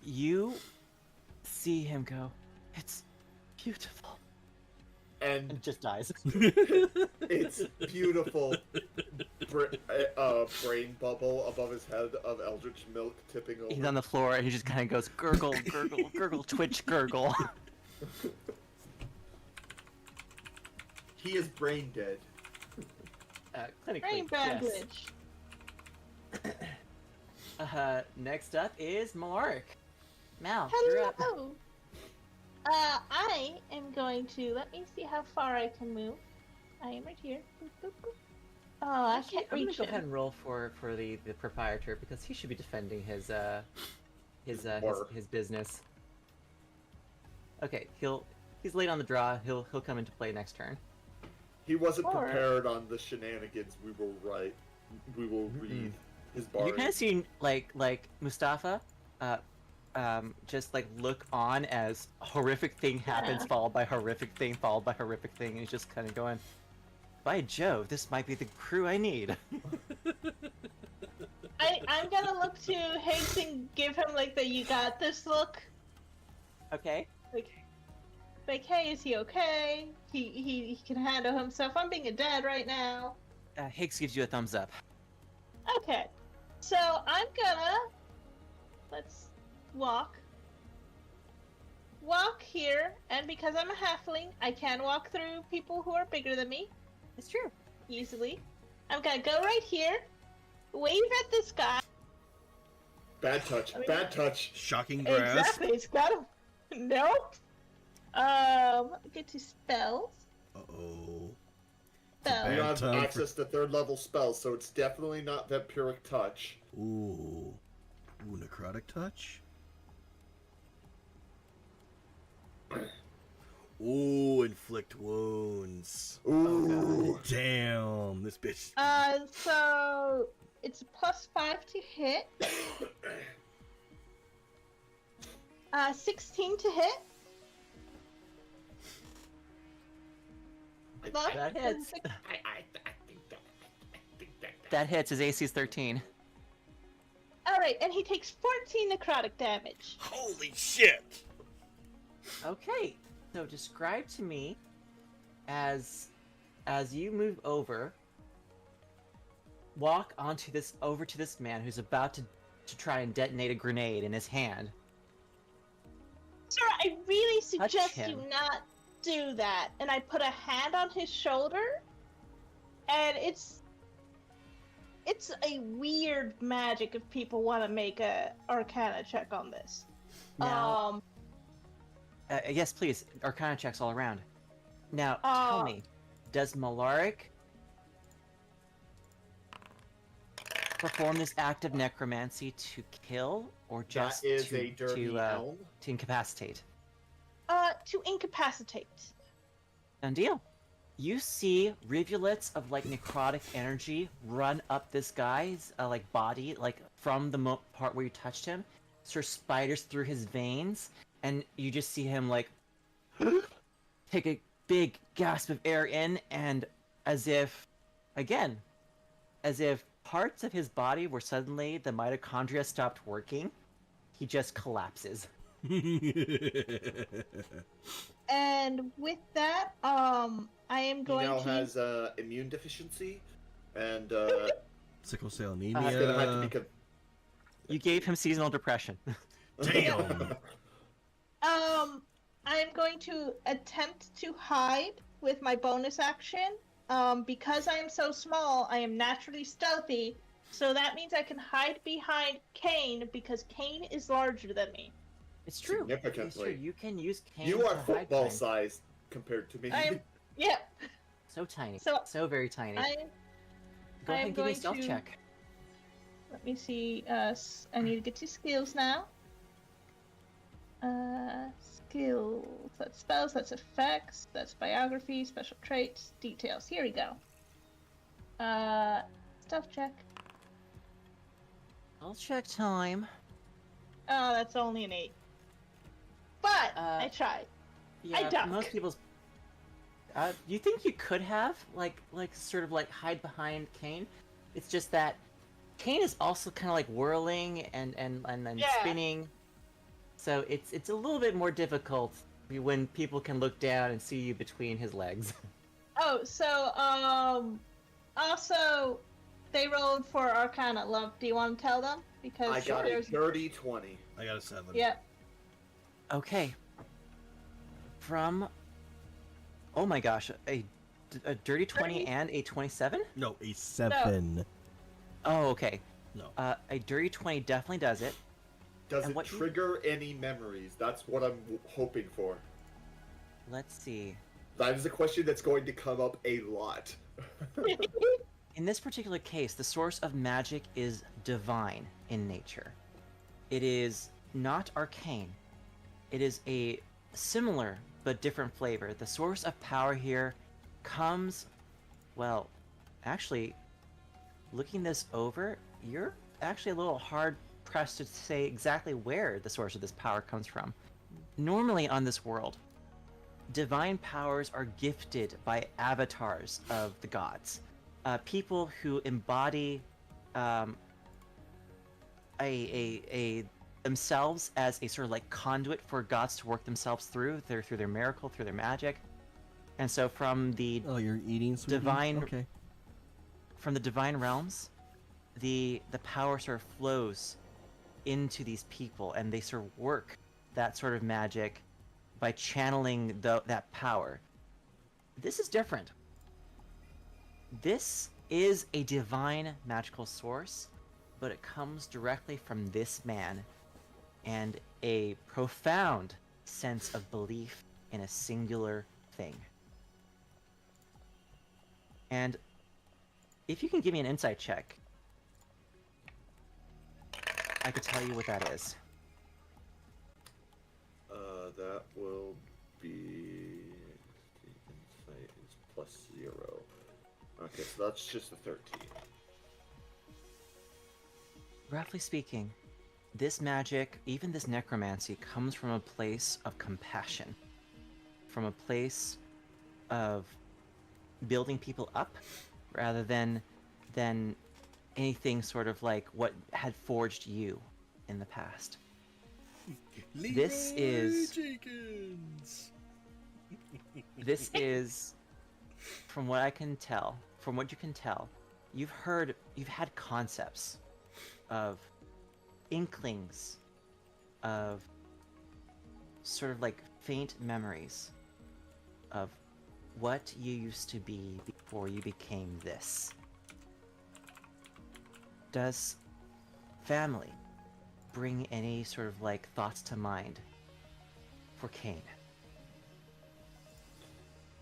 you see him go, "It's beautiful,"
and
and just dies.
it's beautiful brain bubble above his head of eldritch milk tipping over.
He's on the floor and he just kind of goes gurgle, gurgle, gurgle, twitch, gurgle.
He is brain dead.
Clinically,
Brain
yes.
damage.
Next up is Malark. Mal, you're up.
Hello. I am going to let me see how far I can move. I am right here. Boop, boop, boop. Oh, I can't
I'm gonna
reach
go ahead
him.
and roll for the proprietor because he should be defending his
work.
his business. Okay, he's late on the draw. He'll come into play next turn.
He wasn't
Alright.
prepared on the shenanigans we will write. We will read his bar.
You kind of see like Mustafa, just like look on as horrific thing happens,
Yeah.
followed by horrific thing, followed by horrific thing, and he's just kind of going, "By Jove, this might be the crew I need."
I'm gonna look to Higgs and give him like the "you got this" look.
Okay.
Like, hey, is he okay? He can handle himself. I'm being a dad right now.
Higgs gives you a thumbs up.
Okay, so I'm gonna let's walk here, and because I'm a halfling, I can walk through people who are bigger than me
It's true.
easily. I'm gonna go right here, wave at this guy.
Bad touch. Bad touch.
Shocking grasp.
Exactly, it's got a nope. Get to spells.
Uh-oh.
Spells.
We don't have
Bad time
access to third level spells, so it's definitely not Vampiric Touch.
Ooh. Ooh, necrotic touch? Ooh, inflict wounds.
Ooh.
Damn, this bitch.
So it's a +5 to hit. 16 to hit. Luck
That
and
hits.
six-
I think that.
That hits. His AC is 13.
All right, and he takes 14 necrotic damage.
Holy shit!
Okay. So describe to me as as you move over, walk over to this man who's about to try and detonate a grenade in his hand.
Sir, I really
Touch
suggest
him.
you not do that. And I put a hand on his shoulder, and it's a weird magic if people want to make a Arcana check on this.
Now, yes, please. Arcana checks all around. Now, tell me, does Malaric perform this act of necromancy to kill, or just
That is
to,
a dirty elm.
to incapacitate?
To incapacitate.
Done deal. You see rivulets of like necrotic energy run up this guy's like body, like from the part where you touched him, sort of spiders through his veins, and you just see him like take a big gasp of air in, and as if parts of his body were suddenly the mitochondria stopped working, he just collapses.
And with that, I am going
He now
to.
has immune deficiency, and
Sickle cell
he's gonna have to
anemia.
become.
You gave him seasonal depression.
Damn.
I am going to attempt to hide with my bonus action. Because I am so small, I am naturally stealthy, so that means I can hide behind Kane because Kane is larger than me.
It's true.
Significantly.
It's true. You can use Kane
You
to
are
hide
football
behind.
sized compared to me.
Yeah.
So tiny.
So,
So very tiny.
I
Go
I
ahead
am
and give me a
going
stealth
to-
check.
let me see. I need to get to skills now. Skills. That's spells. That's effects. That's biography. Special traits. Details. Here we go. Stealth check.
Stealth check time.
Oh, that's only an 8. But I tried.
Yeah,
duck.
most people's. You think you could have sort of like hide behind Kane? It's just that Kane is also kind of like whirling and
Yeah.
spinning, so it's a little bit more difficult when people can look down and see you between his legs.
Oh, so also they rolled for Arcana. Love, do you want to tell them? Because
I got a
there's
dirty 20.
I got a 7.
yeah.
Okay. From. Oh my gosh, a dirty 20 and a 27?
No, a 7.
Oh, okay.
No.
A dirty 20 definitely does it.
Does
And
it
what-
trigger any memories? That's what I'm hoping for.
Let's see.
That is a question that's going to come up a lot.
In this particular case, the source of magic is divine in nature. It is not arcane. It is a similar but different flavor. The source of power here comes, well, actually, looking this over, you're actually a little hard pressed to say exactly where the source of this power comes from. Normally on this world, divine powers are gifted by avatars of the gods. People who embody themselves as a sort of like conduit for gods to work themselves through their miracle, through their magic. And so from the
Oh, you're eating sweetie?
Divine-
Okay.
from the divine realms, the power sort of flows into these people, and they sort of work that sort of magic by channeling that power. This is different. This is a divine magical source, but it comes directly from this man, and a profound sense of belief in a singular thing. And if you can give me an insight check, I could tell you what that is.
That will be... Insight is +0. Okay, so that's just a 13.
Roughly speaking, this magic, even this necromancy, comes from a place of compassion. From a place of building people up, rather than anything sort of like what had forged you in the past. This is-
Jenkins.
This is from what I can tell, from what you can tell, you've had concepts of inklings of sort of like faint memories of what you used to be before you became this. Does family bring any sort of like thoughts to mind for Kane?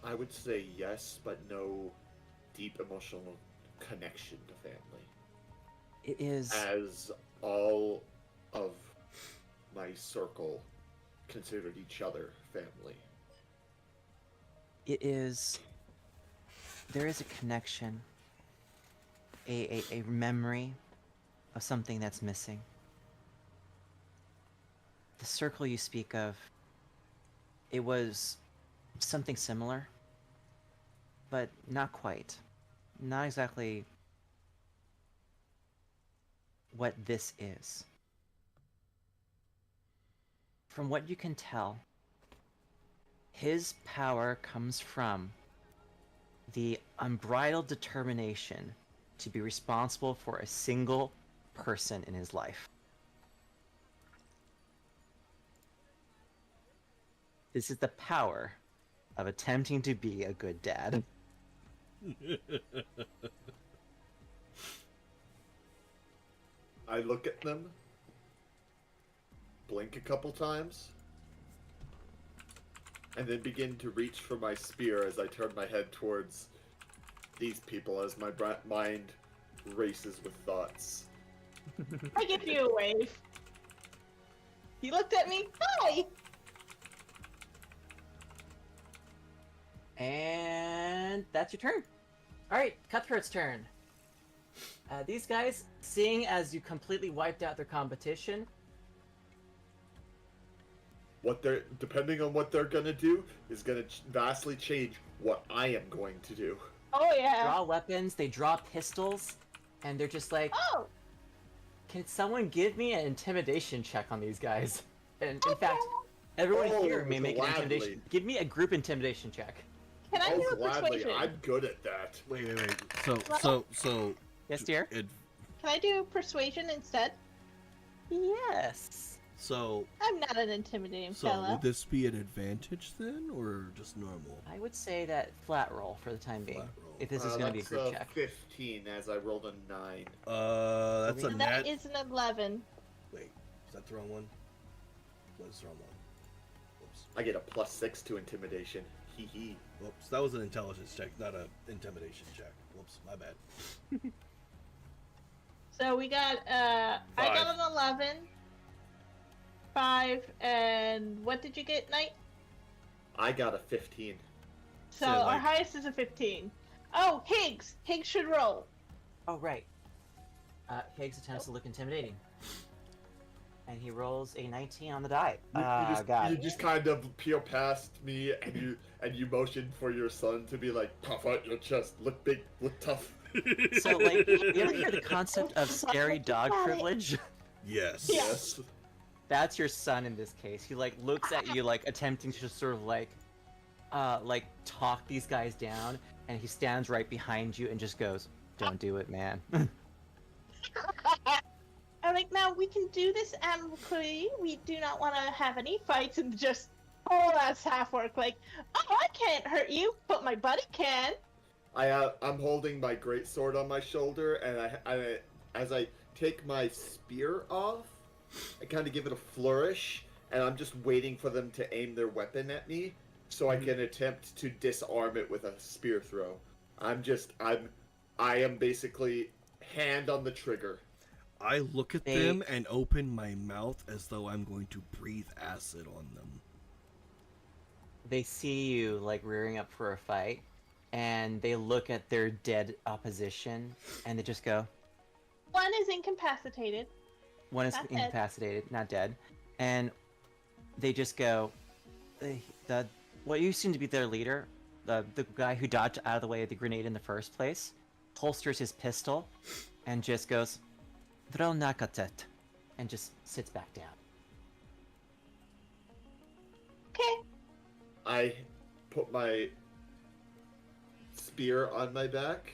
I would say yes, but no deep emotional connection to family.
It is.
As all of my circle considered each other family.
It is. There is a connection, a memory of something that's missing. The circle you speak of, it was something similar, but not quite. Not exactly what this is. From what you can tell, his power comes from the unbridled determination to be responsible for a single person in his life. This is the power of attempting to be a good dad.
I look at them, blink a couple times, and then begin to reach for my spear as I turn my head towards these people as my mind races with thoughts.
I give you a wave. He looked at me. Hi.
And that's your turn. Alright, Cutthroat's turn. These guys, seeing as you completely wiped out their competition,
Depending on what they're gonna do, is gonna vastly change what I am going to do.
Oh yeah.
draw weapons, they draw pistols, and they're just like,
Oh.
can someone give me an intimidation check on these guys? And in
Okay.
fact, everyone
Oh,
here may make an
gladly.
intimidation. Give me a group intimidation check.
Can I do a
Gladly.
persuasion?
I'm good at that.
Wait. So.
Yes, dear?
Can I do persuasion instead?
Yes.
So.
I'm not an intimidating
So
fella.
would this be an advantage then, or just normal?
I would say that flat roll for the time being.
Flat roll.
If this is going to be a
That's
group check.
15 as I rolled a 9.
That's a
And
nat.
that is an 11.
Wait, is that the wrong one? What is the wrong one? Whoops.
I get a +6 to intimidation. Hee hee.
Whoops. That was an intelligence check, not an intimidation check. Whoops, my bad.
So we got I got
Five.
an 11, 5, and what did you get, Knight?
I got a 15.
So
So,
our
like-
highest is a 15. Oh, Higgs! Higgs should roll.
Oh, right. Higgs attempts to look intimidating. And he rolls a 19 on the die.
You just kind of peel past me and you motion for your son to be like, puff out your chest, look big, look tough.
So, like, you ever hear the concept of scary dog privilege?
Yes.
Yes.
That's your son in this case. He, like, looks at you, like, attempting to just sort of, like, talk these guys down, and he stands right behind you and just goes, don't do it, man.
I'm like, now we can do this amicably. We do not want to have any fights and just, oh, that's half work. Like, oh, I can't hurt you, but my buddy can.
I'm holding my greatsword on my shoulder, and I as I take my spear off, I kind of give it a flourish, and I'm just waiting for them to aim their weapon at me, so I can attempt to disarm it with a spear throw. I am basically hand on the trigger.
I look at
They-
them and open my mouth as though I'm going to breathe acid on them.
They see you, like, rearing up for a fight, and they look at their dead opposition, and they just go,
One is incapacitated.
one is
Not dead.
incapacitated, not dead, and they just go, what you seem to be their leader, the guy who dodged out of the way of the grenade in the first place, holsters his pistol, and just goes, "Throw nakatet," and just sits back down.
Okay.
I put my spear on my back,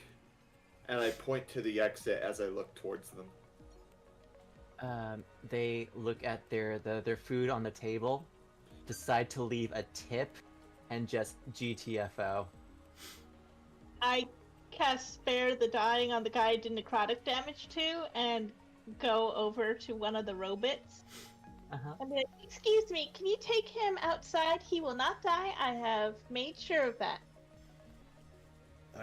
and I point to the exit as I look towards them.
They look at their food on the table, decide to leave a tip, and just GTFO.
I cast Spare the Dying on the guy I did necrotic damage to and go over to one of the robots. And be like, excuse me, can you take him outside? He will not die. I have made sure of that.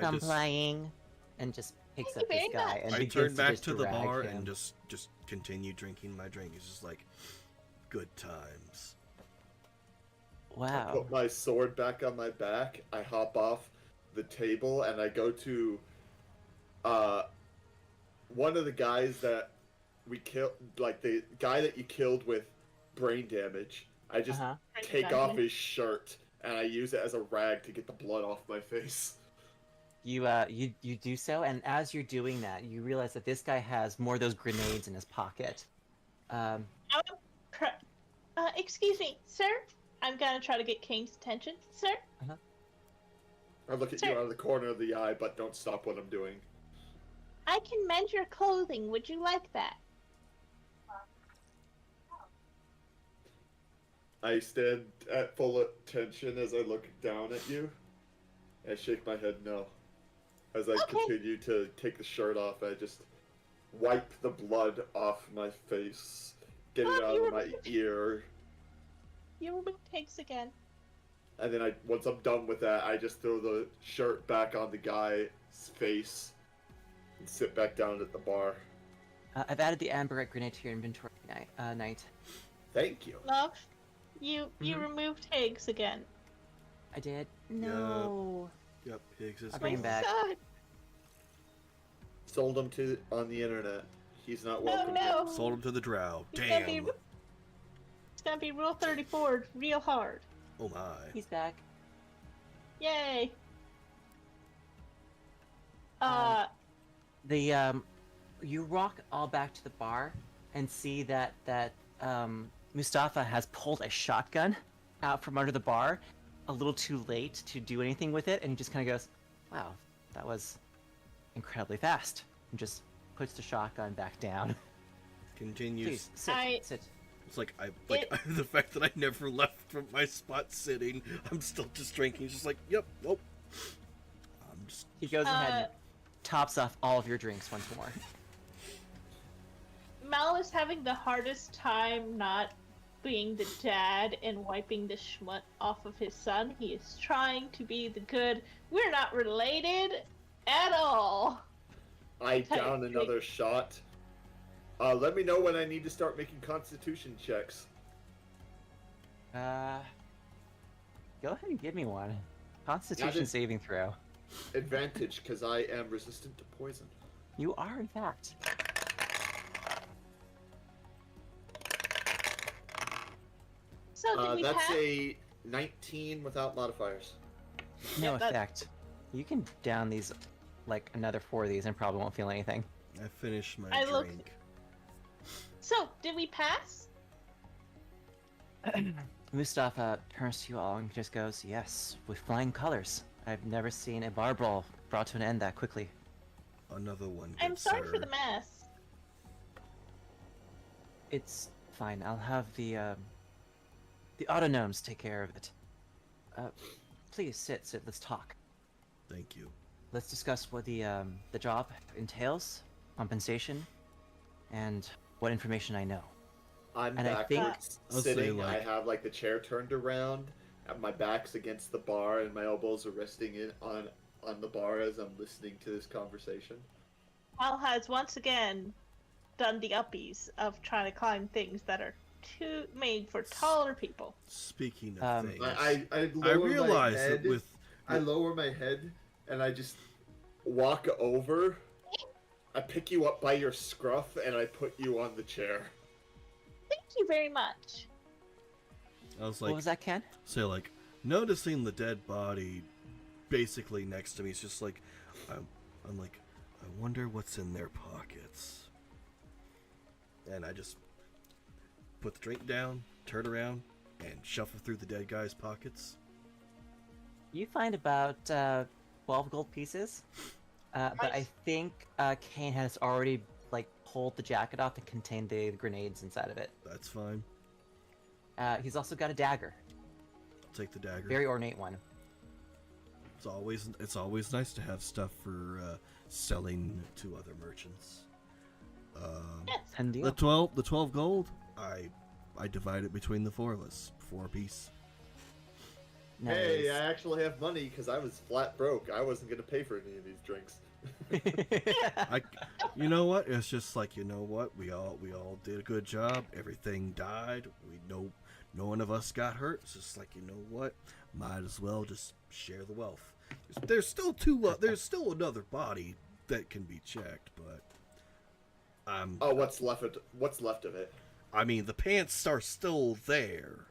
Complying, and just picks
Thank
up
you
this
very
guy
much.
and
I
begins
turn back
just
to the
drag
bar
him.
and just continue drinking my drink. It's just like good times.
I
Wow.
put my sword back on my back. I hop off the table and I go to one of the guys that we killed, like the guy that you killed with brain damage. I just take off his shirt and I use it as a rag to get the blood off my face.
You do so, and as you're doing that, you realize that this guy has more of those grenades in his pocket.
Excuse me, sir. I'm gonna try to get King's attention, sir.
I look at you out of the corner of the eye, but don't stop what I'm doing.
I can mend your clothing. Would you like that?
I stand at full attention as I look down at you. I shake my head no. As I continue to take the shirt off, I just wipe the blood off my face, get it out of my ear,
You remove pigs again.
and then once I'm done with that, I just throw the shirt back on the guy's face and sit back down at the bar.
I've added the amberite grenade to your inventory, Knight.
Thank you.
Love, you removed Higgs again.
I did. No.
Yep, he exists.
I'll bring him
My
back.
son.
Sold him on the internet. He's not welcome.
No.
Sold him to the drow.
He's gonna
Damn.
It's gonna be Rule 34 real hard.
Oh my.
He's back.
Yay.
You walk all back to the bar and see that Mustafa has pulled a shotgun out from under the bar, a little too late to do anything with it, and he just kind of goes, "Wow, that was incredibly fast," and just puts the shotgun back down.
Continues.
Please sit. Sit.
It's like the fact that I never left from my spot sitting. I'm still just drinking. It's just like, yep, nope. I'm just.
He goes ahead and tops off all of your drinks once more.
Mal is having the hardest time not being the dad and wiping the schmut off of his son. He is trying to be the good. We're not related at all.
I down another shot. Let me know when I need to start making constitution checks.
Go ahead and give me one. Constitution saving throw.
Advantage, because I am resistant to poison.
You are, in fact.
So did we
That's
pass?
a 19 without modifiers.
No
Yeah, that-
effect. You can down these, like, another 4 of these and probably won't feel anything.
I finished my
I look-
drink.
So, did we pass?
Mustafa turns to you all and just goes, "Yes, with flying colors. I've never seen a bar brawl brought to an end that quickly."
Another one.
I'm
good
sorry
sir.
for the mess.
It's fine. I'll have the autonomes take care of it. Please sit. Let's talk.
Thank you.
Let's discuss what the job entails, compensation, and what information I know.
I'm
And I think-
backwards
I'll say,
sitting.
like-
I have like the chair turned around, and my back's against the bar, and my elbows are resting in on the bar as I'm listening to this conversation.
Mal has once again done the uppies of trying to climb things that are too made for taller people.
Speaking of things,
I lower
I realize
my head.
that with
I lower my head and I just walk over. I pick you up by your scruff and I put you on the chair.
Thank you very much.
I was
What
like,
was that, Ken?
so like noticing the dead body basically next to me. It's just like I'm like, I wonder what's in their pockets. And I just put the drink down, turn around, and shuffle through the dead guy's pockets.
You find about 12 gold pieces. But I
Nice.
think Kane has already like pulled the jacket off to contain the grenades inside of it.
That's fine.
He's also got a dagger,
I'll take the dagger.
very ornate one.
It's always nice to have stuff for selling to other merchants.
Yes.
And deal.
The 12 gold, I divide it between the four of us, 4 apiece.
Hey,
Nice.
I actually have money because I was flat broke. I wasn't gonna pay for any of these drinks.
You know what? It's just like, you know what? We all did a good job. Everything died. No one of us got hurt. It's just like, you know what? Might as well just share the wealth. There's still there's still another body that can be checked, but
Oh, what's left of it?
I mean, the pants are still there.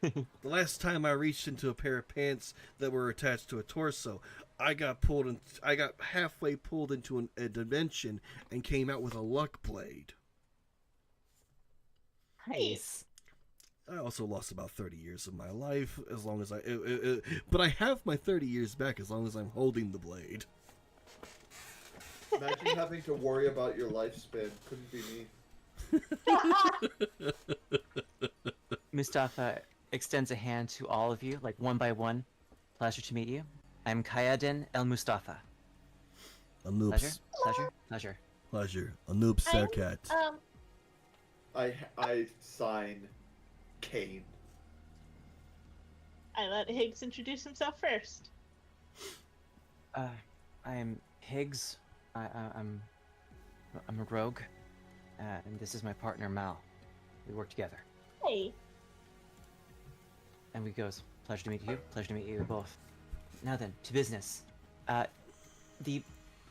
The last time I reached into a pair of pants that were attached to a torso, I got halfway pulled into a dimension and came out with a luck blade.
Nice.
I also lost about 30 years of my life as long as but I have my 30 years back as long as I'm holding the blade.
Imagine having to worry about your lifespan. Couldn't be me.
Mustafa extends a hand to all of you, like one by one. Pleasure to meet you. I'm Kayadin El Mustafa.
Anoop.
Pleasure.
Anoop
I'm,
Serkat.
I sign Kane.
I let Higgs introduce himself first.
I am Higgs. I'm a rogue, and this is my partner Mal. We work together.
Hey.
And we goes, pleasure to meet you. Pleasure to meet you both. Now then, to business. The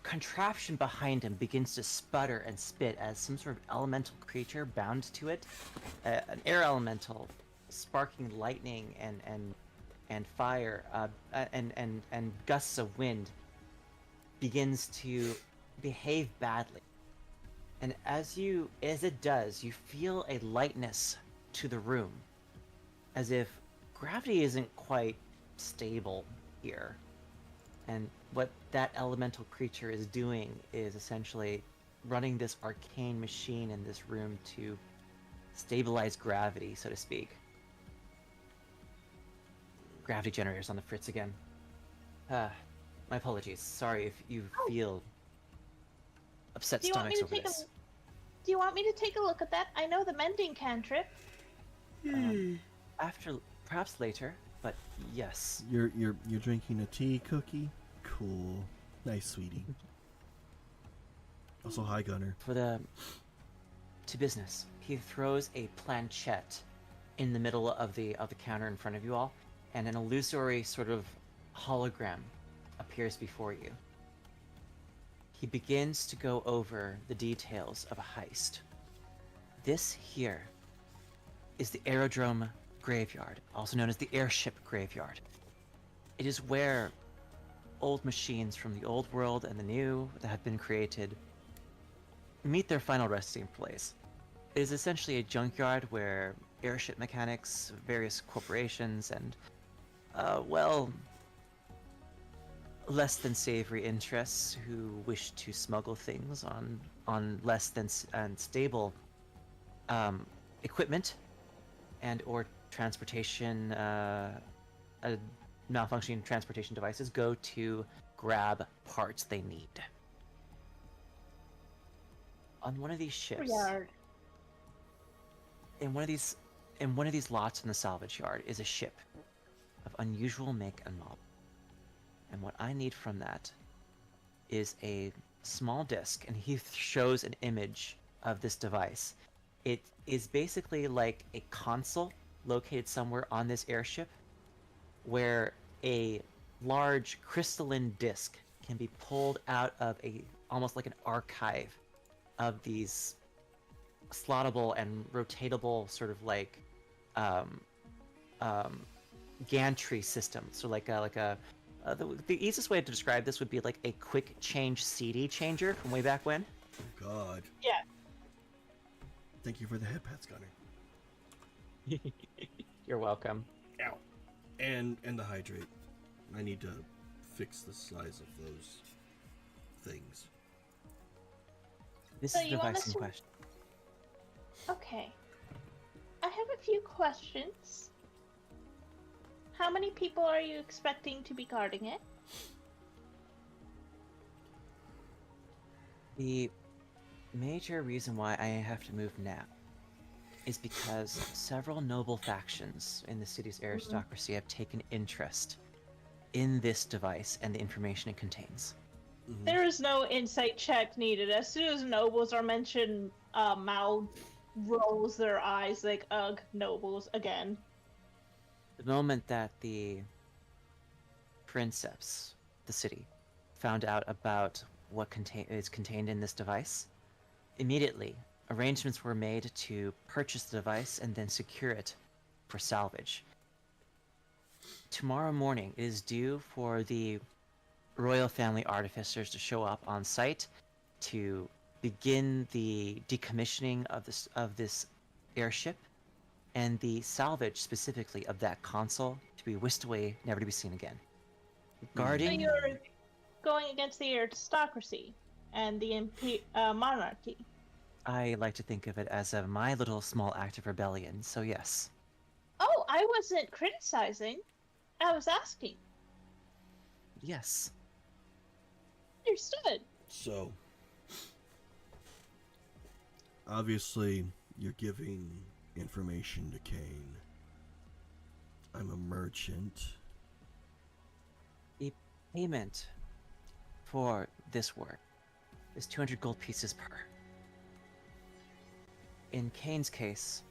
contraption behind him begins to sputter and spit as some sort of elemental creature bound to it, an air elemental, sparking lightning and fire, and gusts of wind, begins to behave badly. And as it does, you feel a lightness to the room, as if gravity isn't quite stable here. And what that elemental creature is doing is essentially running this arcane machine in this room to stabilize gravity, so to speak. Gravity generators on the fritz again. My apologies. Sorry if you feel upset stomachs over this.
Do you want me to take a look at that? I know the mending cantrip.
Perhaps later, but yes.
You're drinking a tea cookie? Cool. Nice, sweetie. Also, hi, Gunner.
To business. He throws a planchette in the middle of the counter in front of you all, and an illusory sort of hologram appears before you. He begins to go over the details of a heist. This here is the aerodrome graveyard, also known as the airship graveyard. It is where old machines from the old world and the new that have been created meet their final resting place. It is essentially a junkyard where airship mechanics, various corporations, and, less than savory interests who wish to smuggle things on less than stable equipment and or transportation, malfunctioning transportation devices go to grab parts they need. On one of these ships, in one of these lots in the salvage yard is a ship of unusual make and model. And what I need from that is a small disc, and he shows an image of this device. It is basically like a console located somewhere on this airship where a large crystalline disc can be pulled out of almost like an archive of these slottable and rotatable sort of like gantry systems. So the easiest way to describe this would be like a quick change CD changer from way back when.
Oh, God.
Yeah.
Thank you for the head pats, Gunner.
You're welcome.
Ow. And the hydrate. I need to fix the size of those things.
This
So
is the
you want
device
us
in
to-
question.
Okay. I have a few questions. How many people are you expecting to be guarding it?
The major reason why I have to move now is because several noble factions in the city's aristocracy have taken interest in this device and the information it contains.
There is no insight check needed. As soon as nobles are mentioned, Mal rolls their eyes like, ugh, nobles again.
The moment that the princeps, the city, found out about what is contained in this device, immediately arrangements were made to purchase the device and then secure it for salvage. Tomorrow morning it is due for the royal family artificers to show up on site to begin the decommissioning of this airship and the salvage specifically of that console to be whisked away, never to be seen again.
So
Guarding
you're going against the aristocracy and the monarchy.
I like to think of it as my little small act of rebellion, so yes.
Oh, I wasn't criticizing. I was asking.
Yes.
Understood.
So, obviously, you're giving information to Kane. I'm a merchant.
The payment for this work is 200 gold pieces per. In Kane's case,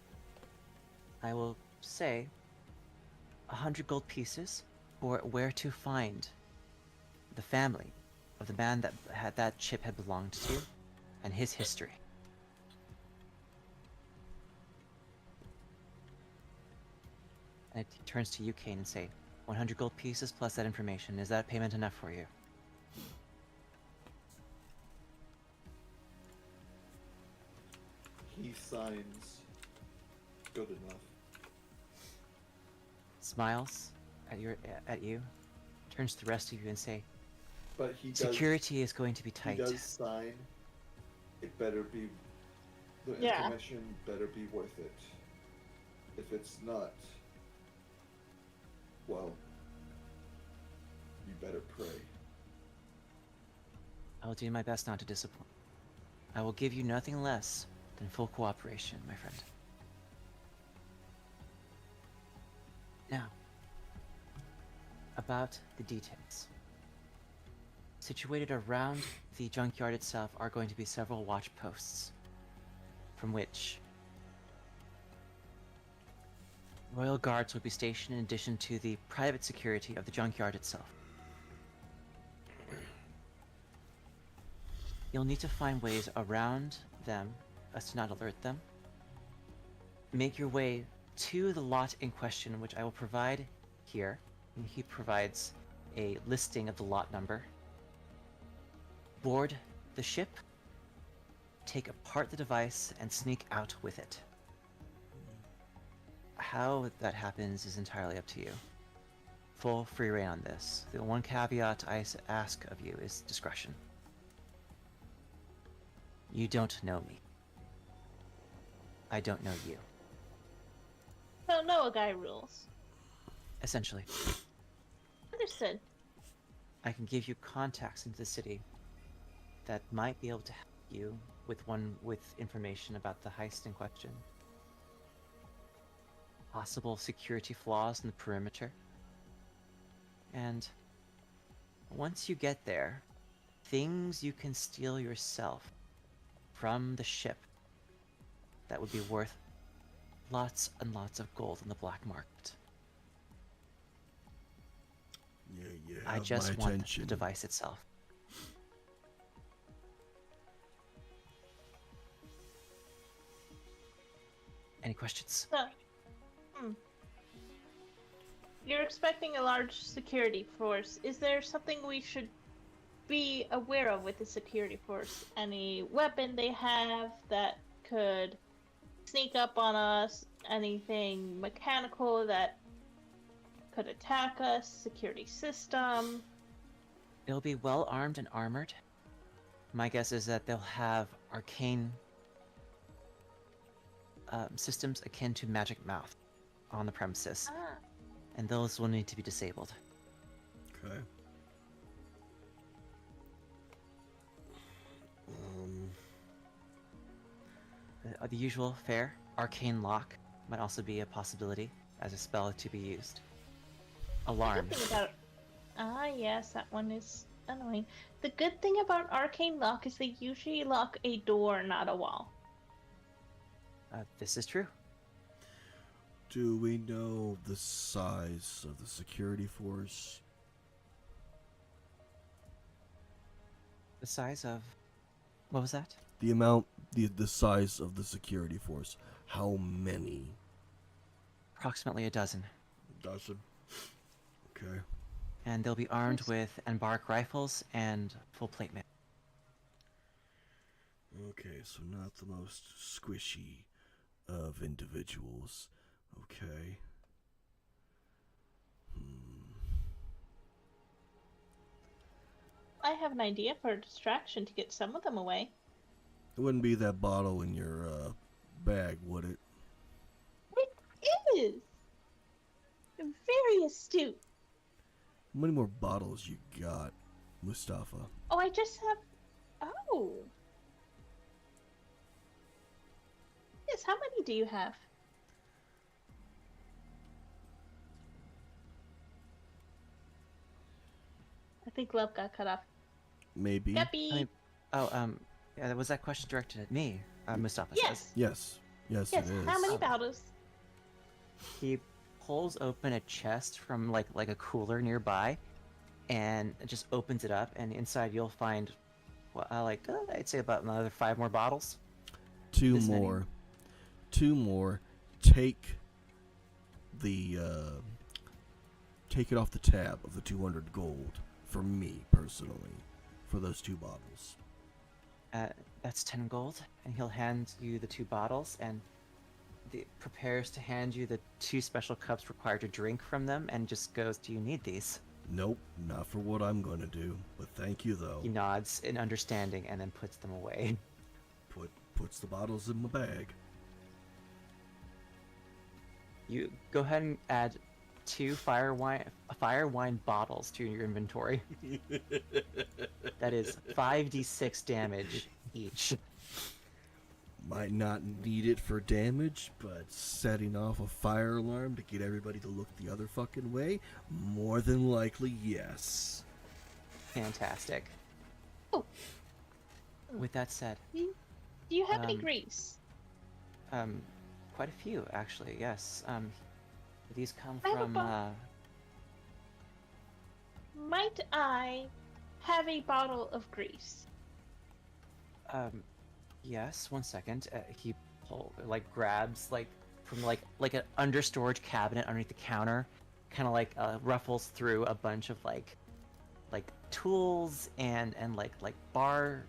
I will say 100 gold pieces for where to find the family of the man that chip had belonged to and his history. And it turns to you, Kane, and say, 100 gold pieces plus that information. Is that payment enough for you?
He signs. Good enough.
Smiles at you, turns to the rest of you and say,
But he does.
security is going to be
He
tight.
does sign. It better be. The
Yeah.
information better be worth it. If it's not, well, you better pray.
I will do my best not to disappoint. I will give you nothing less than full cooperation, my friend. Now, about the details. Situated around the junkyard itself are going to be several watch posts, from which royal guards will be stationed in addition to the private security of the junkyard itself. You'll need to find ways around them as to not alert them. Make your way to the lot in question, which I will provide here. And he provides a listing of the lot number. Board the ship, take apart the device, and sneak out with it. How that happens is entirely up to you. Full free rein on this. The one caveat I ask of you is discretion. You don't know me. I don't know you.
So no a guy rules.
Essentially,
Understood.
I can give you contacts into the city that might be able to help you with information about the heist in question. Possible security flaws in the perimeter. And once you get there, things you can steal yourself from the ship that would be worth lots and lots of gold in the black market.
Yeah, you
I
have
just
my
want
attention.
the device itself. Any questions?
So, you're expecting a large security force. Is there something we should be aware of with the security force? Any weapon they have that could sneak up on us? Anything mechanical that could attack us? Security system?
They'll be well armed and armored. My guess is that they'll have arcane systems akin to Magic Mouth on the premises,
Ah,
and those will need to be disabled.
Okay.
The usual fare, Arcane Lock, might also be a possibility as a spell to be used. Alarm.
the good thing about yes, that one is annoying. The good thing about arcane lock is they usually lock a door, not a wall.
This is true.
Do we know the size of the security force?
The size of... What was that?
The amount, the size of the security force. How many?
Approximately a dozen.
Dozen. Okay.
And they'll be armed with embark rifles and full plate mail.
Okay, so not the most squishy of individuals. Okay.
I have an idea for a distraction to get some of them away.
It wouldn't be that bottle in your bag, would it?
It is! Very astute.
How many more bottles you got, Mustafa?
Oh, I just have... Oh. Yes, how many do you have? I think Love got cut off.
Maybe.
Guppy!
Yeah, was that question directed at me? Mustafa
Yes!
says.
Yes. Yes,
Yes,
it is.
how many bottles?
He pulls open a chest from like a cooler nearby, and just opens it up, and inside you'll find, I'd say about another 5 more bottles.
Two
This many?
more. 2 more. Take the take it off the tab of the 200 gold for me personally for those 2 bottles.
That's 10 gold, and he'll hand you the 2 bottles, and prepares to hand you the 2 special cups required to drink from them, and just goes, "Do you need these?"
Nope, not for what I'm going to do, but thank you though.
He nods in understanding and then puts them away.
Puts the bottles in my bag.
You go ahead and add 2 fire wine bottles to your inventory. That is 5d6 damage each.
Might not need it for damage, but setting off a fire alarm to get everybody to look the other fucking way, more than likely, yes.
Fantastic.
Oh.
With that said,
Do you have any
Um,
grease?
quite a few actually. Yes. These come
I have a
from.
Might I have a bottle of grease?
Yes. 1 second. He grabs from an under storage cabinet underneath the counter, kind of ruffles through a bunch of like tools and bar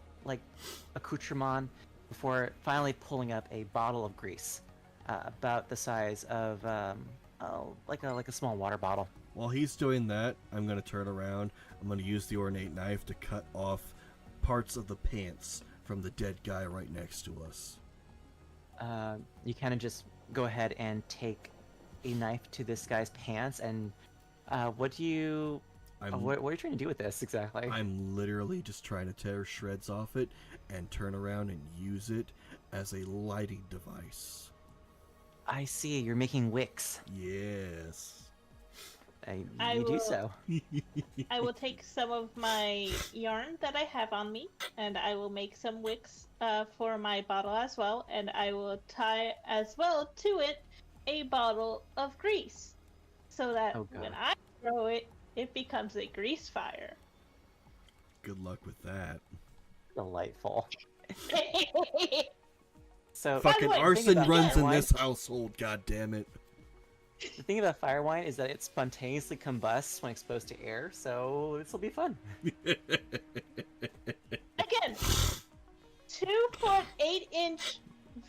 accoutrement before finally pulling up a bottle of grease, about the size of like a small water bottle.
While he's doing that, I'm going to turn around. I'm going to use the ornate knife to cut off parts of the pants from the dead guy right next to us.
You kind of just go ahead and take a knife to this guy's pants, and what are you trying to do with this exactly?
I'm literally just trying to tear shreds off it and turn around and use it as a lighting device.
I see. You're making wicks.
Yes.
I
You do
will-
so.
I will take some of my yarn that I have on me, and I will make some wicks for my bottle as well, and I will tie as well to it a bottle of grease, so that
Oh, God.
when I throw it, it becomes a grease fire.
Good luck with that.
Delightful. So
By the
Fucking
way,
arson
about
runs in
wine-
this household, goddammit.
the thing about fire wine is that it spontaneously combusts when exposed to air, so this will be fun.
Again, 2'8"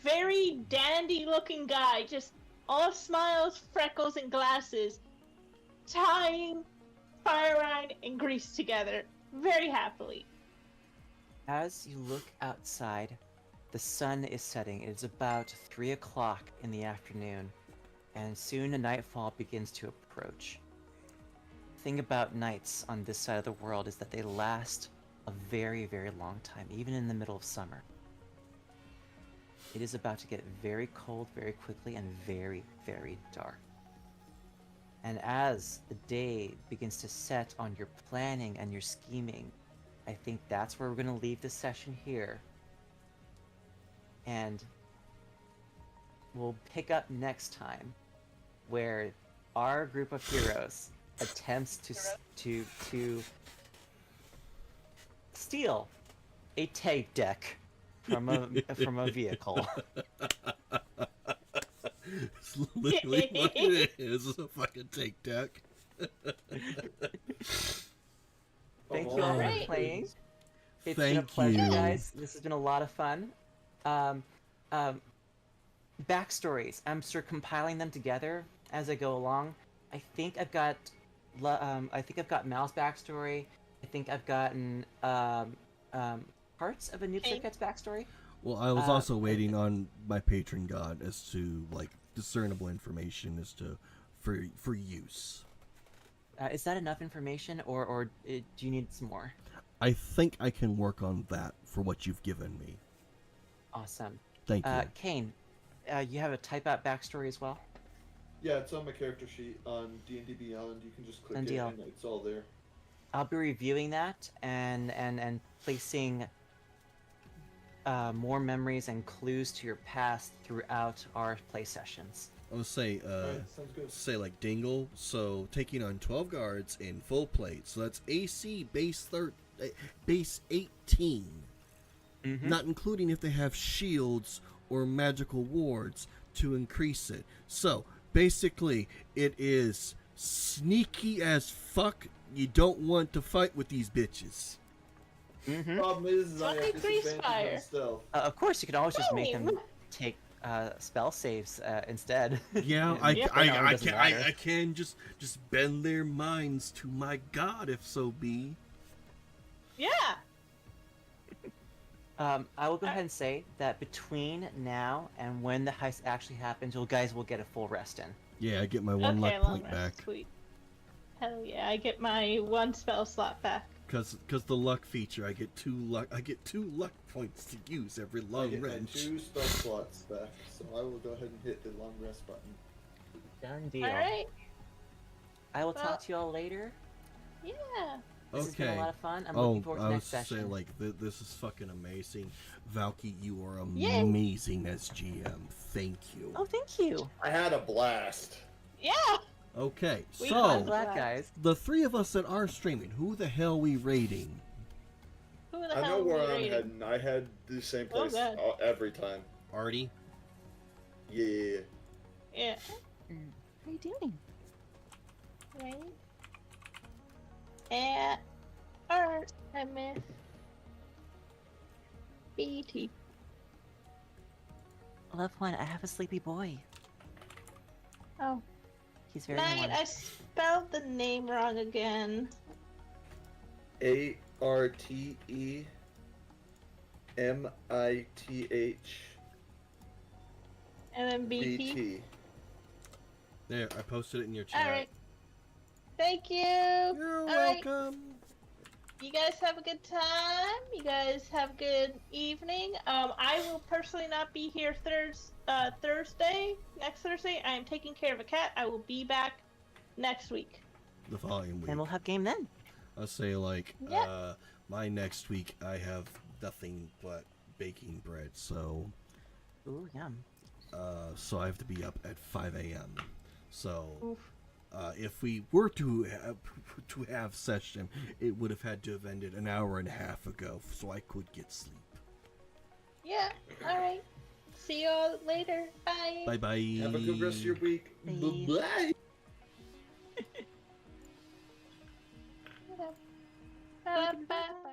very dandy looking guy, just all smiles, freckles, and glasses, tying fire wine and grease together. very happily.
As you look outside, the sun is setting. It is about 3 o'clock in the afternoon, and soon a nightfall begins to approach. The thing about nights on this side of the world is that they last a very, very long time, even in the middle of summer. It is about to get very cold very quickly and very, very dark. And as the day begins to set on your planning and your scheming, I think that's where we're going to leave this session here. And we'll pick up next time, where our group of heroes attempts to steal a tape deck from a vehicle.
It's literally what it is. It's a fucking take deck.
Thank you all for
Alright.
playing. It's been a
Thank
pleasure,
you.
guys. This has been a lot of fun. Backstories. I'm sort of compiling them together as I go along. I think I've got Mal's backstory. I think I've gotten parts of a Noob
Okay.
Circuit's backstory.
Well, I was also waiting on my patron god as to like discernible information as to for use.
Is that enough information, or do you need some more?
I think I can work on that for what you've given me.
Awesome.
Thank you.
Kane, you have a type out backstory as well?
Yeah, it's on my character sheet on D&D Beyond. You can just click
And
it
deal.
and it's all there.
I'll be reviewing that and placing more memories and clues to your past throughout our play sessions.
I would say,
Alright, sounds good.
say like Dingle. So taking on 12 guards in full plate. So that's AC base 18,
Mm-hmm.
not including if they have shields or magical wards to increase it. So basically, it is sneaky as fuck. You don't want to fight with these bitches.
Mm-hmm.
Problem is, I have
23
disadvantage
fire.
on stealth.
Of course, you can always just make them
Same.
take spell saves instead.
Yeah,
Yeah, it doesn't matter.
I can just bend their minds to my god, if so be.
Yeah.
I will go ahead and say that between now and when the heist actually happens, you guys will get a full rest in.
Yeah, I get my one
Okay,
luck
long
point
rest.
back.
Sweet. Hell yeah, I get my one spell slot back.
Cause the luck feature, I get two luck points to use every
I
long
get my
wrench.
2 spell slots back, so I will go ahead and hit the long rest button.
Done deal.
Alright.
I will
Well-
talk to you all later.
Yeah.
This has been a
Okay.
lot of fun. I'm
Oh,
looking forward to
I
the
was
next
saying
session.
like this is fucking amazing, Valky. You are
Yay.
amazing as GM. Thank you.
Oh, thank you.
I had a blast.
Yeah.
Okay,
We
so
I'm glad, guys.
the three of us that are streaming, who the hell we rating?
Who the
I
hell
know where
are we
I'm
rating?
heading. I head the same
Oh,
place
God.
every time.
Artie.
Yeah.
Yeah.
How are you doing?
Right. And Artemis BT.
Loved one, I have a sleepy boy.
Oh.
He's very
Night,
warm.
I spelled the name wrong again.
ARTEMITH
And then BT.
BT.
There, I posted it in your chat.
Alright. Thank you.
You're
Alright.
welcome.
You guys have a good time. You guys have a good evening. I will personally not be here Thursday. Next Thursday, I am taking care of a cat. I will be back next week.
The following week.
And we'll have game then.
I'll say like
Yeah.
my next week I have nothing but baking bread, so
Ooh, yum.
so I have to be up at 5 a.m. So
Oof.
if we were to have session, it would have had to have ended an hour and a half ago, so I could get sleep.
Yeah. Alright. See you all later. Bye.
Bye bye.
Have a good rest of your week.
Bye.
Bye.
Bye. Bye. Bye.